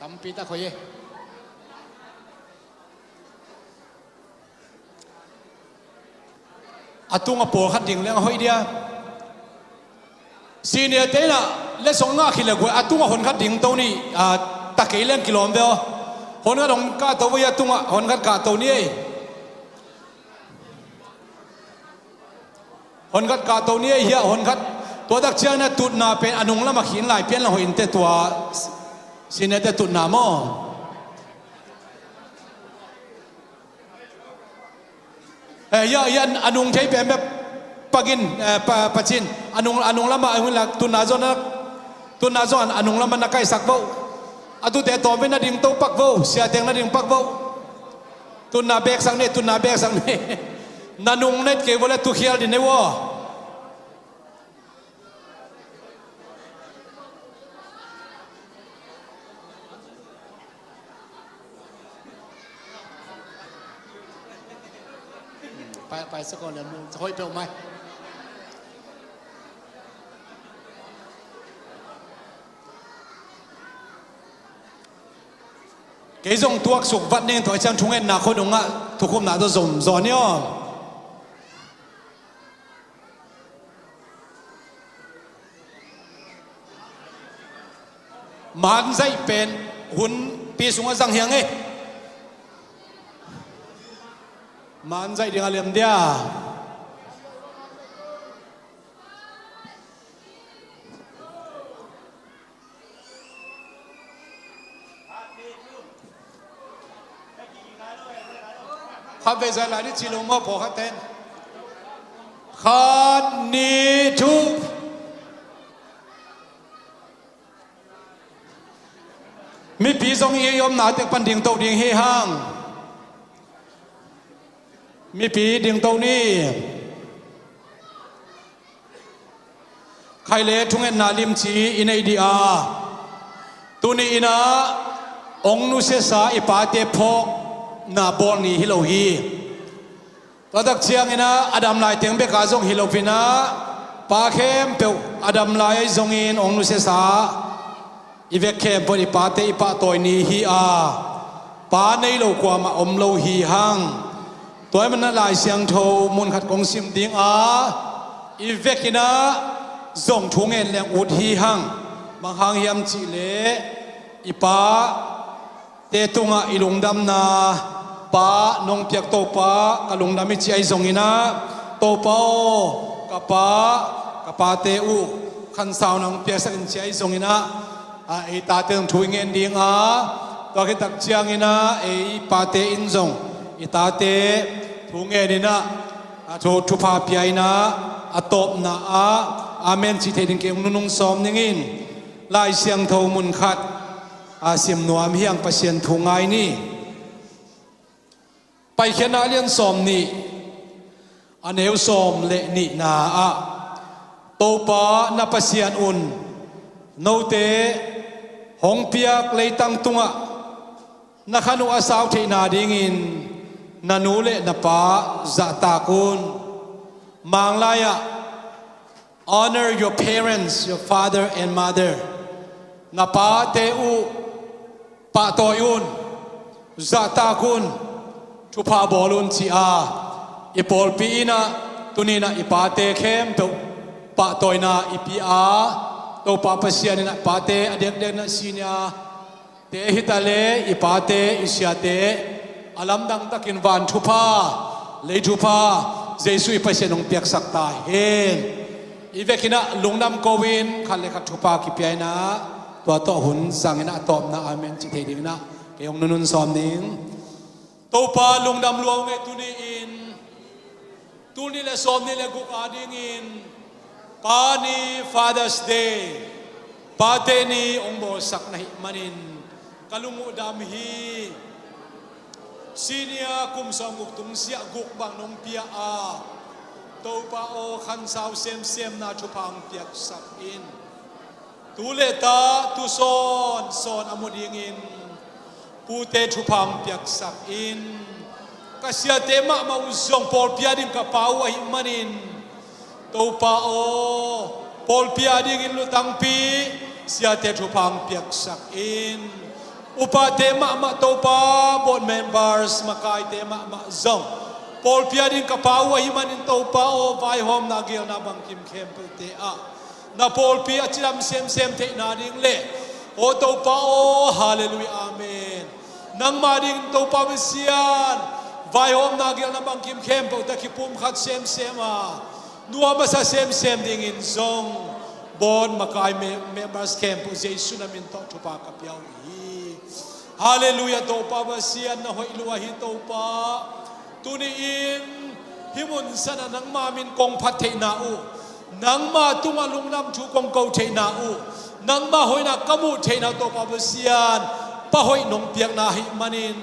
[SPEAKER 6] tampi ta khoye atunga por khat ding leng hoi dia senior te na le song nga khile go atunga hon khat ding to ni ta ke leng kilom de hon ga dong ka to ya tunga hon khat ka to ni hon khat ka to ni hi hon khat to dak chiang na tut na pe anung la ma khin lai pian la hoin te tua senior te tut na mo ya anung thei pe me pagin pachin anung lama hun la tuna zon anung lama na kai sak bo atu te to me na ding to pak bo sia teng na ding pak bo ตุนนาเบกสังเนตุนนาเบกสังเนนันุงเน็ตเกวเลตุเขียลดินเนวะไปสักก่อนเลยมึงจะค่อยเปล่าไหมเกี่ยงตัวสุกวัดเนี่ยตัวจังทุ่งเงินนาคนงะทุกคนนาตัวสมจอนเนี่ยมันใจเป็นหุ่นปีสุงสังเฮียงเอ้มันใจเดียงเลียมเดียข้าเวลาที่จิลงมาพอขัดเต้นขัดนิทุมีปีสองเยี่ยมหนาเต็กปันดิ่งโตดิ่งเฮห้างมีปีดิ่งโตนี่ใครเล่ทุ่งเงินนาลิมชีอินไอดีอาตัวนี้นะองนุเสสาอิปาเตพกนาบอลนี่ฮิโลฮีตัวตักเชียงนะอดัมไลเตียงเบกาจงฮิโลฟินะปาเข้มเปียวอดัมไลจงอินองนุเสสาอีเวกเข้มพอดีปาเตอีปาตัวนี้ฮีอาปาในโลกว่ามาอมโลฮีหังตัวมันน่าลายเสียงโทมุนขัดกงซิมดิ้งอาอีเวกนะจงทุ่งเงินแรงอุดฮีหังบางหังยำจิเลอีปาเตตุงะอิลุงดำนาปานงเปียกโตปากะลุงดำมิจิไอซงอินะโตปากะปาเตอุขันสาวนงเปียกสักอินจิไอซงอินะไอตาเติมถุยเงินดิ้งอาตัวกิตักเจียงอินะไอปาเตอินซงไอตาเตถุงเงินอินะทุพาเปียนะอตบนะอาเมนจิเทดิงเกงนุงซอมนิงินลายเสียงโทมุนขัดอาเซียมนวมเฮียงประเสียนทุงไงนี่ไปเขียนอาเลียนสอมนี่อันเอวสอมเละนี่นาโตปานาประเสียนอุ่นโนเตหงเปียกเลยตั้งตุงนักขนุอาสาวเทนาดิงินนานูเละนปาจะตากุนมังลายะ honor your parents your father and mother นาปาเตอุปะโตยุนจะตากุนทุพาบอลุนชีอาอีปอลปีนะตุนีนะอีปาเตเข้มเปปะโตยนะอีปีอาโตปาเปเซียนนะปาเตอเด็กเด็กนะซีเนียเตฮิตาเลอีปาเตอิเซียเตอลัมดังตะกินวันทุพาเลยทุพาเจสุอีเปเซียนงเปียกสักตาเฮนอีเวกินะลุงนำโกวินขันเลขัดทุพากิเปียนะตัวโตหุ่นสังนะตอบนะอาเมนจิเทดิงนะเกี่ยงนุนสอมนิงโตปาลุงดำลวงเอตุนีอินตุนีเลสอมนีเลกุกอาดิงอินปานี Father's Day ปาเตนีองโบสักนะฮิมันินกลุงอุดามฮีซีเนียคุมสองกุกตุงเสียกุกบางนงเปียอาโตปาโอขันสาวเซมเซมนาชุพังเปียกสักอินตูเลตาตูซอนอมุดิงอินปูเตชุพังเปียกสักอินกษยาเตมะมาอุซงปอลเปียดิมกับปาวะหิมันินโตปาโอปอลเปียดิงอินลุตังปีเสียเตชุพังเปียกสักอินอุปาเตมะมาโตปาบอดเมมเบอร์สมากายเตมะมาซงปอลเปียดิมกับปาวะหิมันินโตปาโอไวโฮมนาเกียวนาบังคิมเข้มเปเตอะนาโปลปีอาจารย์เซมเซมเทนาดิงเล่โอโตปาโอฮาเลลูยาอาเมนนังมาดิงโตปาวิเซียนไวโฮมนาเกียวนาบังคิมเข้มเปตะคิปุมขัดเซมเซมานัวมาซาเซมเซมดิงอินซงบอนมากายเมมเบอร์สเข้มปุเจสุนามินโตทุปากับยาวฮีฮาเลลูยาโตปาวิเซียนนะฮอยลัวฮิโตปาตุนีอินฮิมุนสนะนังมามินกงพัทเทนาอูนังมาตุงอลุงนำชูกงเกาเทนาอูนังมาหอยนักกมูเทนาโตปาเบเซียนปะหอยนงเปียกนาหิมันิน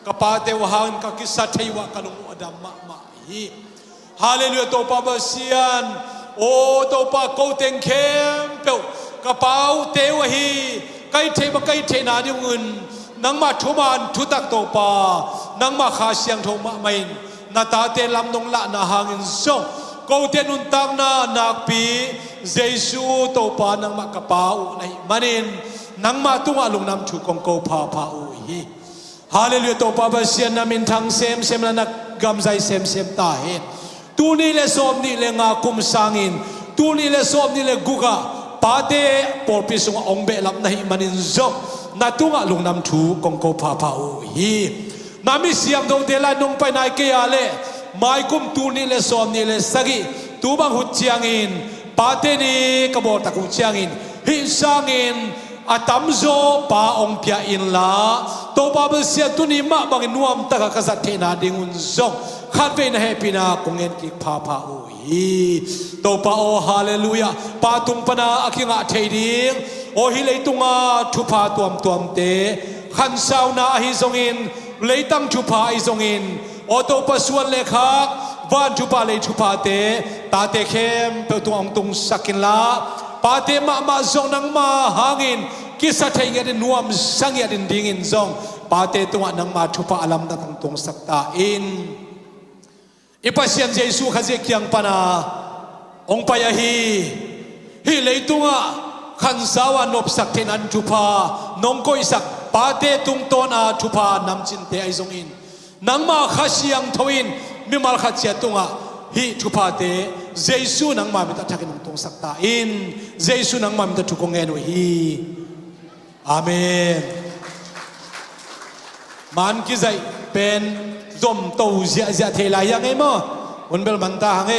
[SPEAKER 6] กปาเตวหังกกิสัตเทวะกันอุอดัมมะมะฮีฮาเลลูยาโตปาบาเซียนโอโตปาโกเตงเข้มเปียวกระเป๋าเตวฮีไกเทบไกเทนาดิเงินนังมาทุมานทุตักโตปานังมาขาเสียงโทมะไม่นาตาเตลำนงละนาหางินส่งกูเตนุนตังนานักปีเจสูโตปานังมากระเป๋าในมันอินนังมาตุงอลุงนำชูกงโกพาพาอุฮีฮาเลลูยาโตปาบาเซียนนามินทังเซมเซมละนักกำใจเซมเซมตาเห็นตูนี่เลสอมนี่เลงาคุมสังอินตูนี่เลสอมนี่เลกุกะปาเตปอปิสุงองเบลับในมันอินซอกนาตุงอลุงนำชูกงโกพาพาอุฮีนามิเสียงดงเดลานงไปนายเกียเลไม่กุมตูนี่เลสอมนี่เลสกิตูบังหุดเชียงอินปาเตนี่กบฏตะกุเชียงอินฮิสังอินอาตัมโซปาองเปียอินลาโตปาเบเสียตุนี่มาบังนวมตะกะกษัตริย์เทนาดิงุนซงขัดเวนเฮปินาคงเงินกิพาพาโอฮีโตปาโอฮาเลลูยาปาตุงปนาอคิงะเทดิงโอฮิเลตุงาทุพาตวมเตขันสาวนาฮิซงอินเลยตั้งทุพาอิซงอินโอโตปสวนเลขักวันทุพาเลยทุพาเตตาเตเข้มเปตุงตุงสักินลาปาเตมาซงนังมาหางินกิสัตย์เงินนวมสังเงินดิ่งินซงปาเตตุงนังมาทุพาอลัมตังตุงสักตาอินอิปัสยันเจสุขเจกิยังปนาองปยาฮีเลยตุงขันสาวนบสักเทนันทุพานงโกยสักปาเตตุงโตนาทุพานำจินเตไอซงอินนังมาขัดยังทวินมิมาขัดเสียตุงฮีทุพาเตเจสุนังมามิตรทักนังตงสักตาอินเจสุนังมามิตรทุกงเงินฮีอาเมนมันกิใจเป็นดมโตเสียเทลายยังไงมั้งวันเบลมันตาไง